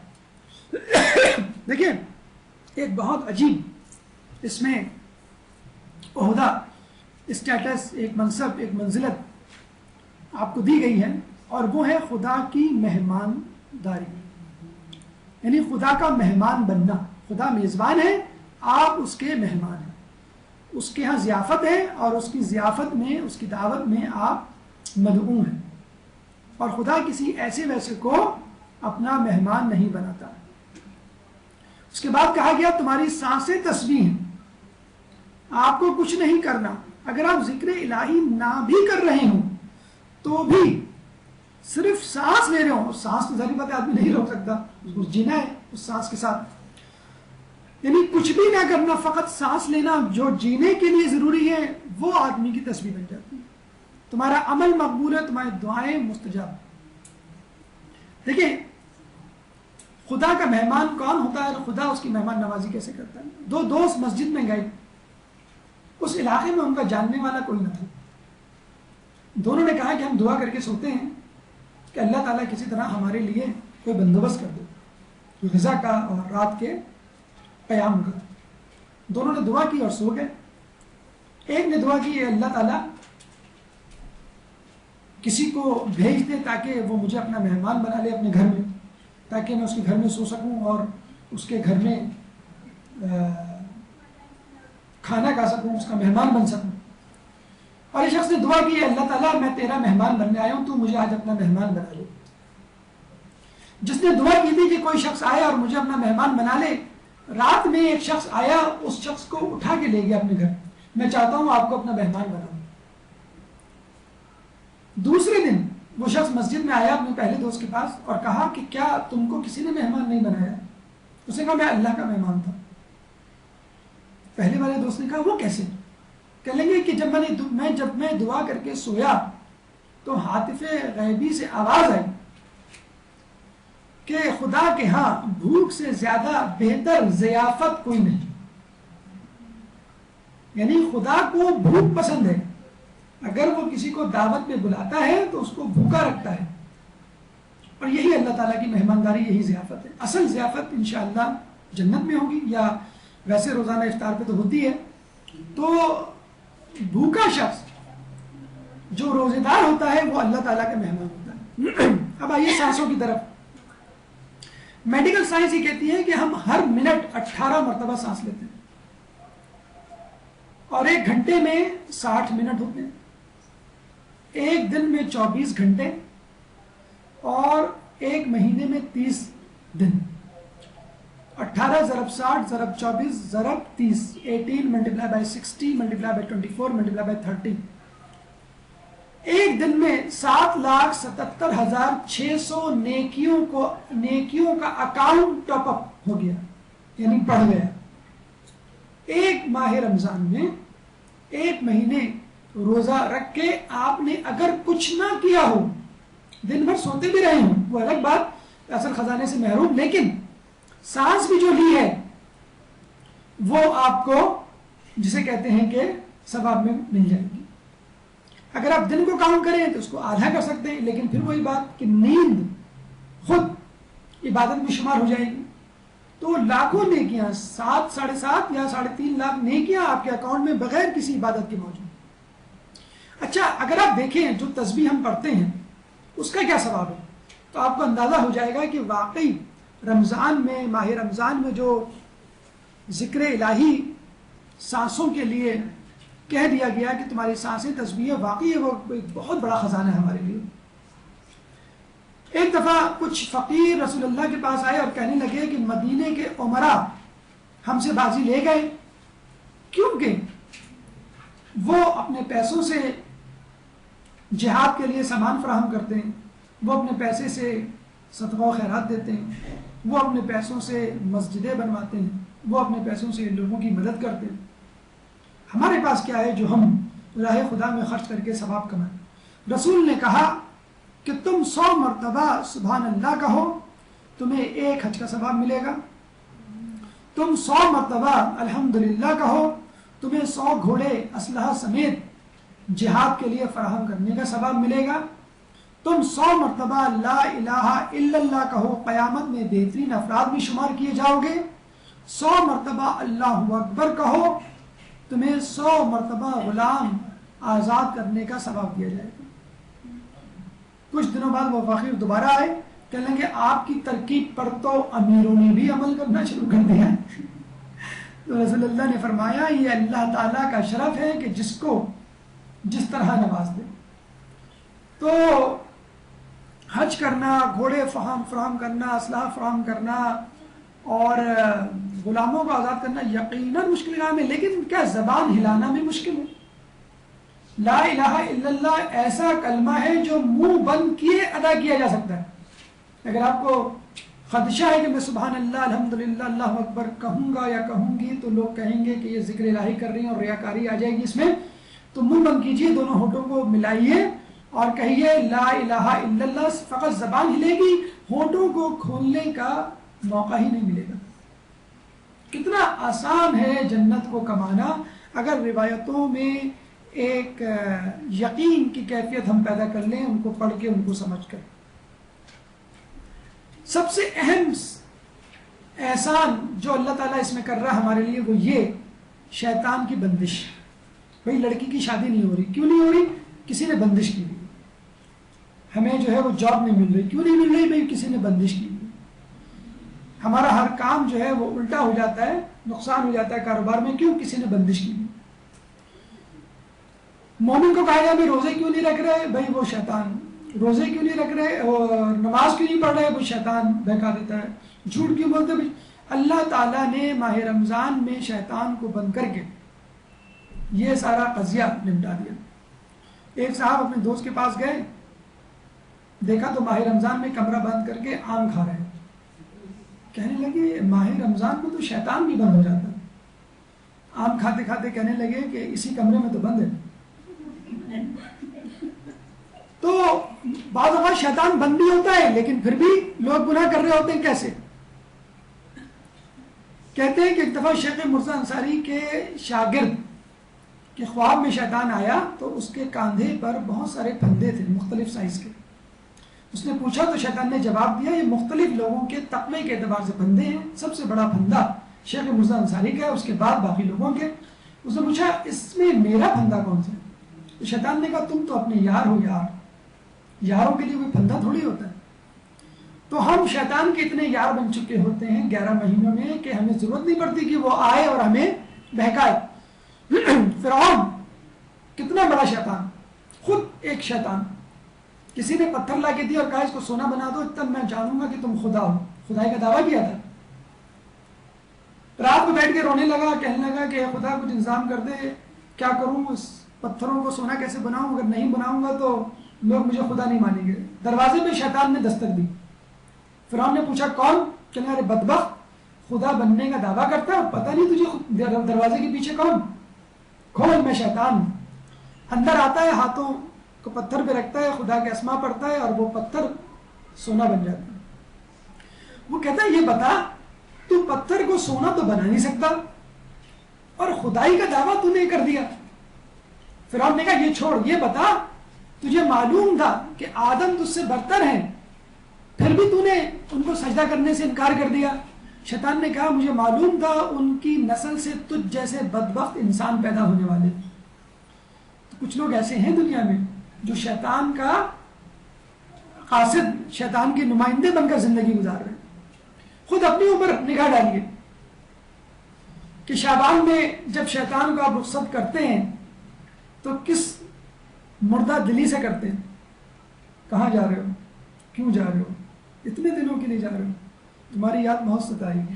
Speaker 1: دیکھیں ایک بہت عجیب اس میں عہدہ، اسٹیٹس، ایک منصب، ایک منزلت آپ کو دی گئی ہے، اور وہ ہے خدا کی مہمان داری، یعنی خدا کا مہمان بننا۔ خدا میزبان ہے، آپ اس کے مہمان ہیں، اس کے ہاں ضیافت ہے، اور اس کی ضیافت میں، اس کی دعوت میں آپ مدعو ہیں، اور خدا کسی ایسے ویسے کو اپنا مہمان نہیں بناتا۔ اس کے بعد کہا گیا تمہاری سانسیں تسبیح ہیں، آپ کو کچھ نہیں کرنا، اگر آپ ذکر الہی نہ بھی کر رہے ہوں تو بھی صرف سانس لے رہے ہوں، سانس تو ظاہر بات ہے آدمی نہیں روک سکتا، اس کو جینا ہے اس سانس کے ساتھ، یعنی کچھ بھی نہ کرنا، فقط سانس لینا جو جینے کے لیے ضروری ہے، وہ آدمی کی تسبیح بن جاتی ہے۔ تمہارا عمل مقبول ہے، تمہاری دعائیں مستجاب۔ دیکھیں خدا کا مہمان کون ہوتا ہے اور خدا اس کی مہمان نوازی کیسے کرتا ہے۔ 2 دوست مسجد میں گئے، اس علاقے میں ان کا جاننے والا کوئی نہ تھا، دونوں نے کہا کہ ہم دعا کر کے سوتے ہیں کہ اللہ تعالیٰ کسی طرح ہمارے لیے کوئی بندوبست کر دے غذا کا اور رات کے قیام کا۔ دونوں نے دعا کی اور سو گئے۔ ایک نے دعا کی اللہ تعالیٰ کسی کو بھیج دے تاکہ وہ مجھے اپنا مہمان بنا لے اپنے گھر میں، تاکہ میں اس کے گھر میں سو سکوں اور اس کے گھر میں کھانا کھا سکوں، اس کا مہمان بن سکوں۔ اور اس شخص نے دعا کی اللہ تعالیٰ میں تیرا مہمان بننے آیا ہوں، تو مجھے آج اپنا مہمان بنا لے۔ جس نے دعا کی تھی کہ کوئی شخص آئے اور مجھے اپنا مہمان بنا لے، رات میں ایک شخص آیا، اس شخص کو اٹھا کے لے گیا اپنے گھر، میں چاہتا ہوں آپ کو اپنا مہمان بناؤں۔ دوسرے دن وہ شخص مسجد میں آیا اپنے پہلے دوست کے پاس اور کہا کہ کیا تم کو کسی نے مہمان نہیں بنایا؟ اس نے کہا میں اللہ کا مہمان تھا۔ پہلے والے دوست نے کہا وہ کیسے؟ کہنے لگے کہ جب میں دعا کر کے سویا تو ہاتف غیبی سے آواز آئی کہ خدا کے ہاں بھوک سے زیادہ بہتر ضیافت کوئی نہیں، یعنی خدا کو بھوک پسند ہے، اگر وہ کسی کو دعوت میں بلاتا ہے تو اس کو بھوکا رکھتا ہے، اور یہی اللہ تعالیٰ کی مہمانداری، یہی ضیافت ہے۔ اصل ضیافت انشاءاللہ جنت میں ہوگی، یا ویسے روزانہ افطار پہ تو ہوتی ہے۔ تو بھوکا شخص جو روزے دار ہوتا ہے وہ اللہ تعالیٰ کا مہمان ہوتا ہے۔ اب آئیے سانسوں کی طرف۔ میڈیکل سائنس یہ کہتی ہے کہ ہم ہر منٹ 18 مرتبہ سانس لیتے ہیں، اور 1 گھنٹے میں 60 منٹ ہوتے ہیں، ایک دن میں 24 گھنٹے، اور ایک مہینے میں 30 دن۔ 18 ضرب 60 ضرب 24 ضرب 30، 18 multiply by 60 multiply by 24 multiply by 30، ایک دن میں 7,77,600 نیکیوں کا اکاؤنٹ ٹاپ اپ ہو گیا، یعنی بڑھ گیا۔ ایک ماہ رمضان میں 1 مہینے روزہ رکھ کے آپ نے اگر کچھ نہ کیا ہو، دن بھر سوتے بھی رہے ہوں، وہ الگ بات، اصل خزانے سے محروم، لیکن سانس بھی جو لی ہے وہ آپ کو جسے کہتے ہیں کہ ثواب میں مل جائے گی۔ اگر آپ دن کو کام کریں تو اس کو آدھا کر سکتے ہیں، لیکن پھر وہی بات کہ نیند خود عبادت میں شمار ہو جائے گی. تو لاکھوں نیکیاں، 7 ساڑھے 7 یا 3.5 لاکھ نیکیاں آپ کے اکاؤنٹ میں بغیر کسی عبادت کے موجود. اچھا اگر آپ دیکھیں جو تسبیح ہم پڑھتے ہیں اس کا کیا ثواب ہے، تو آپ کو اندازہ ہو جائے گا کہ واقعی رمضان میں، ماہ رمضان میں جو ذکر الہی سانسوں کے لیے کہہ دیا گیا کہ تمہاری سانسیں تسبیح، واقعی وہ ایک بہت بڑا خزانہ ہے ہمارے لیے. ایک دفعہ کچھ فقیر رسول اللہ کے پاس آئے اور کہنے لگے کہ مدینے کے امراء ہم سے بازی لے گئے، کیونکہ وہ اپنے پیسوں سے جہاد کے لیے سامان فراہم کرتے ہیں، وہ اپنے پیسے سے صدقہ و خیرات دیتے ہیں، وہ اپنے پیسوں سے مسجدیں بنواتے ہیں، وہ اپنے پیسوں سے لوگوں کی مدد کرتے ہیں. ہمارے پاس کیا ہے جو ہم راہ خدا میں خرچ کر کے ثواب کمائیں؟ رسول نے کہا کہ تم 100 مرتبہ سبحان اللہ کہو، تمہیں 1 حج کا ثواب ملے گا. تم 100 مرتبہ الحمدللہ کہو، تمہیں 100 گھوڑے اسلحہ سمیت جہاد کے لیے فراہم کرنے کا ثواب ملے گا. تم 100 مرتبہ لا الہ الا اللہ کہو، قیامت میں بہترین افراد بھی شمار کیے جاؤ گے. 100 مرتبہ اللہ اکبر کہو، تمہیں 100 مرتبہ غلام آزاد کرنے کا ثواب دیا جائے گا. کچھ دنوں بعد وہ فقیر دوبارہ آئے، کہنے لگے آپ کی ترکیب پر تو امیروں نے بھی عمل کرنا شروع کر دیا. تو رسول اللہ نے فرمایا یہ اللہ تعالیٰ کا شرف ہے کہ جس کو جس طرح نواز دے. تو حج کرنا، گھوڑے فراہم کرنا، اسلحہ فراہم کرنا اور غلاموں کو آزاد کرنا یقیناً مشکل کام ہے، لیکن کیا زبان ہلانا بھی مشکل ہے؟ لا الہ الا اللہ ایسا کلمہ ہے جو منہ بند کیے ادا کیا جا سکتا ہے. اگر آپ کو خدشہ ہے کہ میں سبحان اللہ الحمدللہ اللہ اکبر کہوں گا یا کہوں گی تو لوگ کہیں گے کہ یہ ذکر الہی کر رہی ہیں اور ریاکاری آ جائے گی اس میں، تو منہ بند کیجئے، دونوں ہونٹوں کو ملائیے اور کہیے لا الہ الا اللہ. فقط زبان ہلے گی، ہونٹوں کو کھولنے کا موقع ہی نہیں ملے گا. کتنا آسان ہے جنت کو کمانا اگر روایتوں میں ایک یقین کی کیفیت ہم پیدا کر لیں، ان کو پڑھ کے، ان کو سمجھ کر. سب سے اہم احسان جو اللہ تعالیٰ اس میں کر رہا ہے ہمارے لیے وہ یہ شیطان کی بندش. بھئی لڑکی کی شادی نہیں ہو رہی، کیوں نہیں ہو رہی؟ کسی نے بندش کی ہوئی. ہمیں جو ہے وہ جاب نہیں مل رہی، کیوں نہیں مل رہی؟ بھئی کسی نے بندش کی ہوئی. ہمارا ہر کام جو ہے وہ الٹا ہو جاتا ہے، نقصان ہو جاتا ہے کاروبار میں، کیوں؟ کسی نے بندش کی ہوئی. مومن کو کہا جائے روزے کیوں نہیں رکھ رہے؟ بھئی وہ شیطان. روزے کیوں نہیں رکھ رہے اور نماز کیوں نہیں پڑھ رہے؟ وہ شیطان بہکا دیتا ہے. جھوٹ کیوں بولتے؟ بھئی اللہ تعالیٰ نے ماہ رمضان میں شیطان کو بند کر کے یہ سارا قضیہ نمٹا دیا. ایک صاحب اپنے دوست کے پاس گئے، دیکھا تو ماہ رمضان میں کمرہ بند کر کے آم کھا رہے ہیں. کہنے لگے ماہ رمضان کو تو شیطان بھی بند ہو جاتا ہے. آم کھاتے کھاتے کہنے لگے کہ اسی کمرے میں تو بند ہے. تو بعض اوقات شیطان بند بھی ہوتا ہے لیکن پھر بھی لوگ گناہ کر رہے ہوتے ہیں. کیسے؟ کہتے ہیں کہ ایک دفعہ شیخ مرزا انصاری کے شاگرد کے خواب میں شیطان آیا تو اس کے کاندھے پر بہت سارے پھندے تھے مختلف سائز کے. اس نے پوچھا تو شیطان نے جواب دیا یہ مختلف لوگوں کے تقوی کے اعتبار سے پھندے ہیں، سب سے بڑا پھندا شیخ مرزا انصاری کا ہے، اس کے بعد باقی لوگوں کے. اس نے پوچھا اس میں میرا پھندا کون سا ہے؟ تو شیطان نے کہا تم تو اپنے یار ہو، یاروں کے لیے کوئی پھندا تھوڑی ہوتا ہے. تو ہم شیطان کے اتنے یار بن چکے ہوتے ہیں 11 مہینوں میں کہ ہمیں ضرورت نہیں پڑتی کہ وہ آئے اور ہمیں بہکائے. فرعون کتنا بڑا شیطان، خود ایک شیطان. کسی نے پتھر لا کے دیا اور کہا اس کو سونا بنا دو تب میں جانوں گا کہ تم خدا ہو. خدائی کا دعویٰ کیا تھا. رات کو بیٹھ کے رونے لگا، کہنے لگا کہ خدا کچھ انتظام کر دے، کیا کروں، اس پتھروں کو سونا کیسے بناؤں؟ اگر نہیں بناؤں گا تو لوگ مجھے خدا نہیں مانیں گے. دروازے پہ شیطان نے دستک دی. فرعون نے پوچھا کون؟ کہنے لگا بدبخت خدا بننے کا دعویٰ کرتا ہے، پتہ نہیں تجھے دروازے کے پیچھے کون؟ کھول، میں شیطان. اندر آتا ہے، ہاتھوں کو پتھر پہ رکھتا ہے، خدا کے اسما پڑھتا ہے اور وہ پتھر سونا بن جاتا ہے. وہ کہتا ہے یہ بتا تو پتھر کو سونا تو بنا نہیں سکتا اور خدائی کا دعویٰ تو نے کر دیا. فرعون نے کہا یہ چھوڑ، یہ بتا تجھے معلوم تھا کہ آدم تجھ سے برتر ہیں، پھر بھی تو نے ان کو سجدہ کرنے سے انکار کر دیا؟ شیطان نے کہا مجھے معلوم تھا ان کی نسل سے تجھ جیسے بدبخت انسان پیدا ہونے والے. تو کچھ لوگ ایسے ہیں دنیا میں جو شیطان کا قاصد، شیطان کے نمائندے بن کر زندگی گزار رہے ہیں. خود اپنی اوپر نگاہ ڈالیے کہ شعبان میں جب شیطان کو آپ رخصت کرتے ہیں تو کس مردہ دلی سے کرتے ہیں. کہاں جا رہے ہو، کیوں جا رہے ہو، اتنے دنوں کے لیے جا رہے ہو، تمہاری یاد بہت ستائی ہے.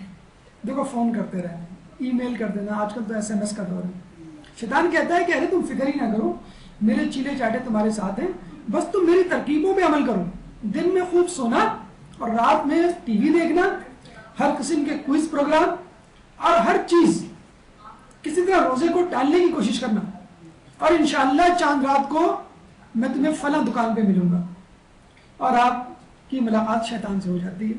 Speaker 1: دیکھو فون کرتے رہے، ای میل کر دینا، آج کل تو SMS کا دور ہے. شیطان کہتا ہے کہ ارے تم فکر ہی نہ کرو، میرے چیلے چاٹے تمہارے ساتھ ہیں، بس تم میری ترکیبوں پہ عمل کرو. دن میں خوب سونا اور رات میں ٹی وی دیکھنا، ہر قسم کے کوئز پروگرام، اور ہر چیز کسی طرح روزے کو ٹالنے کی کوشش کرنا. اور انشاءاللہ چاند رات کو میں تمہیں فلاں دکان پہ ملوں گا، اور آپ کی ملاقات شیطان سے ہو جاتی ہے.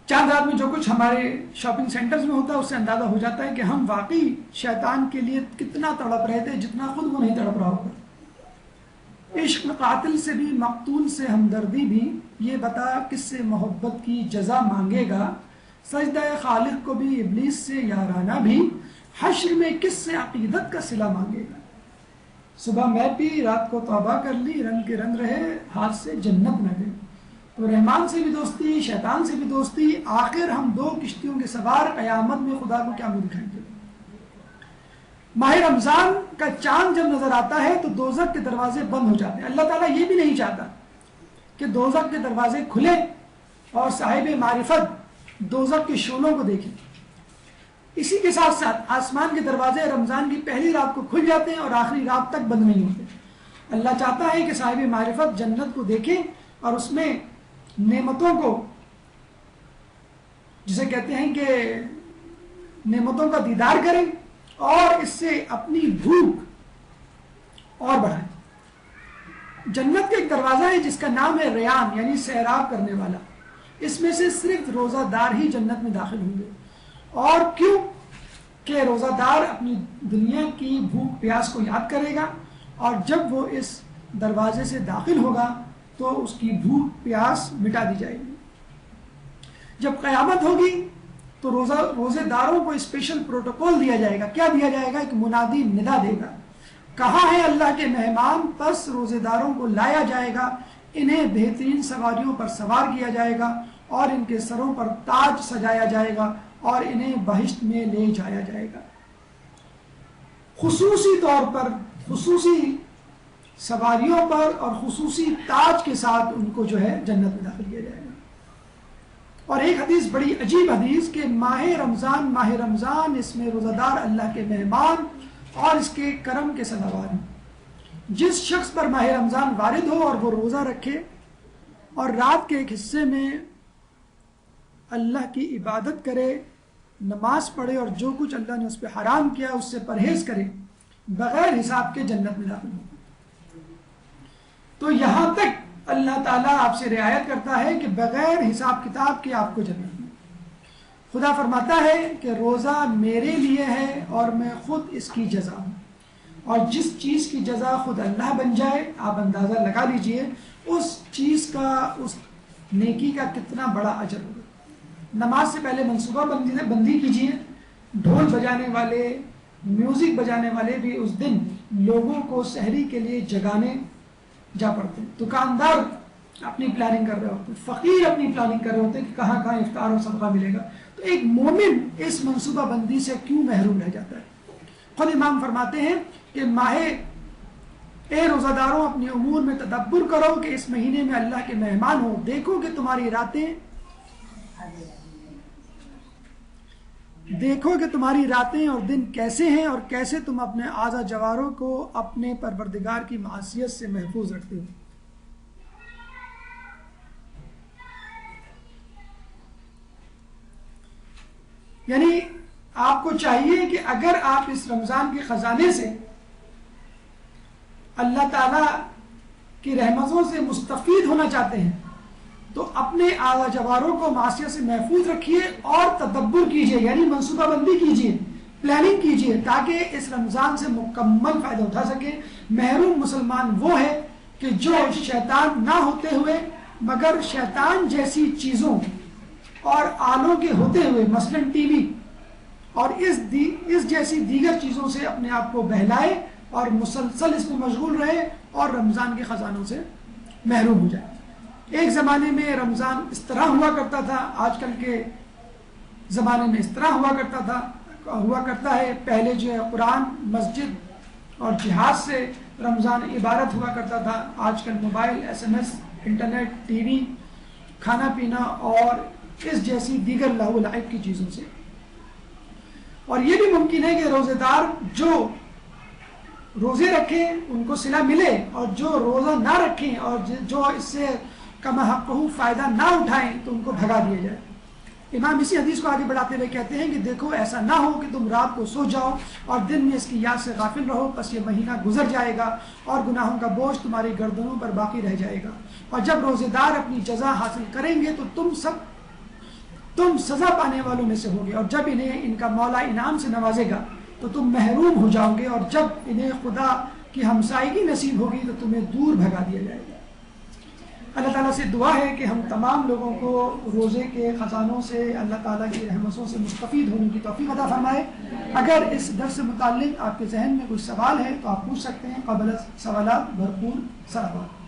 Speaker 1: چاند رات میں جو کچھ ہمارے شاپنگ سینٹرز میں ہوتا ہے اس سے اندازہ ہو جاتا ہے کہ ہم واقعی شیطان کے لیے کتنا تڑپ رہے تھے جتنا خود وہ نہیں تڑپ رہا ہوگا. عشق قاتل سے بھی مقتول سے ہمدردی بھی، یہ بتا کس سے محبت کی جزا مانگے گا، سجدہ خالق کو بھی ابلیس سے یارانہ بھی، حشر میں کس سے عقیدت کا صلہ مانگے گا. صبح میں پی رات کو توبہ کر لی، رنگ کے رنگ رہے ہاتھ سے جنت نہ گئی. تو رحمان سے بھی دوستی، شیطان سے بھی دوستی، آخر ہم دو کشتیوں کے سوار قیامت میں خدا کو کیا منہ دکھائیں گے. ماہ رمضان کا چاند جب نظر آتا ہے تو دوزخ کے دروازے بند ہو جاتے ہیں. اللہ تعالیٰ یہ بھی نہیں چاہتا کہ دوزخ کے دروازے کھلے اور صاحب معرفت دوزخ کے شعلوں کو دیکھیں. اسی کے ساتھ ساتھ آسمان کے دروازے رمضان کی پہلی رات کو کھل جاتے ہیں اور آخری رات تک بند نہیں ہوتے. اللہ چاہتا ہے کہ صاحب معرفت جنت کو دیکھیں اور اس میں نعمتوں کو، جسے کہتے ہیں کہ نعمتوں کا دیدار کریں اور اس سے اپنی بھوک اور بڑھائیں. جنت کا ایک دروازہ ہے جس کا نام ہے ریان، یعنی سیراب کرنے والا. اس میں سے صرف روزہ دار ہی جنت میں داخل ہوں گے. اور کیوں؟ کہ روزہ دار اپنی دنیا کی بھوک پیاس کو یاد کرے گا، اور جب وہ اس دروازے سے داخل ہوگا تو اس کی بھوک پیاس مٹا دی جائے گی. جب قیامت ہوگی تو روزے داروں کو اسپیشل پروٹوکول دیا جائے گا. کیا دیا جائے گا؟ ایک منادی ندا دے گا، کہاں ہے اللہ کے مہمان؟ پس روزے داروں کو لایا جائے گا، انہیں بہترین سواریوں پر سوار کیا جائے گا، اور ان کے سروں پر تاج سجایا جائے گا، اور انہیں بہشت میں لے جایا جائے گا. خصوصی طور پر خصوصی سواریوں پر اور خصوصی تاج کے ساتھ ان کو جو ہے جنت میں داخل کیا جائے گا. اور ایک حدیث بڑی عجیب حدیث کہ ماہ رمضان اس میں روزہ دار اللہ کے مہمان اور اس کے کرم کے سزاوار ہیں. جس شخص پر ماہ رمضان وارد ہو اور وہ روزہ رکھے اور رات کے ایک حصے میں اللہ کی عبادت کرے، نماز پڑھے، اور جو کچھ اللہ نے اس پہ حرام کیا اس سے پرہیز کرے، بغیر حساب کے جنت میں داخل ہو. تو یہاں تک اللہ تعالیٰ آپ سے رعایت کرتا ہے کہ بغیر حساب کتاب کے آپ کو جنت میں. خدا فرماتا ہے کہ روزہ میرے لیے ہے اور میں خود اس کی جزا ہوں. اور جس چیز کی جزا خود اللہ بن جائے، آپ اندازہ لگا لیجئے اس چیز کا، اس نیکی کا کتنا بڑا اجر ہوگا. نماز سے پہلے منصوبہ بندی کیجئے. ڈھول بجانے والے، میوزک بجانے والے بھی اس دن لوگوں کو سحری کے لیے جگانے جا پڑتے ہیں. دکاندار اپنی پلاننگ کر رہے ہوتے ہیں، فقیر اپنی پلاننگ کر رہے ہوتے ہیں کہ کہاں کہاں افطار اور صدقہ ملے گا. تو ایک مومن اس منصوبہ بندی سے کیوں محروم رہ جاتا ہے؟ خود امام فرماتے ہیں کہ اے روزہ داروں اپنے امور میں تدبر کرو کہ اس مہینے میں اللہ کے مہمان ہو. دیکھو کہ تمہاری راتیں اور دن کیسے ہیں، اور کیسے تم اپنے اعضاء جواروں کو اپنے پروردگار کی معصیت سے محفوظ رکھتے ہو. یعنی آپ کو چاہیے کہ اگر آپ اس رمضان کے خزانے سے اللہ تعالیٰ کی رحمتوں سے مستفید ہونا چاہتے ہیں تو اپنے اعضاء جواروں کو معصیت سے محفوظ رکھیے اور تدبر کیجئے، یعنی منصوبہ بندی کیجئے پلاننگ کیجئے تاکہ اس رمضان سے مکمل فائدہ اٹھا سکے. محروم مسلمان وہ ہے کہ جو شیطان نہ ہوتے ہوئے مگر شیطان جیسی چیزوں اور آلوں کے ہوتے ہوئے مثلاً ٹی وی اور اس جیسی دیگر چیزوں سے اپنے آپ کو بہلائے اور مسلسل اس میں مشغول رہے اور رمضان کے خزانوں سے محروم ہو جائے. ایک زمانے میں رمضان اس طرح ہوا کرتا تھا، آج کل کے زمانے میں اس طرح ہوا کرتا ہے. پہلے جو ہے قرآن، مسجد اور جہاد سے رمضان عبارت ہوا کرتا تھا. آج کل mobile, SMS، internet, T V, کھانا پینا اور اس جیسی دیگر لہو و لعب کی چیزوں سے. اور یہ بھی ممکن ہے کہ روزے دار جو روزے رکھیں ان کو صلہ ملے، اور جو روزہ نہ رکھیں اور جو اس سے کما حقہ فائدہ نہ اٹھائیں تو ان کو بھگا دیا جائے. امام اسی حدیث کو آگے بڑھاتے ہوئے کہتے ہیں کہ دیکھو ایسا نہ ہو کہ تم رات کو سو جاؤ اور دن میں اس کی یاد سے غافل رہو، پس یہ مہینہ گزر جائے گا اور گناہوں کا بوجھ تمہاری گردنوں پر باقی رہ جائے گا. اور جب روزے دار اپنی جزا حاصل کریں گے تو تم سزا پانے والوں میں سے ہوگے، اور جب انہیں ان کا مولا انعام سے نوازے گا تو تم محروم ہو جاؤ گے، اور جب انہیں خدا کی ہمسائیگی نصیب ہوگی تو تمہیں دور بھگا دیا جائے گا. اللہ تعالیٰ سے دعا ہے کہ ہم تمام لوگوں کو روزے کے خزانوں سے، اللہ تعالیٰ کی رحمتوں سے مستفید ہونے کی توفیق عطا فرمائے. اگر اس درس سے متعلق آپ کے ذہن میں کوئی سوال ہے تو آپ پوچھ سکتے ہیں. قبل سوالات بھرپور سلامات.